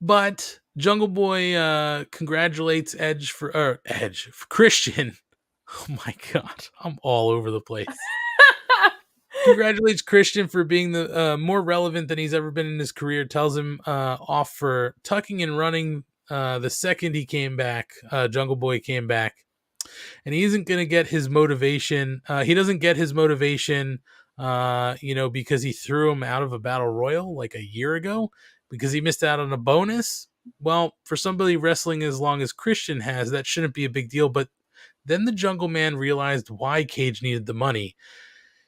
But Jungle Boy congratulates Christian. Oh my God, I'm all over the place. Congratulates Christian for being the more relevant than he's ever been in his career. Tells him off for tucking and running the second he came back. Jungle Boy came back. And he isn't going to get his motivation. He doesn't get his motivation, because he threw him out of a battle royal like a year ago because he missed out on a bonus. Well, for somebody wrestling as long as Christian has, that shouldn't be a big deal. But then the Jungle Man realized why Cage needed the money.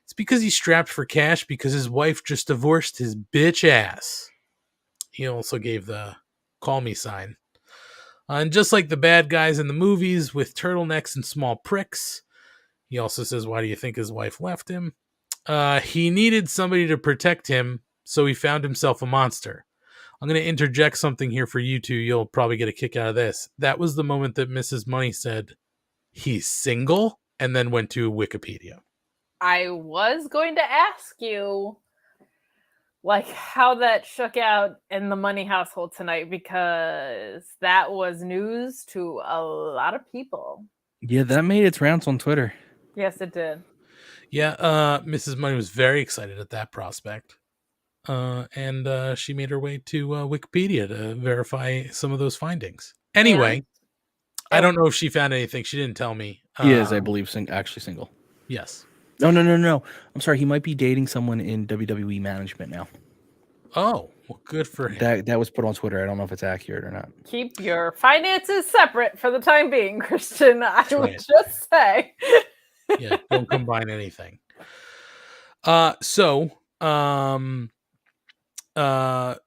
It's because he's strapped for cash because his wife just divorced his bitch ass. He also gave the call me sign. And just like the bad guys in the movies with turtlenecks and small pricks, he also says, why do you think his wife left him? He needed somebody to protect him, so he found himself a monster. I'm going to interject something here for you two. You'll probably get a kick out of this. That was the moment that Mrs. Money said, he's single, and then went to Wikipedia. I was going to ask you, like, how that shook out in the Money household tonight, because that was news to a lot of people. Yeah, that made its rounds on Twitter. Yes, it did. Yeah, Mrs. Money was very excited at that prospect. And she made her way to Wikipedia to verify some of those findings. Anyway, I don't know if she found anything. She didn't tell me. He is, I believe, actually single. Yes. No. I'm sorry. He might be dating someone in WWE management now. Oh, well, good for him. That was put on Twitter. I don't know if it's accurate or not. Keep your finances separate for the time being, Christian. I would just say. Yeah, don't combine anything.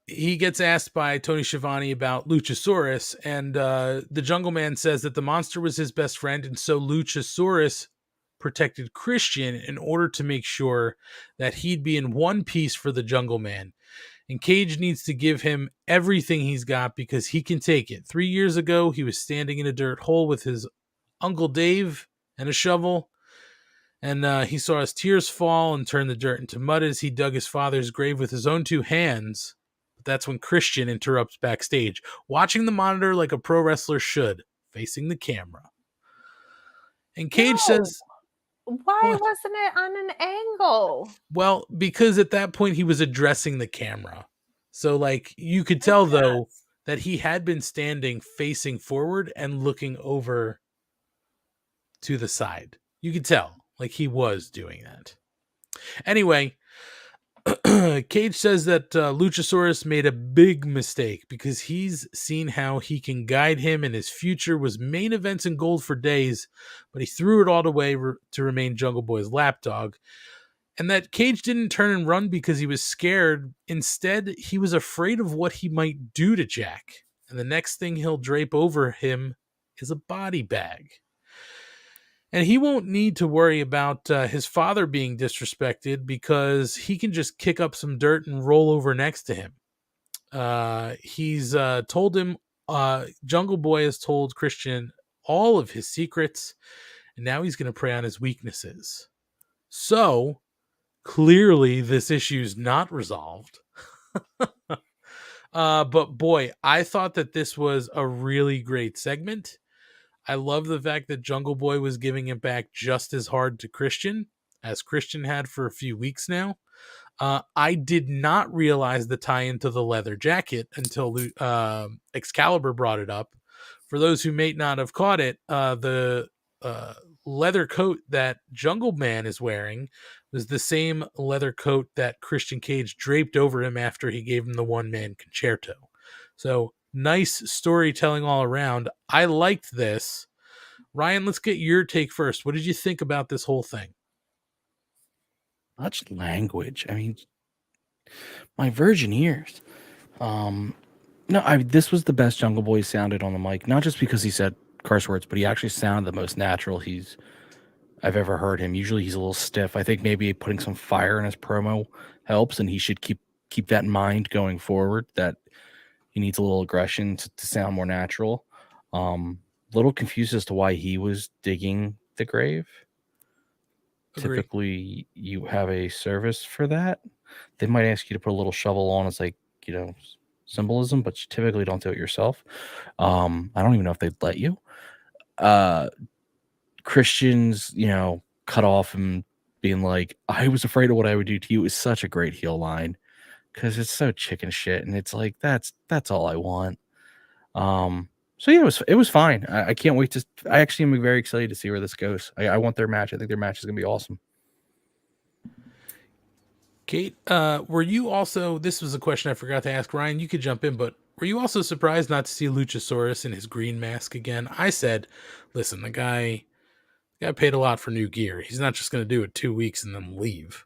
He gets asked by Tony Schiavone about Luchasaurus, and the Jungle Man says that the monster was his best friend, and so Luchasaurus protected Christian in order to make sure that he'd be in one piece for the Jungle Man. And Cage needs to give him everything he's got because he can take it. 3 years ago, he was standing in a dirt hole with his Uncle Dave and a shovel. And he saw his tears fall and turn the dirt into mud as he dug his father's grave with his own 2 hands. But that's when Christian interrupts backstage, watching the monitor like a pro wrestler should, facing the camera. And Cage says... Why wasn't it on an angle? Well, because at that point he was addressing the camera. So, like, you could tell, though, that he had been standing facing forward and looking over to the side. You could tell. Like, he was doing that. Anyway, Cage says that Luchasaurus made a big mistake because he's seen how he can guide him, and his future was main events and gold for days, but he threw it all away to remain Jungle Boy's lapdog. And that Cage didn't turn and run because he was scared. Instead, he was afraid of what he might do to Jack. And the next thing he'll drape over him is a body bag. And he won't need to worry about his father being disrespected because he can just kick up some dirt and roll over next to him. He's told him, Jungle Boy has told Christian all of his secrets, and now he's going to prey on his weaknesses. So, clearly this issue's not resolved. But boy, I thought that this was a really great segment. I love the fact that Jungle Boy was giving it back just as hard to Christian as Christian had for a few weeks now. I did not realize the tie-in to the leather jacket until Excalibur brought it up. For those who may not have caught it, the leather coat that Jungle Man is wearing was the same leather coat that Christian Cage draped over him after he gave him the one-man concerto. So, nice storytelling all around. I liked this. Ryan, let's get your take first. What did you think about this whole thing? Much language. I mean, my virgin ears. This was the best Jungle Boy sounded on the mic. Not just because he said curse words, but he actually sounded the most natural I've ever heard him. Usually he's a little stiff. I think maybe putting some fire in his promo helps, and he should keep that in mind going forward, that he needs a little aggression to sound more natural. Little confused as to why he was digging the grave. Agreed. Typically, you have a service for that. They might ask you to put a little shovel on as symbolism, but you typically don't do it yourself. I don't even know if they'd let you. Christians, cut off and being like, I was afraid of what I would do to you is such a great heel line because it's so chicken shit. And it's like, that's all I want. So yeah, it was fine. I can't wait to, I actually am very excited to see where this goes. I want their match. I think their match is going to be awesome. Kate, were you also, this was a question I forgot to ask Ryan, you could jump in, but were you also surprised not to see Luchasaurus in his green mask again? I said, listen, the guy paid a lot for new gear. He's not just going to do it 2 weeks and then leave.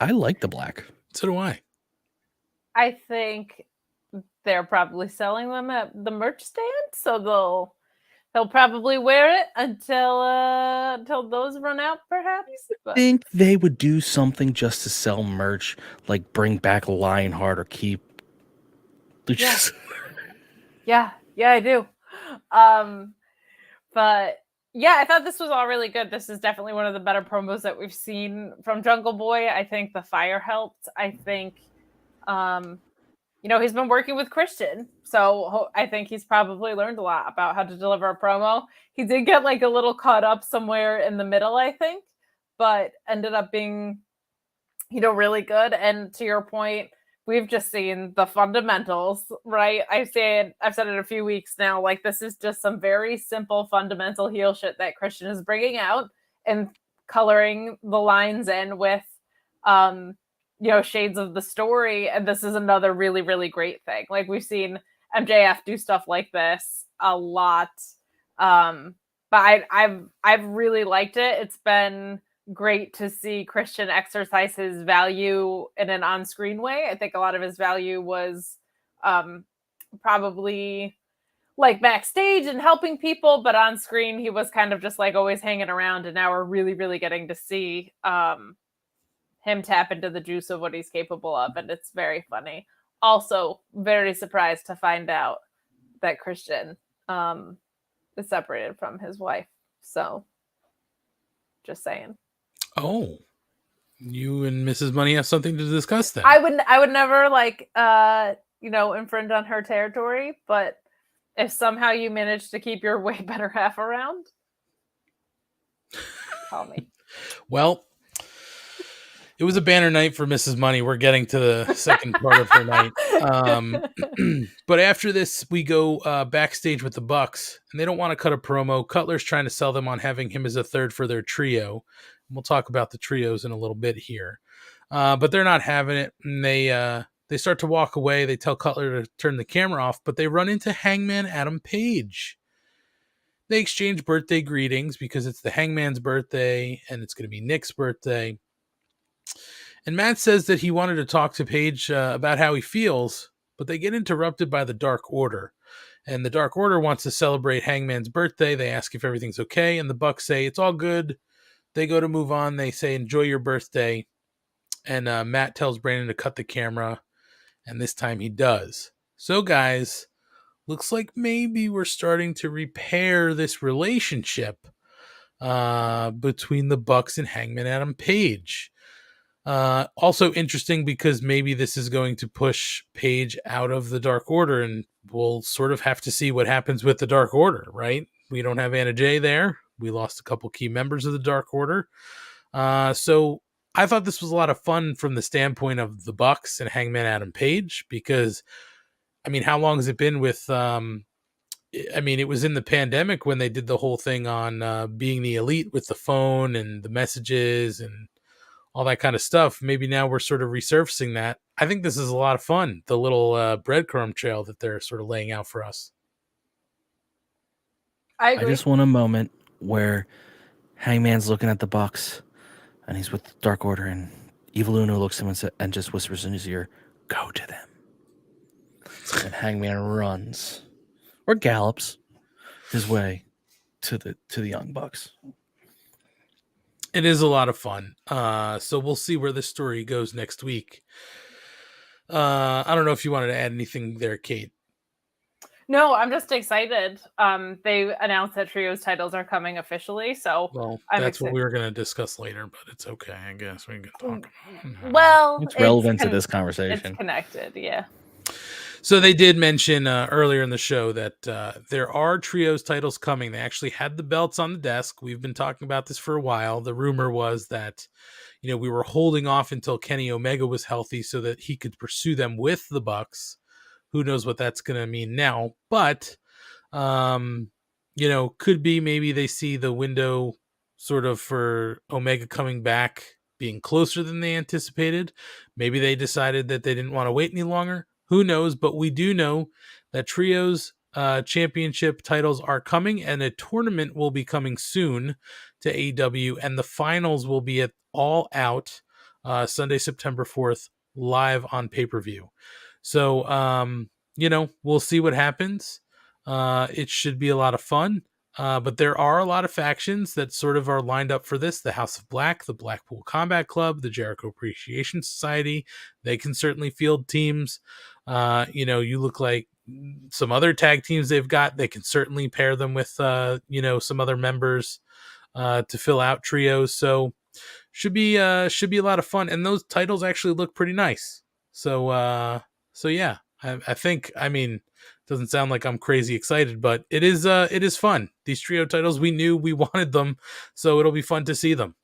I like the black. So do I. I think they're probably selling them at the merch stand, so they'll probably wear it until those run out, perhaps. I think they would do something just to sell merch, like bring back Lionheart or keep Luchasaurus. Yeah, I do. But yeah, I thought this was all really good. This is definitely one of the better promos that we've seen from Jungle Boy. I think the fire helped. I think, he's been working with Christian, so I think he's probably learned a lot about how to deliver a promo. He did get like a little caught up somewhere in the middle, I think, but ended up being, really good. And to your point, we've just seen the fundamentals, right? I've said it a few weeks now, like this is just some very simple fundamental heel shit that Christian is bringing out and coloring the lines in with, shades of the story. And this is another really, really great thing. Like we've seen MJF do stuff like this a lot. But I've really liked it. It's been great to see Christian exercise his value in an on-screen way. I think a lot of his value was probably like backstage and helping people, but on screen he was kind of just like always hanging around, and now we're really, really getting to see him tap into the juice of what he's capable of, and it's very funny. Also, very surprised to find out that Christian is separated from his wife. So, just saying. Oh, you and Mrs. Money have something to discuss then. I would never infringe on her territory, but if somehow you manage to keep your way better half around, call me. Well, it was a banner night for Mrs. Money. We're getting to the second part of her night. But after this, we go backstage with the Bucks, and they don't want to cut a promo. Cutler's trying to sell them on having him as a third for their trio. We'll talk about the trios in a little bit here. But they're not having it, and they start to walk away. They tell Cutler to turn the camera off, but they run into Hangman Adam Page. They exchange birthday greetings because it's the Hangman's birthday, and it's going to be Nick's birthday. And Matt says that he wanted to talk to Page about how he feels, but they get interrupted by the Dark Order. And the Dark Order wants to celebrate Hangman's birthday. They ask if everything's okay, and the Bucks say it's all good. They go to move on. They say, enjoy your birthday. And Matt tells Brandon to cut the camera, and this time he does. So, guys, looks like maybe we're starting to repair this relationship between the Bucks and Hangman Adam Page. Also interesting because maybe this is going to push Page out of the Dark Order, and we'll sort of have to see what happens with the Dark Order, right? We don't have Anna Jay there. We lost a couple key members of the Dark Order. So I thought this was a lot of fun from the standpoint of the Bucks and Hangman Adam Page, because, I mean, how long has it been with, it was in the pandemic when they did the whole thing on being the elite with the phone and the messages and all that kind of stuff. Maybe now we're sort of resurfacing that. I think this is a lot of fun, the little breadcrumb trail that they're sort of laying out for us. I agree. I just want a moment where Hangman's looking at the Bucks and he's with the Dark Order, and Evil Uno looks at him and just whispers in his ear, "Go to them." And Hangman runs or gallops his way to the Young Bucks. It is a lot of fun. So we'll see where this story goes next week. I don't know if you wanted to add anything there, Kate. No, I'm just excited. They announced that Trios titles are coming officially, so that's what we were going to discuss later, but it's okay. I guess we can talk. Well, it's relevant to this conversation. It's connected, yeah. So they did mention earlier in the show that there are trios titles coming. They actually had the belts on the desk. We've been talking about this for a while. The rumor was that, we were holding off until Kenny Omega was healthy so that he could pursue them with the Bucks. Who knows what that's going to mean now? But, could be maybe they see the window sort of for Omega coming back being closer than they anticipated. Maybe they decided that they didn't want to wait any longer. Who knows? But we do know that trios championship titles are coming, and a tournament will be coming soon to AEW, and the finals will be at All Out Sunday, September 4th, live on pay-per-view. So, we'll see what happens. It should be a lot of fun. But there are a lot of factions that sort of are lined up for this. The House of Black, the Blackpool Combat Club, the Jericho Appreciation Society. They can certainly field teams. You look like some other tag teams they've got. They can certainly pair them with, some other members to fill out trios. So should be a lot of fun. And those titles actually look pretty nice. So yeah, I think, doesn't sound like I'm crazy excited, but it is fun. These trio titles, we knew we wanted them, so it'll be fun to see them.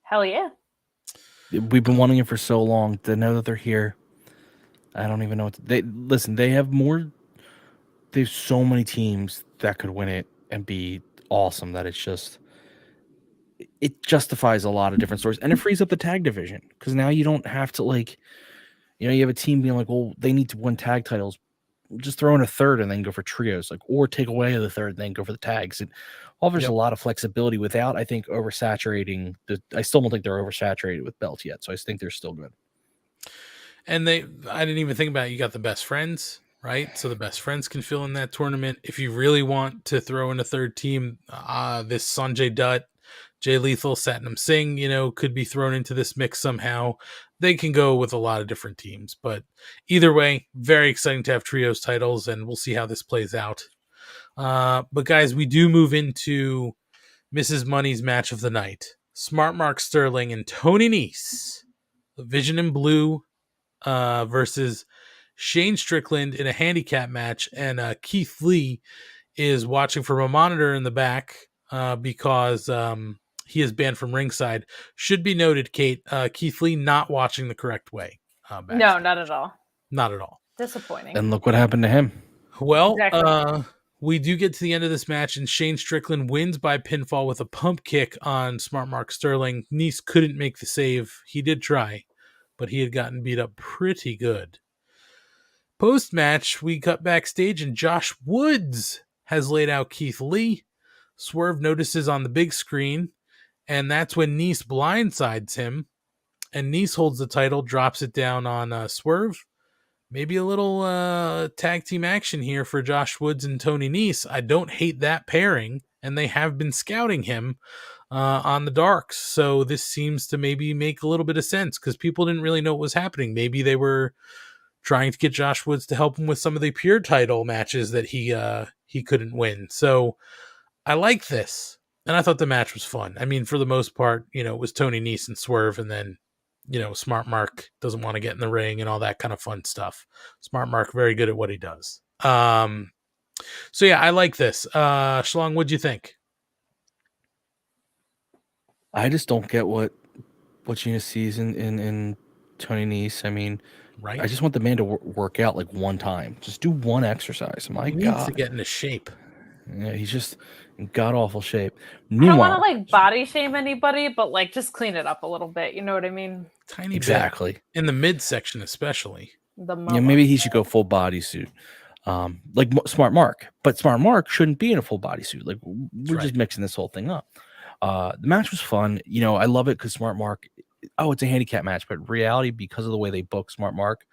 Hell yeah. We've been wanting it for so long. To know that they're here, I don't even know what they have more. There's so many teams that could win it and be awesome that it justifies a lot of different stories, and it frees up the tag division because now you don't have to you have a team being like, well, they need to win tag titles. Just throw in a third and then go for trios, or take away the third and then go for the tags. And offers a lot of flexibility without, I think, oversaturating. I still don't think they're oversaturated with belts yet, so I think they're still good. And I didn't even think about it. You got the best friends, right? So the best friends can fill in that tournament. If you really want to throw in a third team, this Sanjay Dutt, Jay Lethal, Satnam Singh, could be thrown into this mix somehow. They can go with a lot of different teams, but either way, very exciting to have trios titles, and we'll see how this plays out. But guys, we do move into Mrs. Money's match of the night. Smart Mark Sterling and Tony Nese, the Vision in Blue versus Shane Strickland in a handicap match, and Keith Lee is watching from a monitor in the back because he is banned from ringside. Should be noted, Kate, Keith Lee not watching the correct way. No, not at all. Not at all. Disappointing. And look what happened to him. Well, exactly. We do get to the end of this match, and Shane Strickland wins by pinfall with a pump kick on Smart Mark Sterling. Nese couldn't make the save. He did try, but he had gotten beat up pretty good. Post-match, we cut backstage, and Josh Woods has laid out Keith Lee. Swerve notices on the big screen, and that's when Nese blindsides him, and Nese holds the title, drops it down on Swerve. Maybe a little tag team action here for Josh Woods and Tony Nese. I don't hate that pairing, and they have been scouting him on the darks, so this seems to maybe make a little bit of sense because people didn't really know what was happening. Maybe they were trying to get Josh Woods to help him with some of the pure title matches that he couldn't win. So I like this. And I thought the match was fun. For the most part, it was Tony Nese and Swerve, and then, Smart Mark doesn't want to get in the ring and all that kind of fun stuff. Smart Mark, very good at what he does. So yeah, I like this. Schlong, what'd you think? I just don't get what Gina sees in Tony Nese. Right? I just want the man to work out like one time. Just do one exercise. My he God. needs to get into shape. Yeah, he's just in god-awful shape. I don't want to body shame anybody, but just clean it up a little bit. You know what I mean? Tiny exactly. bit. In the midsection especially. Maybe he should go full bodysuit. Like Smart Mark. But Smart Mark shouldn't be in a full bodysuit. We're just mixing this whole thing up. The match was fun. I love it because Smart Mark, it's a handicap match, but in reality, because of the way they book Smart Mark,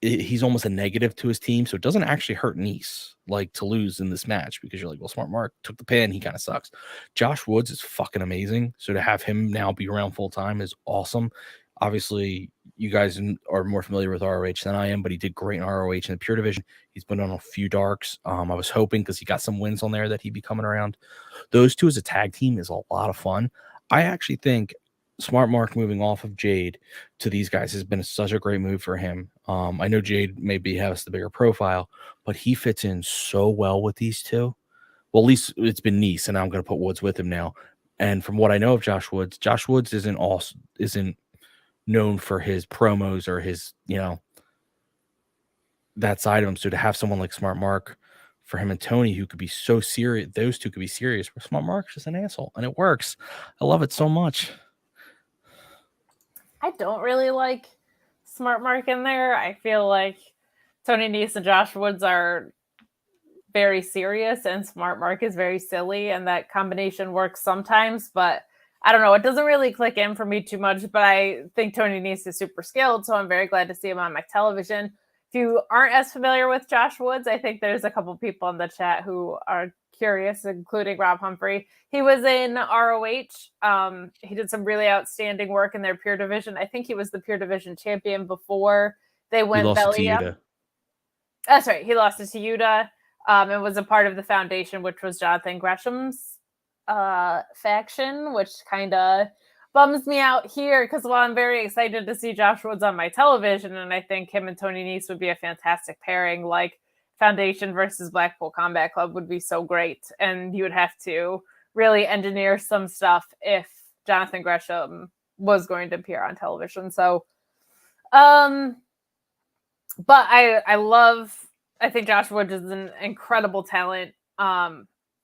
he's almost a negative to his team, so it doesn't actually hurt Nese to lose in this match because you're like, well, Smart Mark took the pin, he kind of sucks. Josh Woods is fucking amazing, so to have him now be around full time is awesome. Obviously, you guys are more familiar with ROH than I am, but he did great in ROH in the pure division. He's been on a few darks. I was hoping because he got some wins on there that he'd be coming around. Those two as a tag team is a lot of fun. I actually think Smart Mark moving off of Jade to these guys has been such a great move for him. I know Jade maybe has the bigger profile, but he fits in so well with these two. Well, at least it's been Nice, and I'm going to put Woods with him now. And from what I know of Josh Woods isn't known for his promos or his, that side of him. So to have someone like Smart Mark for him and Tony, who could be so serious, those two could be serious, but Smart Mark's just an asshole, and it works. I love it so much. I don't really like Smart Mark in there. I feel like Tony Nese and Josh Woods are very serious and Smart Mark is very silly, and that combination works sometimes, but I don't know. It doesn't really click in for me too much, but I think Tony Nese is super skilled, so I'm very glad to see him on my television. If you aren't as familiar with Josh Woods, I think there's a couple people in the chat who are curious, including Rob Humphrey. He was in ROH. He did some really outstanding work in their Pure Division. I think he was the Pure Division champion before they went belly up. That's right. He lost it to Yuta. It was a part of the Foundation, which was Jonathan Gresham's faction, which kind of bums me out here because while I'm very excited to see Josh Woods on my television, and I think him and Tony Nese would be a fantastic pairing, like Foundation versus Blackpool Combat Club would be so great. And you would have to really engineer some stuff if Jonathan Gresham was going to appear on television. So, but I think Josh Woods is an incredible talent.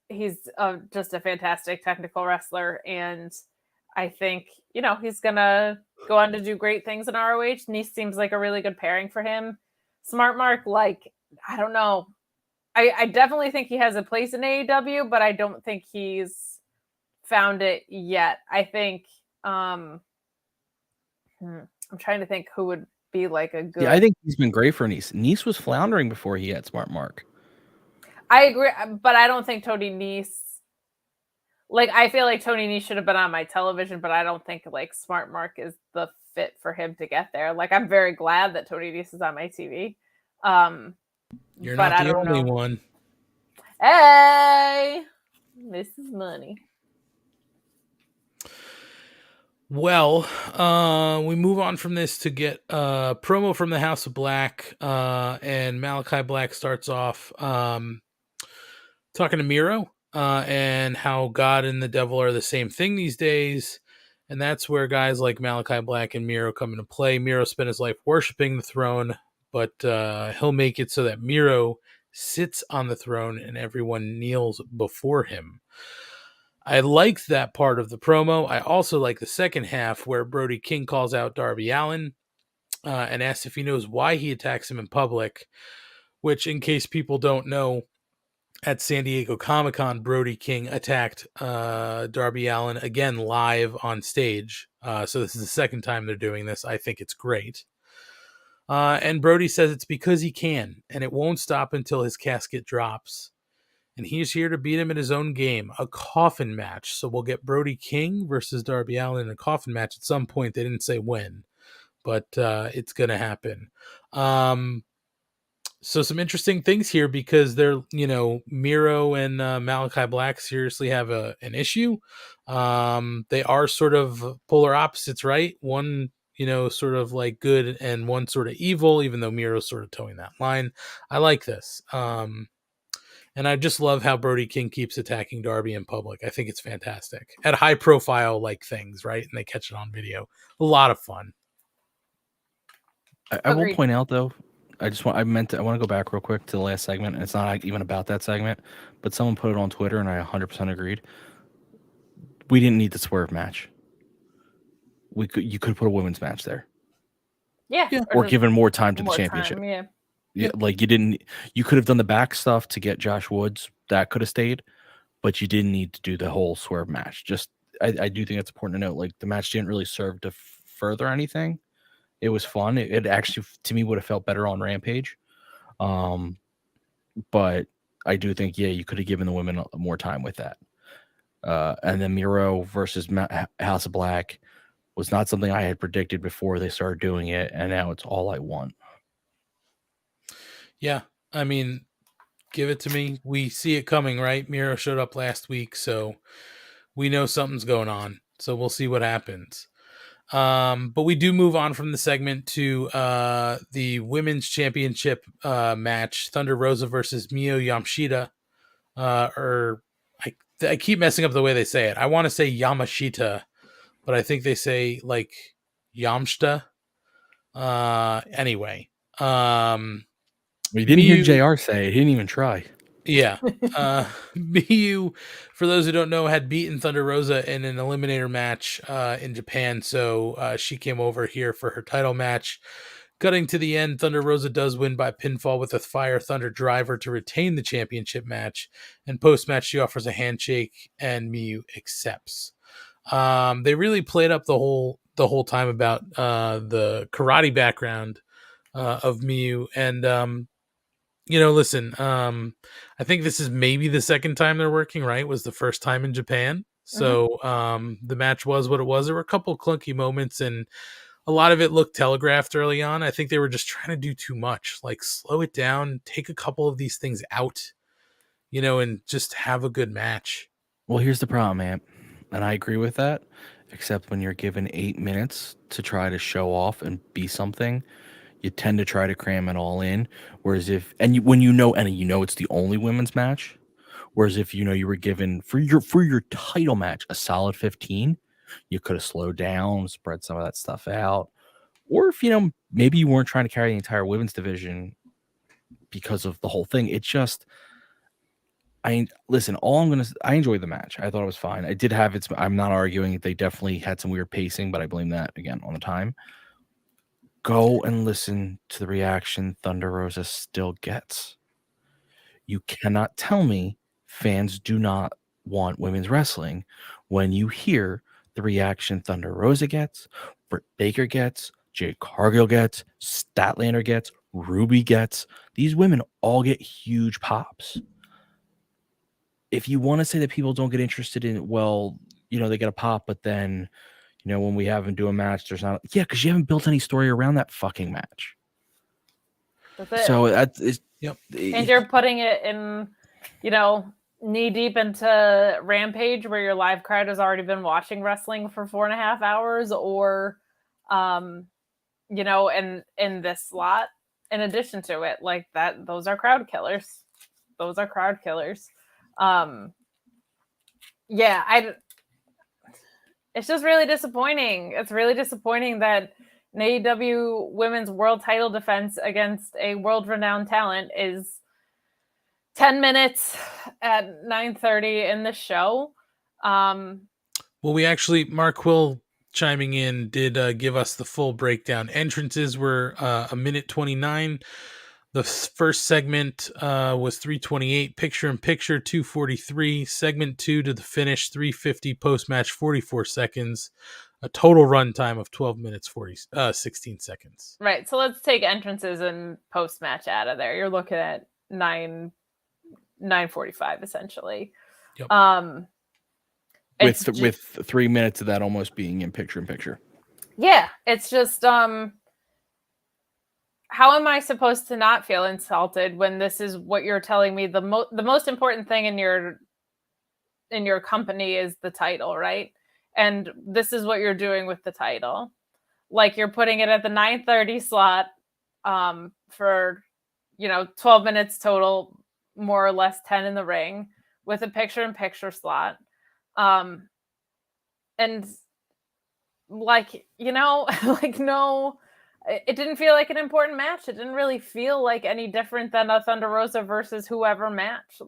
He's just a fantastic technical wrestler. And I think, he's going to go on to do great things in ROH. Nese seems like a really good pairing for him. Smart Mark, I don't know. I definitely think he has a place in AEW, but I don't think he's found it yet. I think I'm trying to think who would be like a good. Yeah, I think he's been great for Nese. Nese was floundering before he had Smart Mark. I agree, but I don't think Tony Nese. I feel like Tony Nese should have been on my television, but I don't think Smart Mark is the fit for him to get there. I'm very glad that Tony Nese is on my TV. You're not the only one. Hey, this is money. Well, we move on from this to get a promo from the House of Black, and Malachi Black starts off talking to Miro and how God and the devil are the same thing these days. And that's where guys like Malachi Black and Miro come into play. Miro spent his life worshiping the throne, but he'll make it so that Miro sits on the throne and everyone kneels before him. I liked that part of the promo. I also like the second half where Brody King calls out Darby Allin and asks if he knows why he attacks him in public, which, in case people don't know, at San Diego Comic-Con, Brody King attacked Darby Allin again live on stage. So this is the second time they're doing this. I think it's great. And Brody says it's because he can, and it won't stop until his casket drops. And he's here to beat him in his own game, a coffin match. So we'll get Brody King versus Darby Allin in a coffin match at some point. They didn't say when, but it's going to happen. So some interesting things here because they're, Miro and Malachi Black seriously have an issue. They are sort of polar opposites, right? One, sort of good and one sort of evil, even though Miro's sort of towing that line. I like this. And I just love how Brody King keeps attacking Darby in public. I think it's fantastic. At high profile things, right? And they catch it on video. A lot of fun. I will point out though, I want to go back real quick to the last segment, and it's not even about that segment, but someone put it on Twitter and I 100% agreed. We didn't need the swerve match. You could put a women's match there. Yeah. Or given more time to the championship. Time, Yeah, you could have done the back stuff to get Josh Woods. That could have stayed, but you didn't need to do the whole swerve match. I do think it's important to note, the match didn't really serve to further anything. It was fun. It actually, to me, would have felt better on Rampage. But I do think, you could have given the women more time with that. And then Miro versus House of Black was not something I had predicted before they started doing it, and now it's all I want. Yeah, I mean, give it to me. We see it coming, right? Miro showed up last week, so we know something's going on. So we'll see what happens. But we do move on from the segment to the women's championship match, Thunder Rosa versus Miyu Yamashita. I keep messing up the way they say it. I want to say Yamashita, but I think they say like Yamshita. Anyway. We didn't hear JR say it. He didn't even try. Yeah. Miyu, for those who don't know, had beaten Thunder Rosa in an eliminator match in Japan. So she came over here for her title match. Cutting to the end, Thunder Rosa does win by pinfall with a Fire Thunder driver to retain the championship match. And post-match, she offers a handshake, and Miyu accepts. They really played up the whole time about the karate background of Miyu, and listen, I think this is maybe the second time they're working. Right, it was the first time in Japan. So the match was what it was. There were a couple clunky moments, and a lot of it looked telegraphed early on. I think they were just trying to do too much. Like, slow it down, take a couple of these things out, and just have a good match. Well, here's the problem, man. And I agree with that, except when you're given 8 minutes to try to show off and be something, you tend to try to cram it all in. Whereas when you know it's the only women's match, whereas if you were given for your title match a solid 15, you could have slowed down, spread some of that stuff out. Or if maybe you weren't trying to carry the entire women's division because of the whole thing. It just I enjoyed the match. I thought it was fine. I did have I'm not arguing. They definitely had some weird pacing, but I blame that again on the time. Go and listen to the reaction Thunder Rosa still gets. You cannot tell me fans do not want women's wrestling when you hear the reaction Thunder Rosa gets, Britt Baker gets, Jade Cargill gets, Statlander gets, Ruby gets. These women all get huge pops. If you want to say that people don't get interested in, they get a pop, but then, when we have them do a match, there's not, because you haven't built any story around that fucking match. That's it. So and you're putting it in, knee deep into Rampage, where your live crowd has already been watching wrestling for 4.5 hours, or, in this slot, in addition to it, like that, those are crowd killers. It's just really disappointing. It's really disappointing that an AEW women's world title defense against a world-renowned talent is 10 minutes at 9:30 in the show. Well, we actually, Mark Quill chiming in did give us the full breakdown. Entrances were 1:29. The first segment was 3:28. Picture-in-picture 2:43. Segment 2 to the finish 3:50. Post-match 44 seconds. A total runtime of 12 minutes 16 seconds. Right. So let's take entrances and post-match out of there. You're looking at 9:45 essentially. Yep. With 3 minutes of that almost being in picture-in-picture. Yeah, it's just how am I supposed to not feel insulted when this is what you're telling me? The most important thing in your company is the title, right? And this is what you're doing with the title. Like, you're putting it at the 9:30 slot for 12 minutes total, more or less 10 in the ring, with a picture-in-picture slot. And no, it didn't feel like an important match. It didn't really feel like any different than a Thunder Rosa versus whoever match.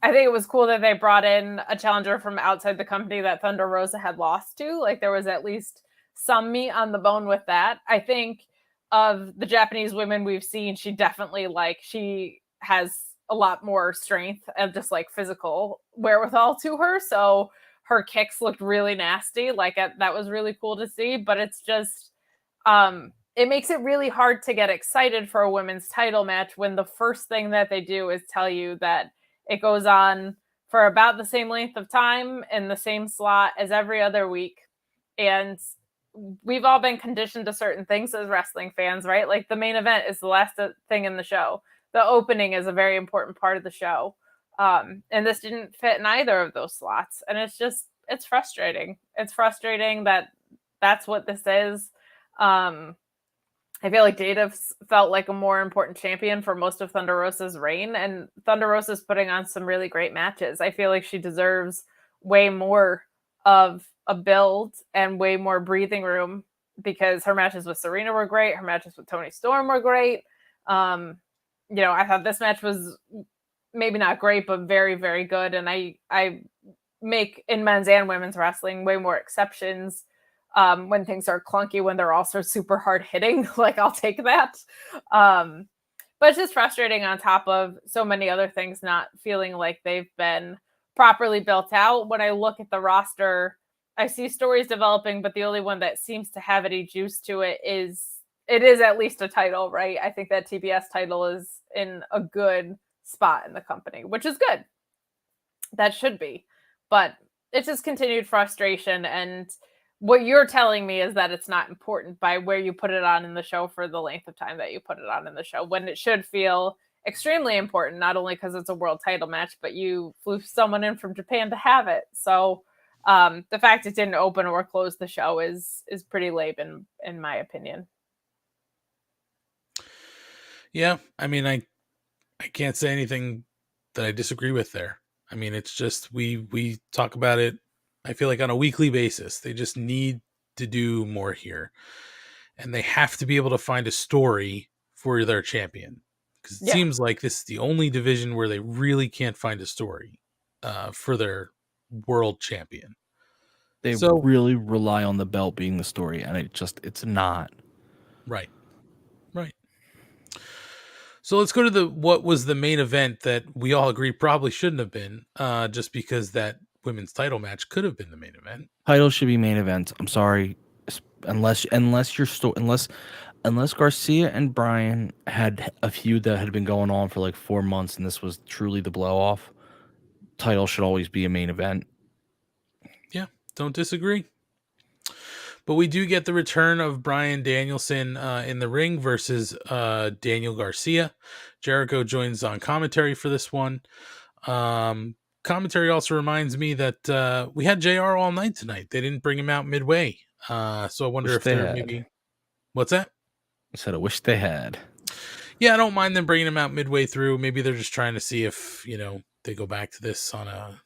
I think it was cool that they brought in a challenger from outside the company that Thunder Rosa had lost to. Like, there was at least some meat on the bone with that. I think of the Japanese women we've seen, she definitely, she has a lot more strength and just physical wherewithal to her. So her kicks looked really nasty. That was really cool to see, but it's just, it makes it really hard to get excited for a women's title match when the first thing that they do is tell you that it goes on for about the same length of time in the same slot as every other week. And we've all been conditioned to certain things as wrestling fans, right? Like, the main event is the last thing in the show. The opening is a very important part of the show. And this didn't fit in either of those slots. And it's just, it's frustrating. It's frustrating that that's what this is. I feel like Data felt like a more important champion for most of Thunder Rosa's reign, and Thunder Rosa's putting on some really great matches. I feel like she deserves way more of a build and way more breathing room because her matches with Serena were great. Her matches with Toni Storm were great. I thought this match was maybe not great, but very, very good. And I make in men's and women's wrestling way more exceptions when things are clunky, when they're also super hard hitting. Like, I'll take that. But it's just frustrating on top of so many other things not feeling like they've been properly built out. When I look at the roster, I see stories developing, but the only one that seems to have any juice to it is at least a title, right? I think that TBS title is in a good spot in the company, which is good. That should be. But it's just continued frustration. And what you're telling me is that it's not important by where you put it on in the show for the length of time that you put it on in the show, when it should feel extremely important, not only because it's a world title match, but you flew someone in from Japan to have it. So the fact it didn't open or close the show is pretty lame in my opinion. Yeah, I mean, I can't say anything that I disagree with there. I mean, it's just we talk about it, I feel like, on a weekly basis. They just need to do more here. And they have to be able to find a story for their champion. Because it seems like this is the only division where they really can't find a story for their world champion. They really rely on the belt being the story, and it's not. Right. So let's go to what was the main event that we all agree probably shouldn't have been, just because that women's title match could have been the main event. Title should be main event. I'm sorry, unless Garcia and Bryan had a feud that had been going on for like 4 months, and this was truly the blow off. Title should always be a main event. Yeah, don't disagree. But we do get the return of Bryan Danielson in the ring versus Daniel Garcia. Jericho joins on commentary for this one. Commentary also reminds me that we had JR all night tonight. They didn't bring him out midway. So I wonder if they're maybe... What's that? I said I wish they had. Yeah, I don't mind them bringing him out midway through. Maybe they're just trying to see if, they go back to this on a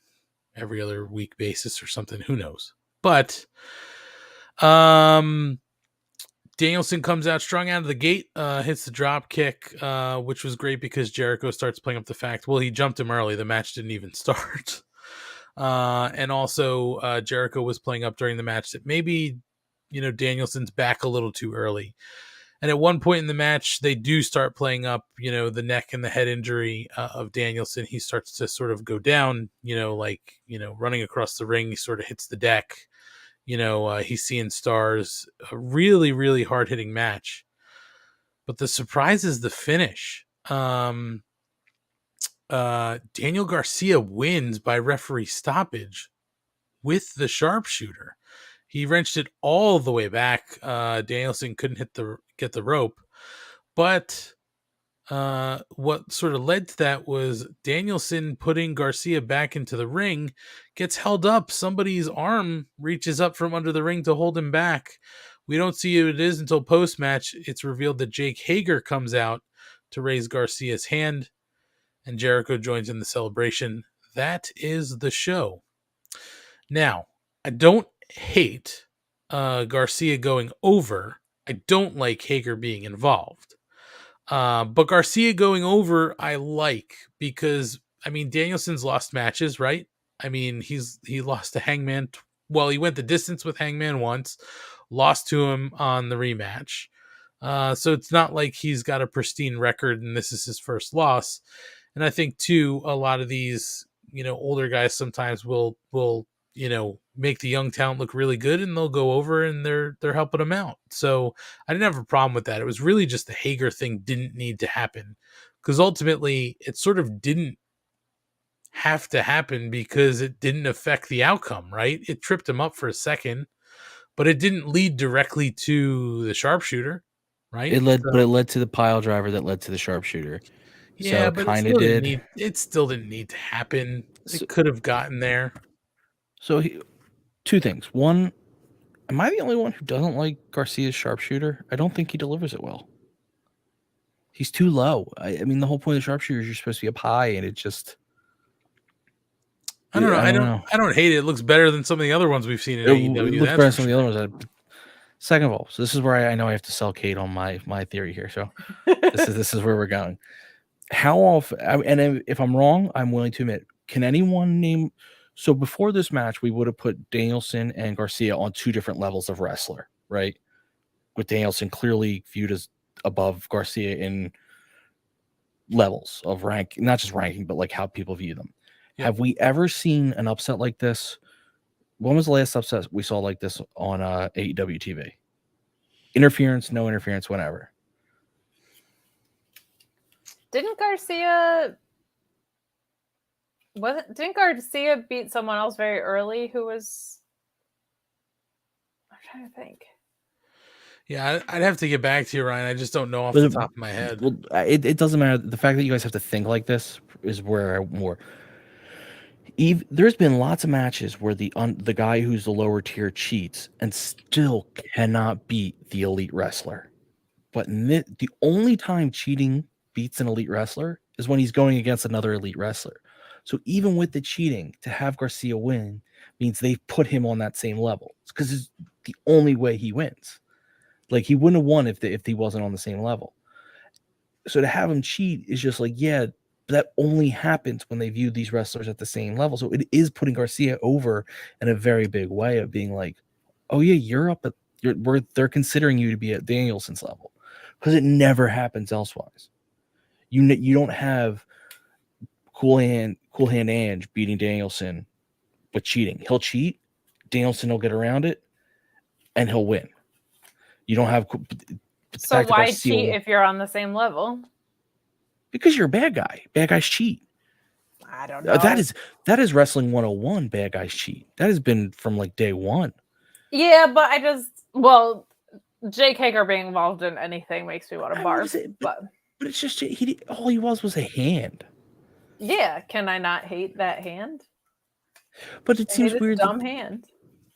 every other week basis or something. Who knows? But... Danielson comes out strong out of the gate, hits the drop kick, which was great because Jericho starts playing up the fact, well, he jumped him early. The match didn't even start. And also Jericho was playing up during the match that maybe, Danielson's back a little too early. And at one point in the match, they do start playing up, the neck and the head injury of Danielson. He starts to sort of go down, running across the ring. He sort of hits the deck. He's seeing stars. A really, really hard-hitting match. But the surprise is the finish. Daniel Garcia wins by referee stoppage with the sharpshooter. He wrenched it all the way back. Danielson couldn't get the rope. But what sort of led to that was Danielson putting Garcia back into the ring, gets held up. Somebody's arm reaches up from under the ring to hold him back. We don't see who it is until post-match. It's revealed that Jake Hager comes out to raise Garcia's hand, and Jericho joins in the celebration. That is the show. Now, I don't hate Garcia going over. I don't like Hager being involved. But Garcia going over, I like, because, Danielson's lost matches, right? He lost to Hangman. He went the distance with Hangman once, lost to him on the rematch. So it's not like he's got a pristine record and this is his first loss. And I think too, a lot of these, older guys sometimes will, make the young talent look really good, and they'll go over and they're helping them out. So I didn't have a problem with that. It was really just the Hager thing didn't need to happen, because ultimately it sort of didn't have to happen because it didn't affect the outcome, right? It tripped him up for a second, but it didn't lead directly to the sharpshooter, right? But it led to the pile driver that led to the sharpshooter. Yeah, so but it still didn't need to happen. It could have gotten there. So Two things. One, am I the only one who doesn't like Garcia's sharpshooter? I don't think he delivers it well. He's too low. I mean, the whole point of the sharpshooter is you're supposed to be up high, and it just... I don't know. I don't hate it. It looks better than some of the other ones we've seen in AEW. It looks better than some of the other ones. Second of all, so this is where I know I have to sell Kate on my theory here. So this is where we're going. How often? And if I'm wrong, I'm willing to admit. Can anyone name? So before this match, we would have put Danielson and Garcia on two different levels of wrestler, right? With Danielson clearly viewed as above Garcia in levels of rank, not just ranking, but like how people view them. Yep. Have we ever seen an upset like this? When was the last upset we saw like this on AEW TV? Interference, no interference, whenever. Didn't Garcia beat someone else very early who was... I'm trying to think. Yeah, I'd have to get back to you, Ryan. I just don't know off the top of my head. Well, it doesn't matter. The fact that you guys have to think like this is where more... There's been lots of matches where the guy who's the lower tier cheats and still cannot beat the elite wrestler. But the only time cheating beats an elite wrestler is when he's going against another elite wrestler. So even with the cheating, to have Garcia win means they've put him on that same level. Because it's the only way he wins. Like, he wouldn't have won if he wasn't on the same level. So to have him cheat is just like, yeah, that only happens when they view these wrestlers at the same level. So it is putting Garcia over in a very big way of being like, oh yeah, you're up at they're considering you to be at Danielson's level, because it never happens elsewise. You don't have Cool Hand Ange beating Danielson with cheating. He'll cheat, Danielson will get around it, and he'll win. You don't have. So why cheat if you're on the same level? Because you're a bad guy. Bad guys cheat. I don't know. That is wrestling 101. Bad guys cheat. That has been from like day one. Yeah, but Jake Hager being involved in anything makes me want to barf. But it's just all he was a hand. Yeah, can I not hate that hand? But it seems weird. Dumb hand.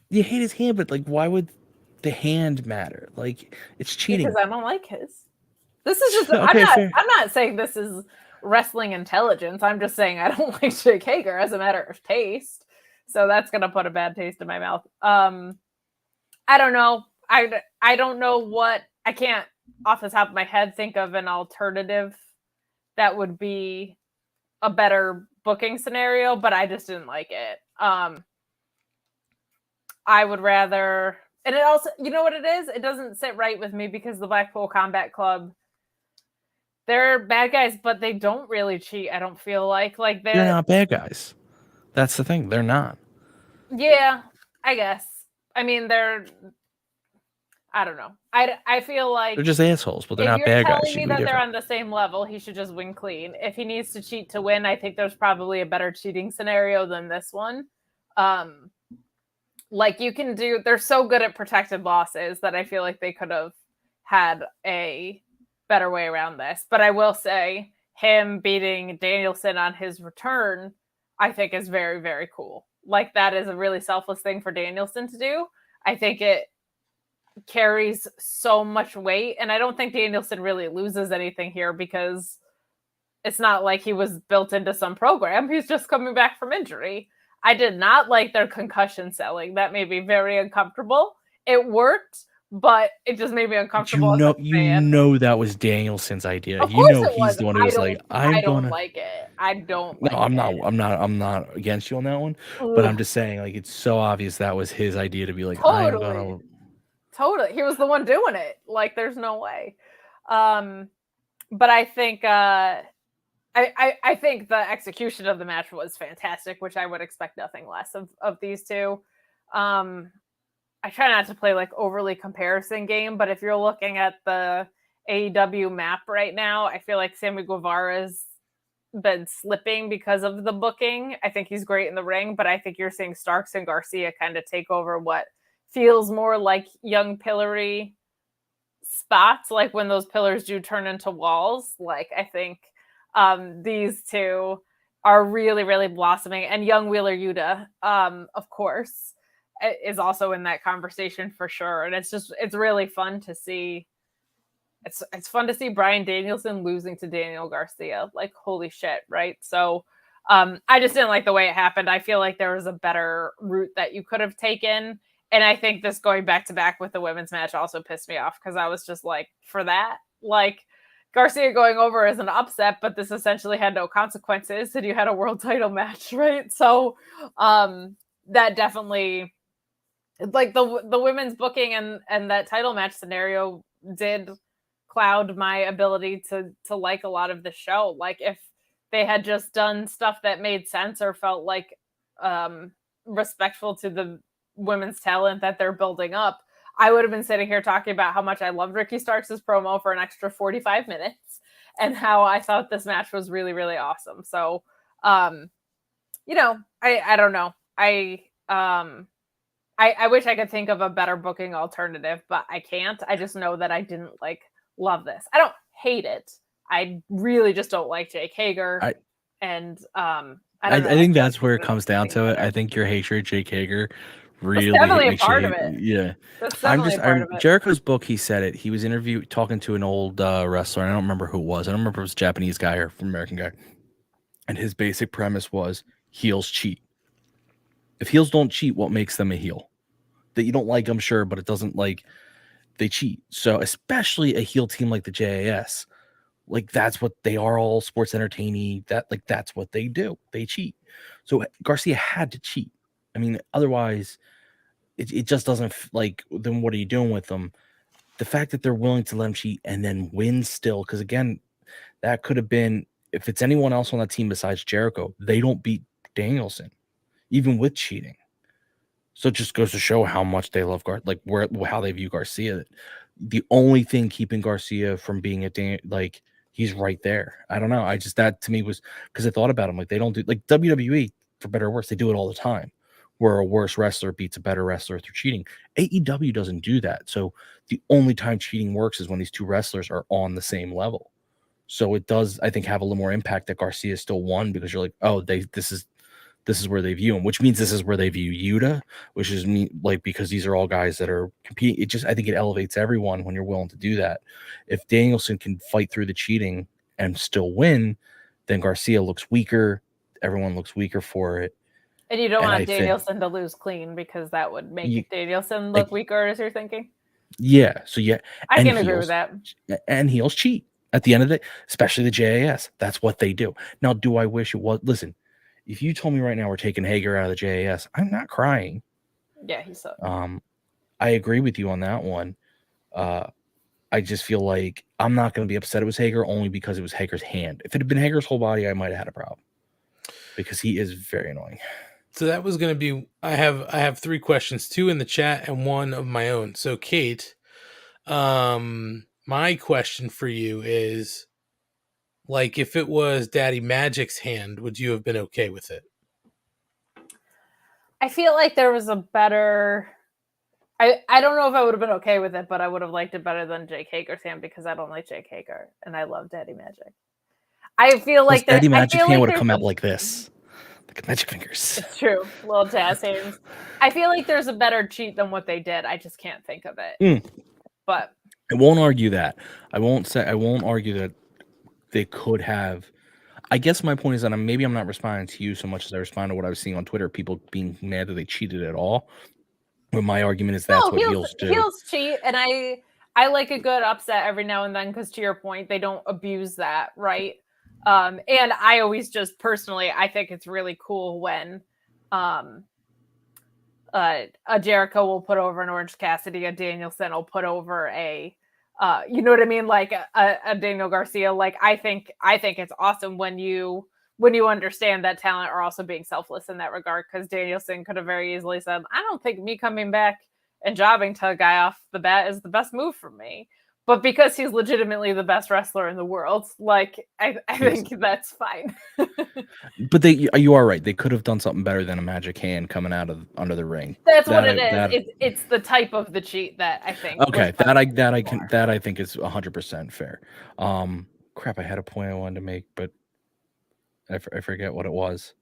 You hate his hand, but like, why would the hand matter? Like, it's cheating. Because I don't like his. This is just. Okay, I'm not saying this is wrestling intelligence. I'm just saying I don't like Jake Hager as a matter of taste. So that's gonna put a bad taste in my mouth. I don't know. I don't know what. I can't off the top of my head think of an alternative that would be a better booking scenario, but I just didn't like it. I would rather, and it also, you know what it is? It doesn't sit right with me because the Blackpool Combat Club, they're bad guys, but they don't really cheat. I don't feel like they're not bad guys. That's the thing. They're not. Yeah, I guess. I mean, I don't know. I feel like they're just assholes, but they're not bad guys. If you're telling me that they're on the same level, he should just win clean. If he needs to cheat to win, I think there's probably a better cheating scenario than this one. Like you can do, they're so good at protected losses that I feel like they could have had a better way around this. But I will say him beating Danielson on his return, I think is very, very cool. Like that is a really selfless thing for Danielson to do. I think it carries so much weight, and I don't think Danielson really loses anything here because it's not like he was built into some program. He's just coming back from injury. I did not like their concussion selling. That made me very uncomfortable. It worked, but it just made me uncomfortable. You know that was Danielson's idea. He's the one who was like, I don't like it. I don't like it. I'm not against you on that one. But I'm just saying, like, it's so obvious that was his idea to be like, Totally. He was the one doing it. Like, there's no way. But I think I think the execution of the match was fantastic, which I would expect nothing less of these two. I try not to play like overly comparison game, but if you're looking at the AEW map right now, I feel like Sammy Guevara's been slipping because of the booking. I think he's great in the ring, but I think you're seeing Starks and Garcia kind of take over what feels more like young pillory spots, like when those pillars do turn into walls. Like I think these two are really, really blossoming, and young Wheeler Yuta, of course. is also in that conversation for sure. And it's really fun to see. It's fun to see Bryan Danielson losing to Daniel Garcia. Like, holy shit, right? So I just didn't like the way it happened. I feel like there was a better route that you could have taken. And I think this going back to back with the women's match also pissed me off because I was just like, for that, like Garcia going over is an upset, but this essentially had no consequences and you had a world title match, right? So that definitely, like the women's booking and that title match scenario did cloud my ability to like a lot of the show. Like if they had just done stuff that made sense or felt like respectful to the women's talent that they're building up, I would have been sitting here talking about how much I loved Ricky Starks' promo for an extra 45 minutes and how I thought this match was really, really awesome. So, you know, I don't know. I wish I could think of a better booking alternative, but I can't. I just know that I didn't love this. I don't hate it. I really just don't like Jake Hager. I think that's where it comes down to it. I think your hatred, Jake Hager, really definitely a makes part you of it. Yeah, that's definitely a part of it. Jericho's book. He said it. He was talking to an old wrestler. And I don't remember who it was. I don't remember if it was a Japanese guy or an American guy. And his basic premise was heels cheat. If heels don't cheat, what makes them a heel? That you don't like them, sure, but it doesn't they cheat. So especially a heel team like the JAS, that's what they are, all sports entertaining. That's what they do. They cheat. So Garcia had to cheat. I mean, otherwise, it just doesn't then what are you doing with them? The fact that they're willing to let him cheat and then win still, because again, that could have been, if it's anyone else on that team besides Jericho, they don't beat Danielson, even with cheating. So it just goes to show how much they love how they view Garcia. The only thing keeping Garcia from being he's right there. I don't know. That to me was, because I thought about him, they don't do WWE, for better or worse, they do it all the time, where a worse wrestler beats a better wrestler through cheating. AEW doesn't do that. So the only time cheating works is when these two wrestlers are on the same level. So it does, I think, have a little more impact that Garcia still won, because you're like, oh, this is where they view him, which means this is where they view Yuta, which is because these are all guys that are competing. I think it elevates everyone when you're willing to do that. If Danielson can fight through the cheating and still win, then Garcia looks weaker. Everyone looks weaker for it. And you don't want Danielson to lose clean, because that would make Danielson look weaker, as you're thinking? Yeah. So yeah. I can agree with that. And heels cheat at the end of the day, especially the JAS. That's what they do. Now, do I wish it was? Listen, if you told me right now we're taking Hager out of the JAS, I'm not crying. Yeah, he sucked. I agree with you on that one. I just feel like I'm not going to be upset it was Hager, only because it was Hager's hand. If it had been Hager's whole body, I might have had a problem, because he is very annoying. So that was going to be, I have 3 questions, 2 in the chat and 1 of my own. So Kate, my question for you is, if it was Daddy Magic's hand, would you have been okay with it? I feel like there was a better, I don't know if I would have been okay with it, but I would have liked it better than Jake Hager's hand, because I don't like Jake Hager and I love Daddy Magic. I feel like Daddy Magic's hand would have come out like this. Like magic fingers. It's true. Little jazz hands. I feel like there's a better cheat than what they did. I just can't think of it. But I won't argue that. I won't argue that they could have. I guess my point is that maybe I'm not responding to you so much as I respond to what I was seeing on Twitter, people being mad that they cheated at all. But my argument is that's what heels do. Heels cheat, and I like a good upset every now and then, because to your point, they don't abuse that, right? And I always just personally, I think it's really cool when a Jericho will put over an Orange Cassidy, a Danielson will put over a you know what I mean? Like a Daniel Garcia. I think it's awesome when you understand that talent are also being selfless in that regard, because Danielson could have very easily said, I don't think me coming back and jobbing to a guy off the bat is the best move for me. But because he's legitimately the best wrestler in the world, I think that's fine. But you are right. They could have done something better than a magic hand coming out of under the ring. That's what it is. It's the type of the cheat that I think. Okay, that I think is 100% fair. Crap, I had a point I wanted to make, but I forget what it was.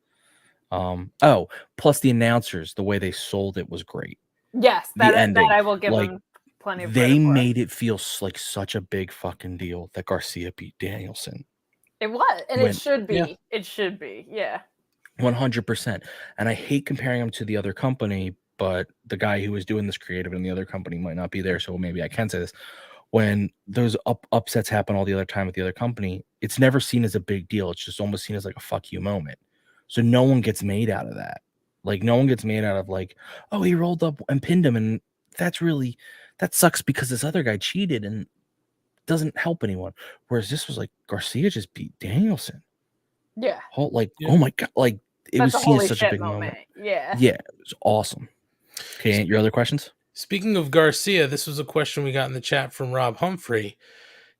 Plus the announcers, the way they sold it was great. Yes, The ending, that I will give like, them plenty of they credit for. made it feel like such a big fucking deal that Garcia beat Danielson. It was, and it should be. Yeah. It should be, yeah. 100%. And I hate comparing him to the other company, but the guy who was doing this creative in the other company might not be there, so maybe I can say this. When those upsets happen all the other time with the other company, it's never seen as a big deal. It's just almost seen as like a fuck you moment. So no one gets made out of that. Like, no one gets made out of like, oh, he rolled up and pinned him, and that sucks because this other guy cheated and doesn't help anyone. Whereas this was like Garcia just beat Danielson. Yeah. Oh my god, like it was seen as such a big moment. Yeah. Yeah, it was awesome. Okay, your other questions? Speaking of Garcia, this was a question we got in the chat from Rob Humphrey.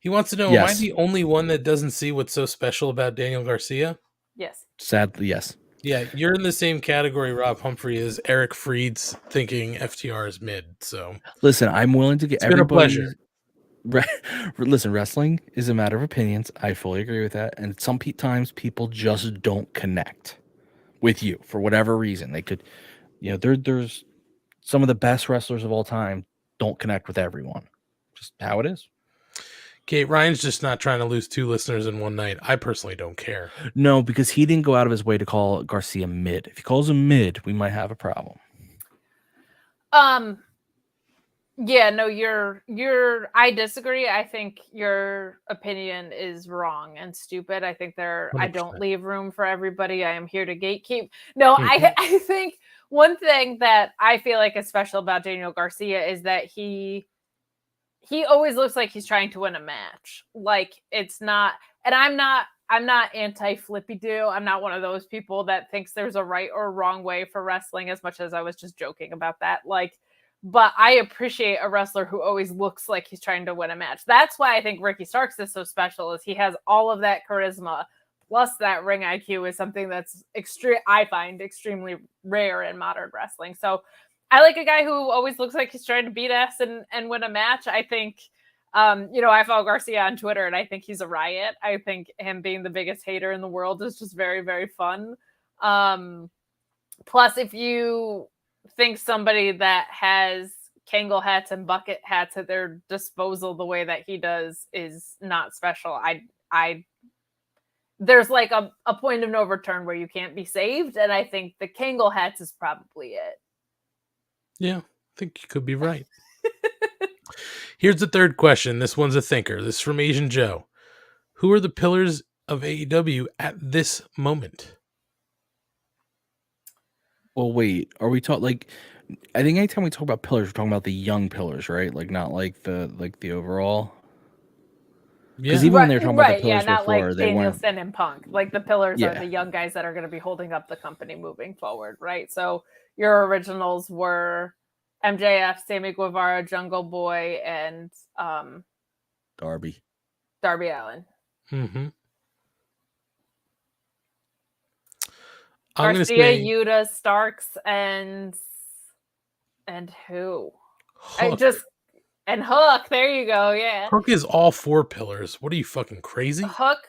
He wants to know, Yes. am I the only one that doesn't see what's so special about Daniel Garcia? Yes. Sadly, yes. Yeah, you're in the same category Rob Humphrey is. Eric Freed's thinking FTR is mid. So listen, I'm willing to get everybody. Been a pleasure. Listen, wrestling is a matter of opinions. I fully agree with that. And sometimes people just don't connect with you for whatever reason. They could, there's some of the best wrestlers of all time don't connect with everyone. Just how it is. Kate, Ryan's just not trying to lose 2 listeners in one night. I personally don't care. No, because he didn't go out of his way to call Garcia mid. If he calls him mid, we might have a problem. Yeah, no, I disagree. I think your opinion is wrong and stupid. I think 100%. I don't leave room for everybody. I am here to gatekeep. No, I think one thing that I feel like is special about Daniel Garcia is that he always looks like he's trying to win a match. Like, it's not, and I'm not anti-flippy-do. I'm not one of those people that thinks there's a right or wrong way for wrestling, as much as I was just joking about that. Like, but I appreciate a wrestler who always looks like he's trying to win a match. That's why I think Ricky Starks is so special, is he has all of that charisma, plus that ring IQ is something that's I find extremely rare in modern wrestling. So I like a guy who always looks like he's trying to beat ass and win a match. I think, I follow Garcia on Twitter, and I think he's a riot. I think him being the biggest hater in the world is just very, very fun. Plus, if you think somebody that has Kangol hats and bucket hats at their disposal the way that he does is not special, there's like a point of no return where you can't be saved, and I think the Kangol hats is probably it. Yeah, I think you could be right. Here's the third question. This one's a thinker. This is from Asian Joe. Who are the pillars of AEW at this moment? Well, wait. Are we talking like? I think anytime we talk about pillars, we're talking about the young pillars, right? Like, not like the overall. Because even when they were talking about the pillars not before, like they weren't. Danielson and Punk. Like, the pillars are the young guys that are going to be holding up the company moving forward, right? So your originals were MJF, Sammy Guevara, Jungle Boy, and Darby Allin. Mm-hmm. Garcia, Yuta, Starks, and who? Hook. And Hook. There you go. Yeah. Hook is all 4 pillars. What are you, fucking crazy? Hook.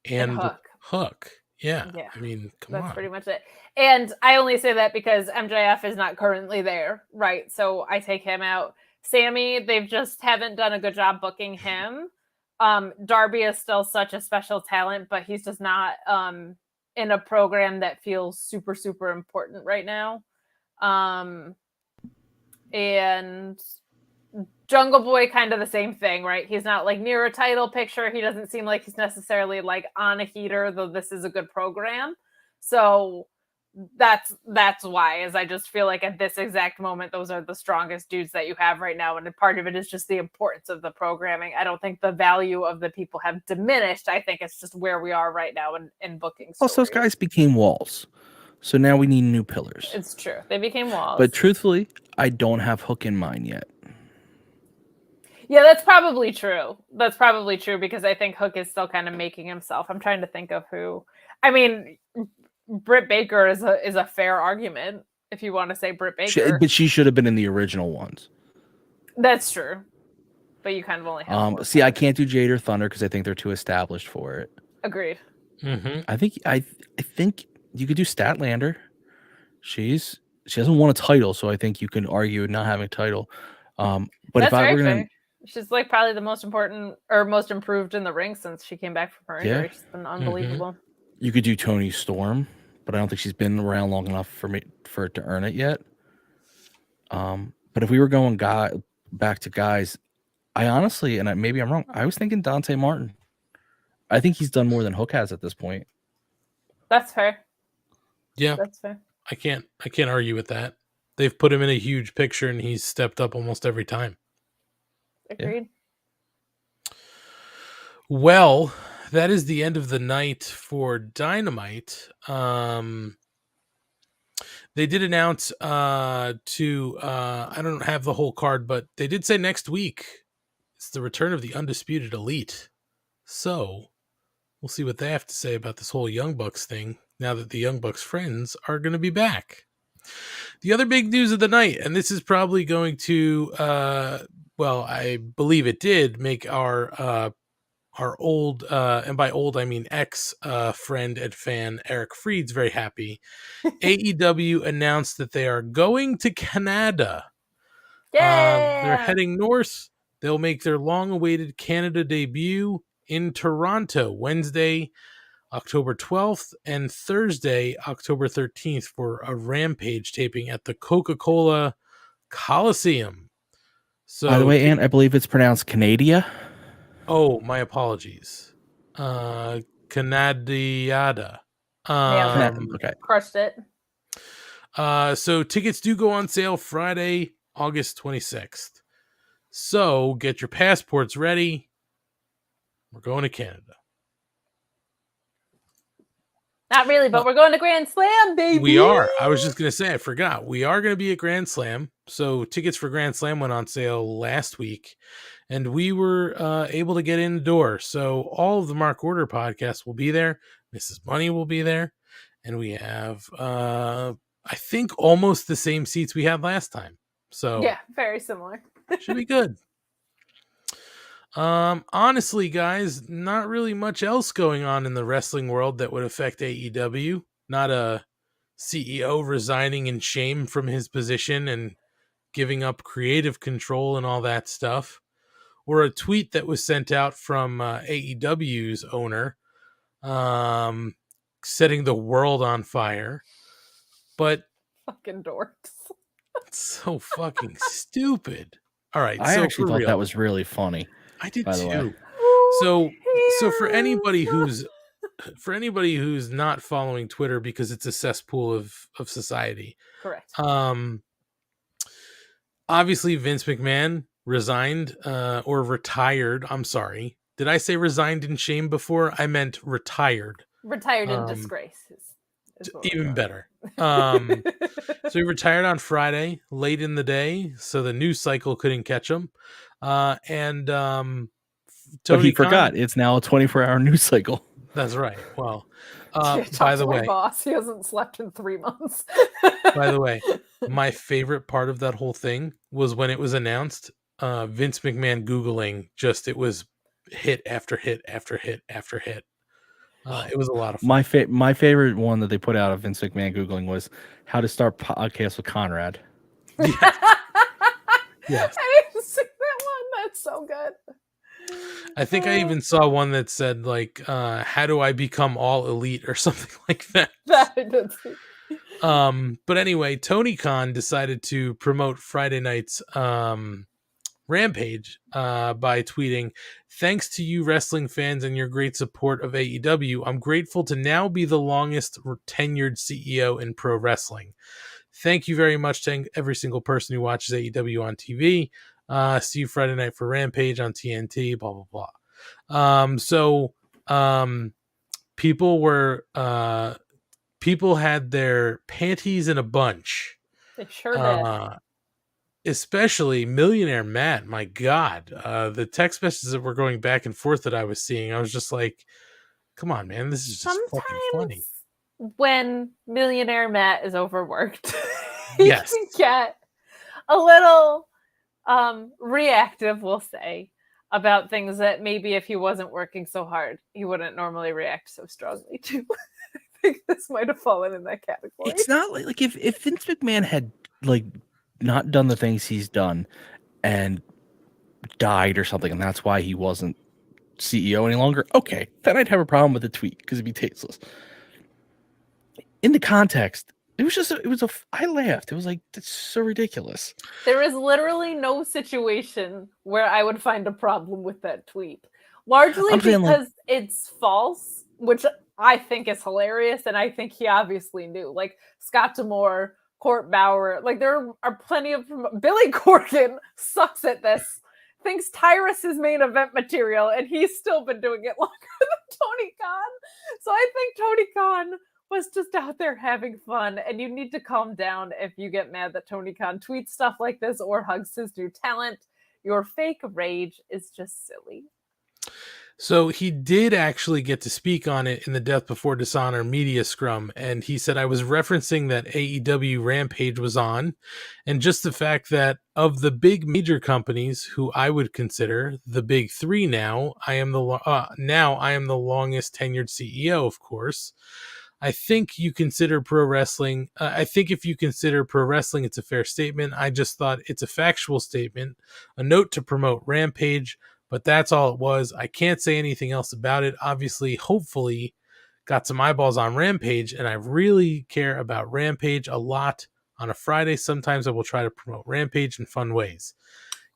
And Hook. Yeah. I mean, come on. That's pretty much it. And I only say that because MJF is not currently there, right? So I take him out. Sammy, they've just haven't done a good job booking him. Darby is still such a special talent, but he's just not in a program that feels super, super important right now. And Jungle Boy, kind of the same thing, right? He's not like near a title picture. He doesn't seem like he's necessarily like on a heater, though this is a good program. So that's why, is I just feel like at this exact moment, those are the strongest dudes that you have right now. And part of it is just the importance of the programming. I don't think the value of the people have diminished. I think it's just where we are right now in booking. Also, those guys became walls. So now we need new pillars. It's true. They became walls. But truthfully, I don't have Hook in mind yet. Yeah, that's probably true. That's probably true, because I think Hook is still kind of making himself. I'm trying to think of who. I mean, Britt Baker is a fair argument if you want to say Britt Baker. But she should have been in the original ones. That's true. But you kind of only have See, I can't do Jade or Thunder because I think they're too established for it. Agreed. Mm-hmm. I think you could do Statlander. She hasn't won a title, so I think you can argue not having a title. But That's if I very were gonna, fair. She's like probably the most important or most improved in the ring since she came back from her injury. Yeah. She's been unbelievable. You could do Toni Storm, but I don't think she's been around long enough for it to earn it yet. But if we were going back to guys, I honestly, and maybe I'm wrong, I was thinking Dante Martin. I think he's done more than Hook has at this point. That's fair. Yeah, that's fair. I can't argue with that. They've put him in a huge picture, and he's stepped up almost every time. Agreed. Yeah. Well, that is the end of the night for Dynamite. They did announce I don't have the whole card, but they did say next week it's the return of the Undisputed Elite. So we'll see what they have to say about this whole Young Bucks thing now that the Young Bucks friends are going to be back. The other big news of the night, and this is probably going to, I believe it did make our old, and by old I mean ex friend and fan Eric Freed's very happy. AEW announced that they are going to Canada. They're heading north. They'll make their long-awaited Canada debut in Toronto Wednesday, October 12th, and Thursday, October 13th, for a Rampage taping at the Coca-Cola Coliseum. So, by the way, Ant, I believe it's pronounced Canadia. Oh, my apologies. Canadiada. Okay. Crushed it. So tickets do go on sale Friday, August 26th. So get your passports ready. We're going to Canada. Not really, but we're going to Grand Slam, baby. We are. I was just going to say, I forgot. We are going to be at Grand Slam. So tickets for Grand Slam went on sale last week, and we were able to get in the door. So all of the Mark Order podcasts will be there. Mrs. Money will be there. And we have, I think, almost the same seats we had last time. So yeah, very similar. Should be good. Honestly, guys, not really much else going on in the wrestling world that would affect AEW. Not a CEO resigning in shame from his position and giving up creative control and all that stuff. Or a tweet that was sent out from AEW's owner setting the world on fire. But fucking dorks. It's so fucking stupid. All right, I so actually thought that was really funny. I did by the too. way. So for anybody who's not following Twitter because it's a cesspool of society. Correct. Obviously Vince McMahon resigned or retired. I'm sorry. Did I say resigned in shame before? I meant retired. Retired in disgrace. Even better. So he retired on Friday, late in the day, so the news cycle couldn't catch him. But he forgot it's now a 24-hour news cycle. That's right. Well, by the way, boss, he hasn't slept in 3 months. By the way, my favorite part of that whole thing was when it was announced. Vince McMahon Googling it was hit after hit after hit after hit. It was a lot of fun. My favorite one that they put out of Vince McMahon Googling was how to start podcast with Conrad. Yes. I didn't see that one. That's so good. I think I even saw one that said like, how do I become all elite or something like that. That I did see. But anyway, Tony Khan decided to promote Friday night's Rampage by tweeting, "Thanks to you wrestling fans and your great support of AEW, I'm grateful to now be the longest tenured CEO in pro wrestling. Thank you very much to every single person who watches AEW on TV. See you Friday night for Rampage on TNT, blah, blah, blah." People had their panties in a bunch. They sure did. Especially Millionaire Matt. My God, the text messages that were going back and forth that I was seeing, I was just like, come on, man, this is just fucking funny. When Millionaire Matt is overworked, yes, he can get a little reactive, we'll say. about things that maybe if he wasn't working so hard, he wouldn't normally react so strongly to. I think this might have fallen in that category. It's not like if Vince McMahon had like not done the things he's done and died or something, and that's why he wasn't CEO any longer, okay, then I'd have a problem with the tweet because it'd be tasteless. In the context, I laughed. It was like, that's so ridiculous. There is literally no situation where I would find a problem with that tweet. Largely because it's false, which I think is hilarious, and I think he obviously knew. Like Scott D'Amore, Court Bauer, like there are plenty of Billy Corgan sucks at this. Thinks Tyrus is main event material, and he's still been doing it longer than Tony Khan. So I think Tony Khan was just out there having fun, and you need to calm down if you get mad that Tony Khan tweets stuff like this or hugs his new talent. Your fake rage is just silly. So he did actually get to speak on it in the Death Before Dishonor media scrum, and he said, I was referencing that AEW Rampage was on, and just the fact that of the big major companies who I would consider the big three now, I am the longest tenured CEO, of course. I think you consider pro wrestling. I think if you consider pro wrestling, it's a fair statement. I just thought it's a factual statement, a note to promote Rampage, but that's all it was. I can't say anything else about it. Obviously, hopefully, got some eyeballs on Rampage, and I really care about Rampage a lot. On a Friday, sometimes I will try to promote Rampage in fun ways.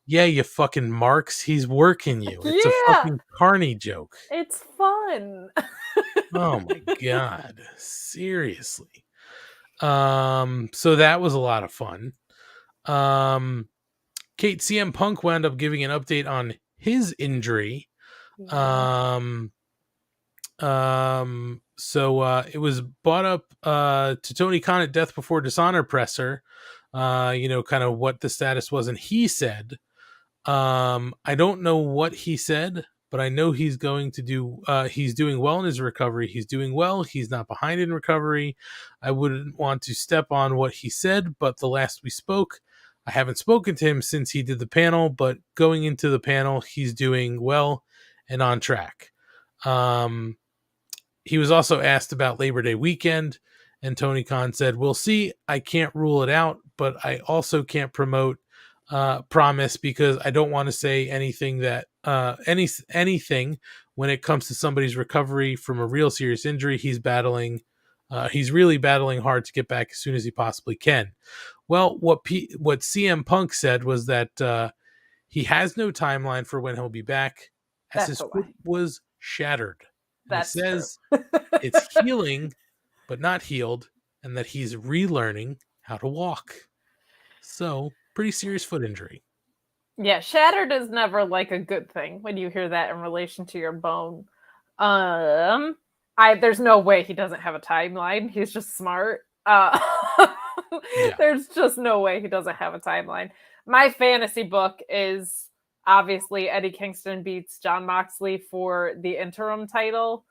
Yeah, you fucking marks. He's working you. It's a fucking carny joke. It's fun. Oh my God. Seriously. So that was a lot of fun. Kate, CM Punk wound up giving an update on his injury. So it was brought up to Tony Khan at Death Before Dishonor presser, kind of what the status was, and he said, I don't know what he said, but I know he's going to do, he's doing well in his recovery. He's doing well. He's not behind in recovery. I wouldn't want to step on what he said, but the last we spoke, I haven't spoken to him since he did the panel, but going into the panel, he's doing well and on track. He was also asked about Labor Day weekend, and Tony Khan said, we'll see. I can't rule it out, but I also can't promise because I don't want to say anything that anything when it comes to somebody's recovery from a real serious injury. He's really battling hard to get back as soon as he possibly can. Well, what CM Punk said was that he has no timeline for when he'll be back, as his foot was shattered. He says it's healing, but not healed, and that he's relearning how to walk. So, pretty serious foot injury. Yeah, shattered is never like a good thing when you hear that in relation to your bone. There's no way he doesn't have a timeline. He's just smart. There's just no way he doesn't have a timeline. My fantasy book is obviously Eddie Kingston beats Jon Moxley for the interim title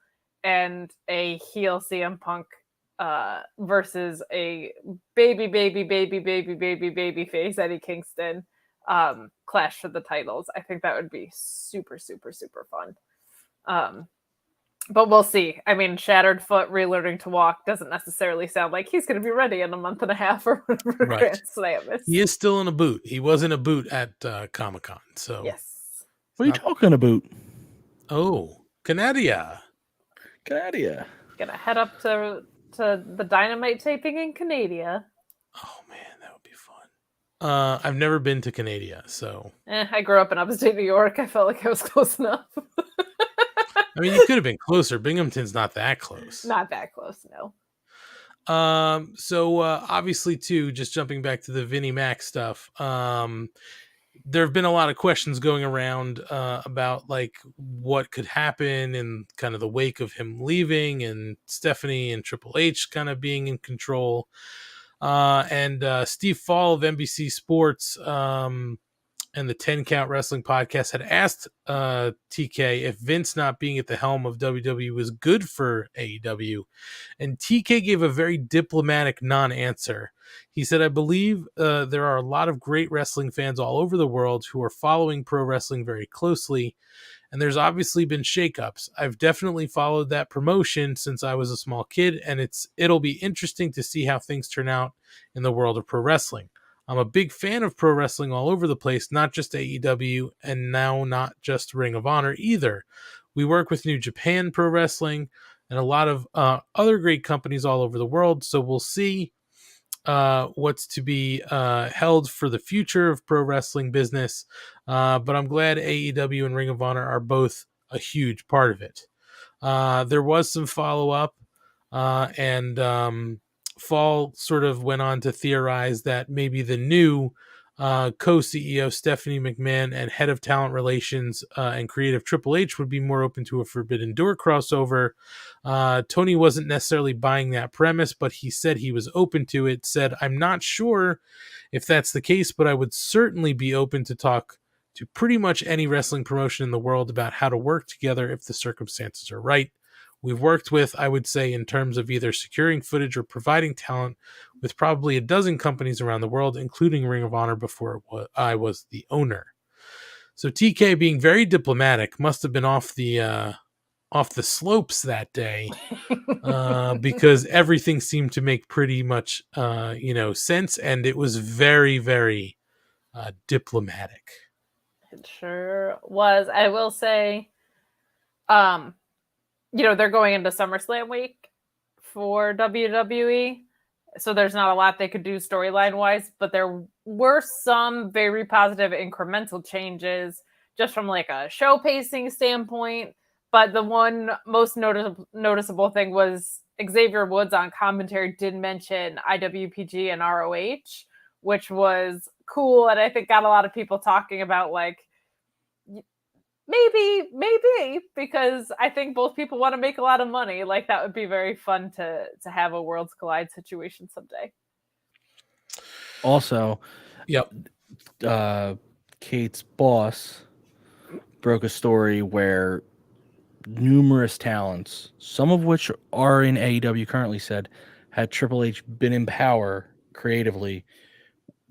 and a heel CM Punk versus a baby face Eddie Kingston clash for the titles. I think that would be super, super, super fun. But we'll see. I mean, shattered foot, relearning to walk doesn't necessarily sound like he's going to be ready in a month and a half or whatever Grand Slam is. He is still in a boot. He was in a boot at Comic-Con. So yes. What are you talking about? Oh, Canada. Gonna head up to the Dynamite taping in Canada. Oh man, that would be fun. I've never been to Canada, so I grew up in upstate New York. I felt like I was close enough. I mean, you could have been closer. Binghamton's not that close. Not that close, no. So obviously, too, just jumping back to the Vinnie Mac stuff. There have been a lot of questions going around about like what could happen in kind of the wake of him leaving, and Stephanie and Triple H kind of being in control. And Steve Fall of NBC Sports and the 10 Count Wrestling podcast had asked TK if Vince not being at the helm of WWE was good for AEW. And TK gave a very diplomatic non-answer. He said, I believe there are a lot of great wrestling fans all over the world who are following pro wrestling very closely. And there's obviously been shakeups. I've definitely followed that promotion since I was a small kid, and it'll be interesting to see how things turn out in the world of pro wrestling. I'm a big fan of pro wrestling all over the place, not just AEW, and now not just Ring of Honor either. We work with New Japan Pro Wrestling and a lot of other great companies all over the world, so we'll see what's to be held for the future of pro wrestling business. But I'm glad AEW and Ring of Honor are both a huge part of it. There was some follow-up, and Fall sort of went on to theorize that maybe the new co-CEO Stephanie McMahon and head of talent relations and creative Triple H would be more open to a Forbidden Door crossover. Tony wasn't necessarily buying that premise, but he said he was open to it. Said, I'm not sure if that's the case, but I would certainly be open to talk to pretty much any wrestling promotion in the world about how to work together if the circumstances are right. We've worked with, I would say, in terms of either securing footage or providing talent with probably a dozen companies around the world, including Ring of Honor before I was the owner. So TK, being very diplomatic, must have been off the slopes that day because everything seemed to make pretty much sense, and it was very, very diplomatic. It sure was. I will say, they're going into SummerSlam week for WWE, so there's not a lot they could do storyline-wise, but there were some very positive incremental changes just from like a show pacing standpoint. But the one most noticeable thing was Xavier Woods on commentary did mention IWPG and ROH, which was cool, and I think got a lot of people talking about like, maybe, because I think both people want to make a lot of money. Like, that would be very fun to have a Worlds Collide situation someday. Also, yep. Kate's boss broke a story where numerous talents, some of which are in AEW currently, said had Triple H been in power creatively,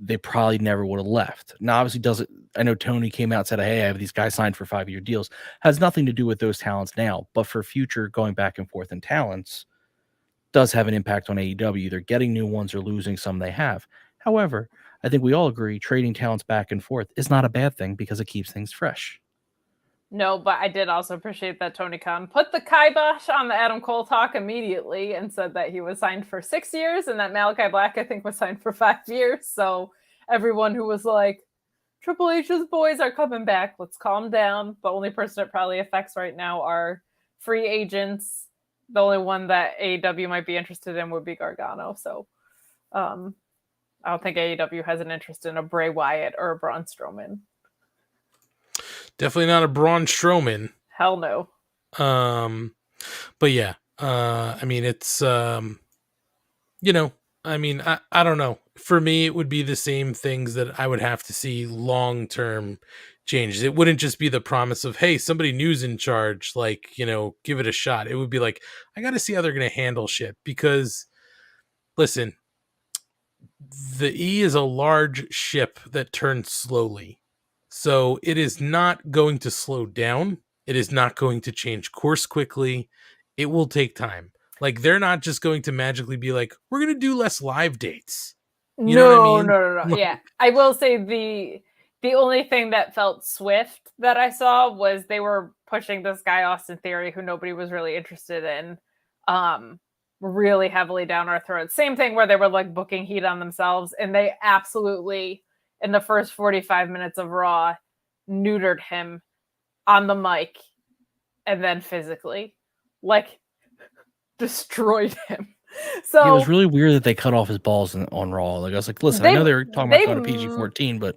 they probably never would have left. Now, obviously, I know Tony came out and said, hey, I have these guys signed for 5-year deals. Has nothing to do with those talents now, but for future going back and forth in talents does have an impact on AEW. They're getting new ones or losing some they have. However, I think we all agree trading talents back and forth is not a bad thing because it keeps things fresh. No, but I did also appreciate that Tony Khan put the kibosh on the Adam Cole talk immediately and said that he was signed for 6 years and that Malachi Black, I think, was signed for 5 years. So everyone who was like, Triple H's boys are coming back, let's calm down. The only person it probably affects right now are free agents. The only one that AEW might be interested in would be Gargano. So I don't think AEW has an interest in a Bray Wyatt or a Braun Strowman. Definitely not a Braun Strowman. Hell no. But yeah, I mean, it's, I don't know. For me, it would be the same things that I would have to see long-term changes. It wouldn't just be the promise of, hey, somebody new's in charge, like, give it a shot. It would be like, I got to see how they're going to handle shit because, listen, the E is a large ship that turns slowly. So it is not going to slow down. It is not going to change course quickly. It will take time. Like, they're not just going to magically be like, we're going to do less live dates. You know what I mean? No. Yeah. I will say the only thing that felt swift that I saw was they were pushing this guy, Austin Theory, who nobody was really interested in, really heavily down our throats. Same thing where they were like booking heat on themselves, and they absolutely, in the first 45 minutes of Raw, neutered him on the mic and then physically, like, destroyed him. So it was really weird that they cut off his balls on Raw. Like, I was like, listen, I know they were talking about going to PG-14, but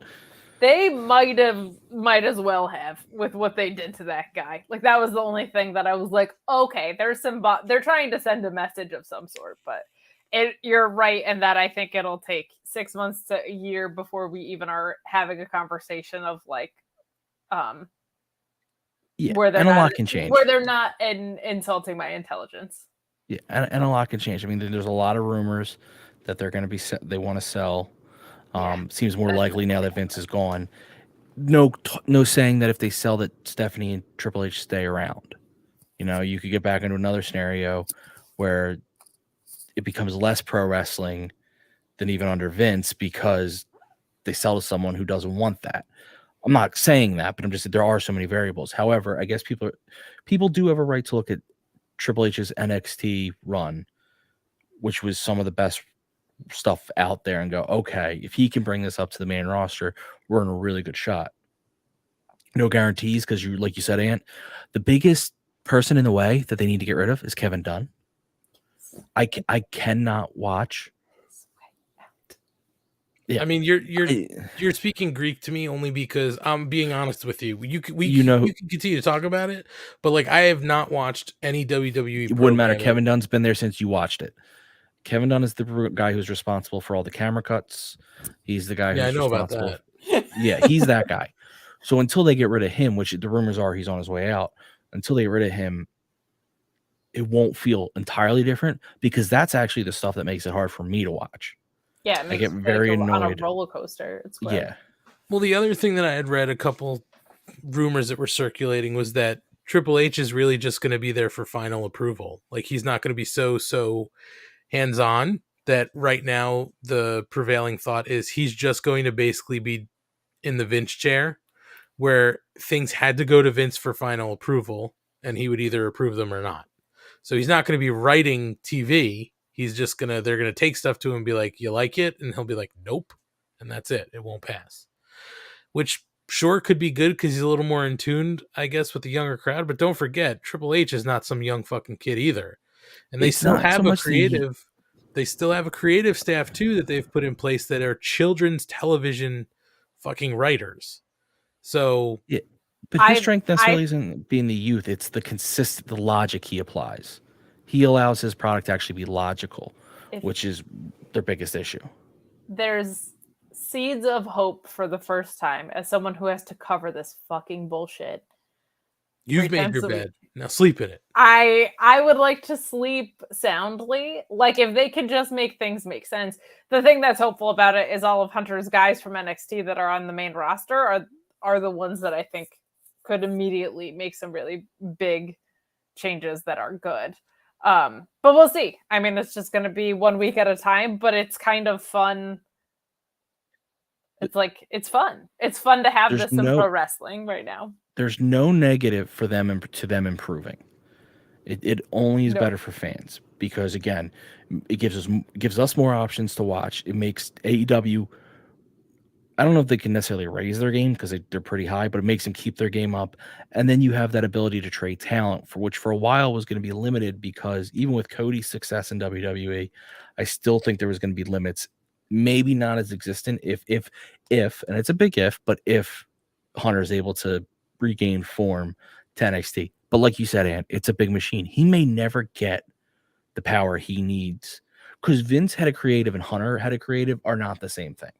they might as well have with what they did to that guy. Like, that was the only thing that I was like, okay, there's some they're trying to send a message of some sort, but you're right in that I think it'll take 6 months to a year before we even are having a conversation of like, where they're and a not, lot can change. where they're not insulting my intelligence. Yeah, and a lot can change. I mean, there's a lot of rumors that they're going to be they want to sell. Seems more likely now that Vince is gone. No saying that if they sell that Stephanie and Triple H stay around. You know, you could get back into another scenario where it becomes less pro wrestling than even under Vince because they sell to someone who doesn't want that. I'm not saying that, but I'm just there are so many variables. However, I guess people do have a right to look at Triple H's NXT run, which was some of the best stuff out there, and go, okay, if he can bring this up to the main roster, we're in a really good shot. No guarantees, because like you said, Ant, the biggest person in the way that they need to get rid of is Kevin Dunn. I cannot watch. Yeah. I mean, you're speaking Greek to me only because I'm being honest with you. You can continue to talk about it, but like I have not watched any WWE. It wouldn't matter. Kevin Dunn's been there since you watched it. Kevin Dunn is the guy who's responsible for all the camera cuts. He's the guy who's responsible. About that. Yeah, he's that guy. So until they get rid of him, which the rumors are he's on his way out, until they get rid of him, it won't feel entirely different because that's actually the stuff that makes it hard for me to watch. Yeah, I get very annoyed. On a roller coaster. It's great. Yeah. Well, the other thing that I had read, a couple rumors that were circulating, was that Triple H is really just going to be there for final approval. Like he's not going to be so hands-on. That right now the prevailing thought is he's just going to basically be in the Vince chair, where things had to go to Vince for final approval, and he would either approve them or not. So he's not going to be writing TV. He's just they're going to take stuff to him and be like, you like it? And he'll be like, nope. And that's it. It won't pass. Which sure could be good because he's a little more in tune, I guess, with the younger crowd. But don't forget, Triple H is not some young fucking kid either. And they still have a creative, they still have a creative staff too that they've put in place that are children's television fucking writers. So yeah, but his strength necessarily isn't being the youth. It's the logic he applies. He allows his product to actually be logical, which is their biggest issue. There's seeds of hope for the first time as someone who has to cover this fucking bullshit. You've made your bed. Now sleep in it. I would like to sleep soundly. Like if they could just make things make sense. The thing that's hopeful about it is all of Hunter's guys from NXT that are on the main roster are the ones that I think could immediately make some really big changes that are good. But we'll see. I mean, it's just going to be 1 week at a time, but it's kind of fun. It's like, it's fun. It's fun to have this in pro wrestling right now. There's no negative for them to them improving. It only is better for fans because again, it gives us more options to watch. It makes AEW. I don't know if they can necessarily raise their game because they're pretty high, but it makes them keep their game up. And then you have that ability to trade talent, for which for a while was going to be limited because even with Cody's success in WWE, I still think there was going to be limits. Maybe not as existent if, and it's a big if, but if Hunter is able to regain form to NXT. But like you said, Ant, it's a big machine. He may never get the power he needs because Vince had a creative and Hunter had a creative are not the same thing.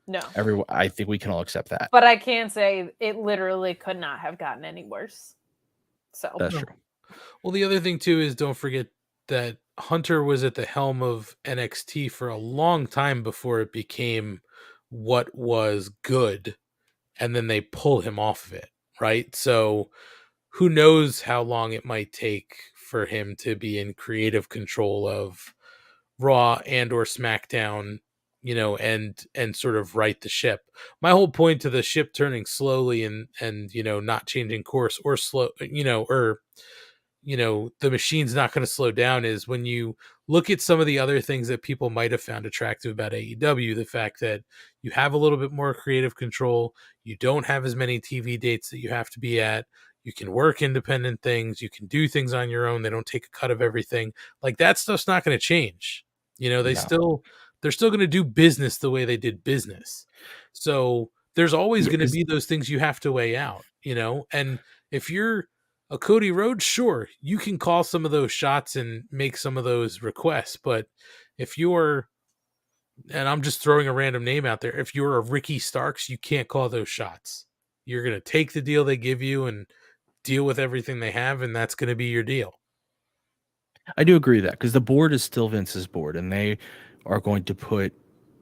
No. I think we can all accept that. But I can say it literally could not have gotten any worse. So that's true. Well, the other thing too is don't forget that Hunter was at the helm of NXT for a long time before it became what was good, and then they pull him off of it, right? So who knows how long it might take for him to be in creative control of Raw and or SmackDown, you know, and sort of right the ship. My whole point to the ship turning slowly and you know, not changing course or the machine's not going to slow down is when you look at some of the other things that people might have found attractive about AEW, the fact that you have a little bit more creative control, you don't have as many TV dates that you have to be at, you can work independent things, you can do things on your own, they don't take a cut of everything. Like that stuff's not going to change. You know, they're still going to do business the way they did business. So there's always going to be those things you have to weigh out, you know, and if you're a Cody Rhodes, sure, you can call some of those shots and make some of those requests, but If you're, and I'm just throwing a random name out there, if you're a Ricky Starks, you can't call those shots. You're going to take the deal they give you and deal with everything they have, and that's going to be your deal. I do agree with that, because the board is still Vince's board, and they are going to put,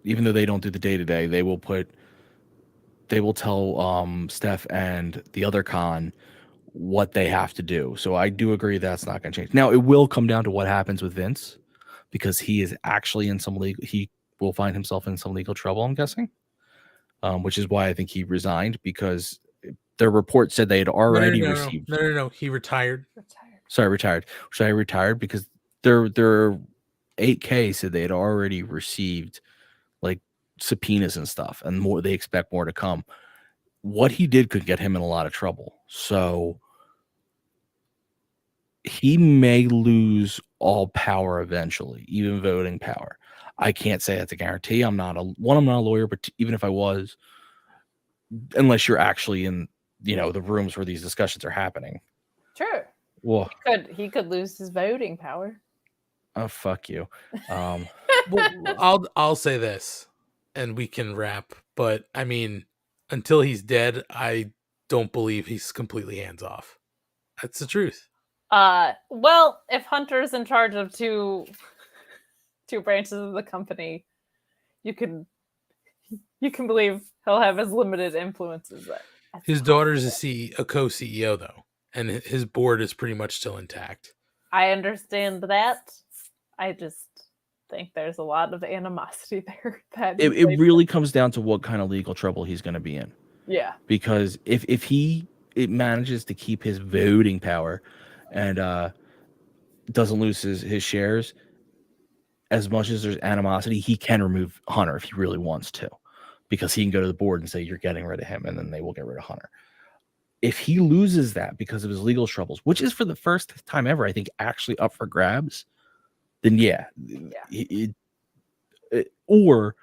even though they don't do the day-to-day, they will tell Steph and the other con what they have to do. So I do agree that's not going to change. Now, it will come down to what happens with Vince, because he is actually in he will find himself in some legal trouble, I'm guessing, which is why I think he resigned, because their report said they had already received. No. He retired. Retired. Sorry, retired, because their 8K said they had already received like subpoenas and stuff, and more. They expect more to come. What he did could get him in a lot of trouble. So he may lose all power eventually, even voting power. I can't say that's a guarantee. I'm not a lawyer, but even if I was, unless you're actually in, the rooms where these discussions are happening. Sure. Well, he could lose his voting power. Oh, fuck you. Well, I'll say this, and we can wrap. But I mean, until he's dead, I don't believe he's completely hands off. That's the truth. Well, if Hunter's in charge of two branches of the company, you can believe he'll have as limited influences there. His daughter's a co-CEO though, and his board is pretty much still intact. I understand that. I just think there's a lot of animosity there. It really comes down to what kind of legal trouble he's going to be in. Yeah. Because if it manages to keep his voting power and doesn't lose his shares, as much as there's animosity, he can remove Hunter if he really wants to, because he can go to the board and say, you're getting rid of him, and then they will get rid of Hunter. If he loses that because of his legal troubles, which is for the first time ever, I think, actually up for grabs, then or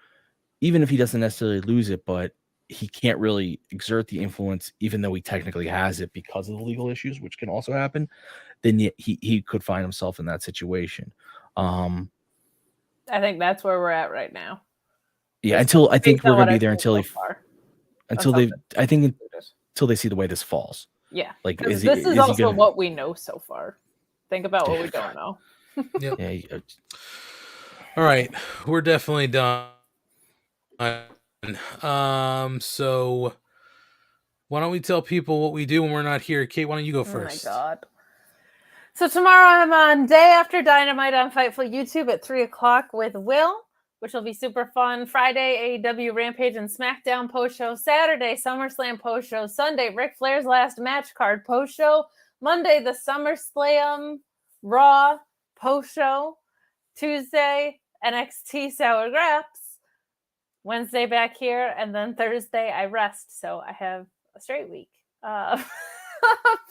even if he doesn't necessarily lose it, but he can't really exert the influence, even though he technically has it because of the legal issues, which can also happen, then he could find himself in that situation. I think that's where we're at right now. Yeah, until I think we're gonna be there until they see the way this falls. Yeah, like this is also what we know so far. Think about what we don't know. Yep. All right, we're definitely done. So why don't we tell people what we do when we're not here? Kate, why don't you go first? Oh my God. So tomorrow I'm on day after Dynamite on Fightful YouTube at 3:00 with Will, which will be super fun. Friday, AEW Rampage and SmackDown post show. Saturday, SummerSlam post show. Sunday, Ric Flair's last match card post show. Monday, the SummerSlam Raw post show. Tuesday, NXT Sour Graps. Wednesday back here, and then Thursday I rest, so I have a straight week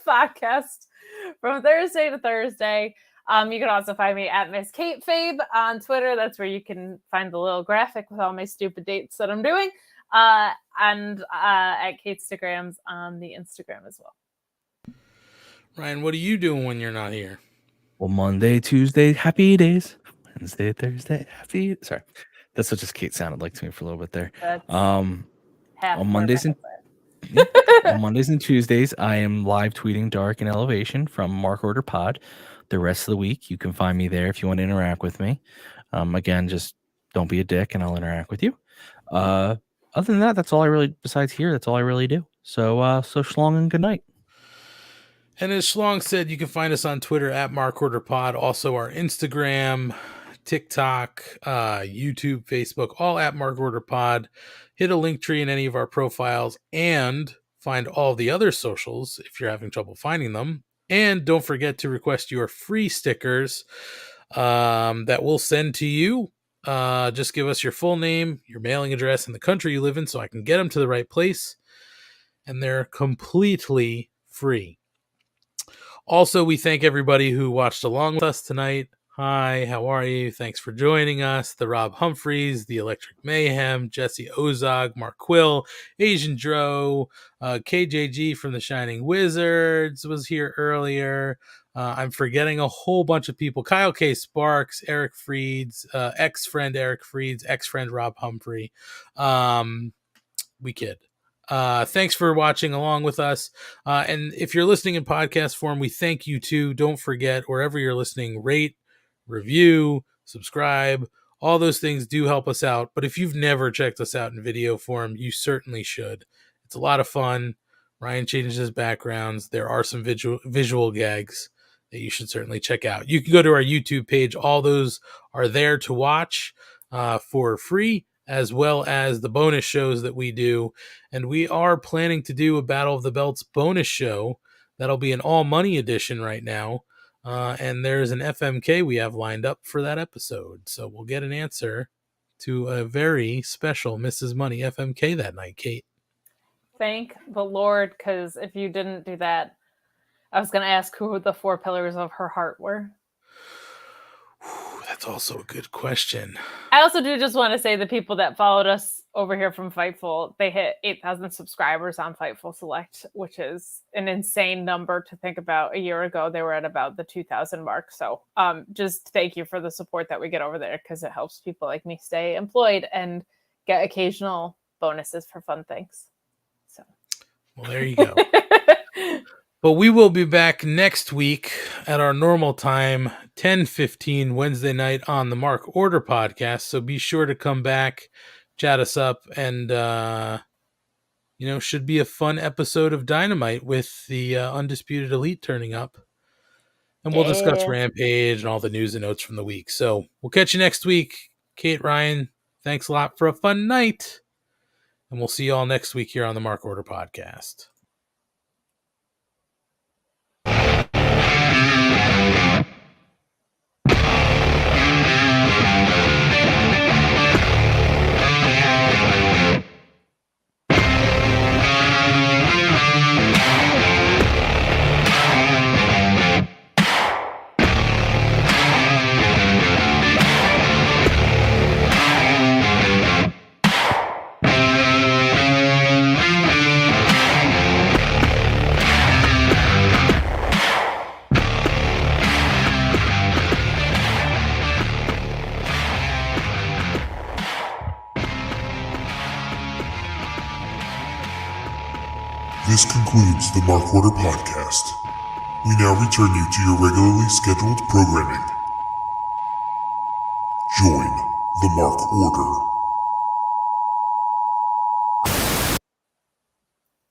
podcast from Thursday to Thursday. You can also find me at Miss Kate Fabe on Twitter. That's where you can find the little graphic with all my stupid dates that I'm doing, and at Katestagrams on the Instagram as well. Ryan, what are you doing when you're not here? Well, Monday, Tuesday, happy days. Wednesday, Thursday, happy. Sorry, that's what just Kate sounded like to me for a little bit there. On Mondays and Tuesdays, I am live tweeting Dark and Elevation from Mark Order Pod. The rest of the week, you can find me there if you want to interact with me. Again, just don't be a dick, and I'll interact with you. Other than that, that's all I really. Besides here, that's all I really do. So Schlong and good night. And as Schlong said, you can find us on Twitter at Mark Order Pod. Also, our Instagram, TikTok, YouTube, Facebook, all at Mark Order Pod. Hit a link tree in any of our profiles and find all the other socials if you're having trouble finding them. And don't forget to request your free stickers that we'll send to you. Just give us your full name, your mailing address, and the country you live in so I can get them to the right place. And they're completely free. Also, we thank everybody who watched along with us tonight. Hi, how are you? Thanks for joining us. The Rob Humphreys, the Electric Mayhem, Jesse Ozog, Mark Quill, Asian Dro, KJG from the Shining Wizards was here earlier. I'm forgetting a whole bunch of people. Kyle K. Sparks, Eric Freeds, ex-friend Eric Freeds, ex-friend Rob Humphrey. We kid. Thanks for watching along with us. And if you're listening in podcast form, we thank you too. Don't forget, wherever you're listening, rate, review, subscribe. All those things do help us out. But if you've never checked us out in video form, you certainly should. It's a lot of fun. Ryan changes his backgrounds. There are some visual gags that you should certainly check out. You can go to our YouTube page. All those are there to watch for free, as well as the bonus shows that we do. And we are planning to do a Battle of the Belts bonus show. That'll be an all-money edition right now. And there's an FMK we have lined up for that episode. So we'll get an answer to a very special Mrs. Money FMK that night, Kate. Thank the Lord, because if you didn't do that, I was going to ask who the 4 pillars of her heart were. That's also a good question. I also do just want to say the people that followed us over here from Fightful, they hit 8,000 subscribers on Fightful Select, which is an insane number to think about. A year ago, they were at about the 2,000 mark. So just thank you for the support that we get over there, because it helps people like me stay employed and get occasional bonuses for fun things. So, well, there you go. But we will be back next week at our normal time, 10:15 Wednesday night on the Mark Order podcast. So be sure to come back, chat us up, and, should be a fun episode of Dynamite with the Undisputed Elite turning up. And we'll discuss Rampage and all the news and notes from the week. So we'll catch you next week. Kate, Ryan, thanks a lot for a fun night. And we'll see you all next week here on the Mark Order podcast. This concludes the Mark Order podcast. We now return you to your regularly scheduled programming. Join the Mark Order.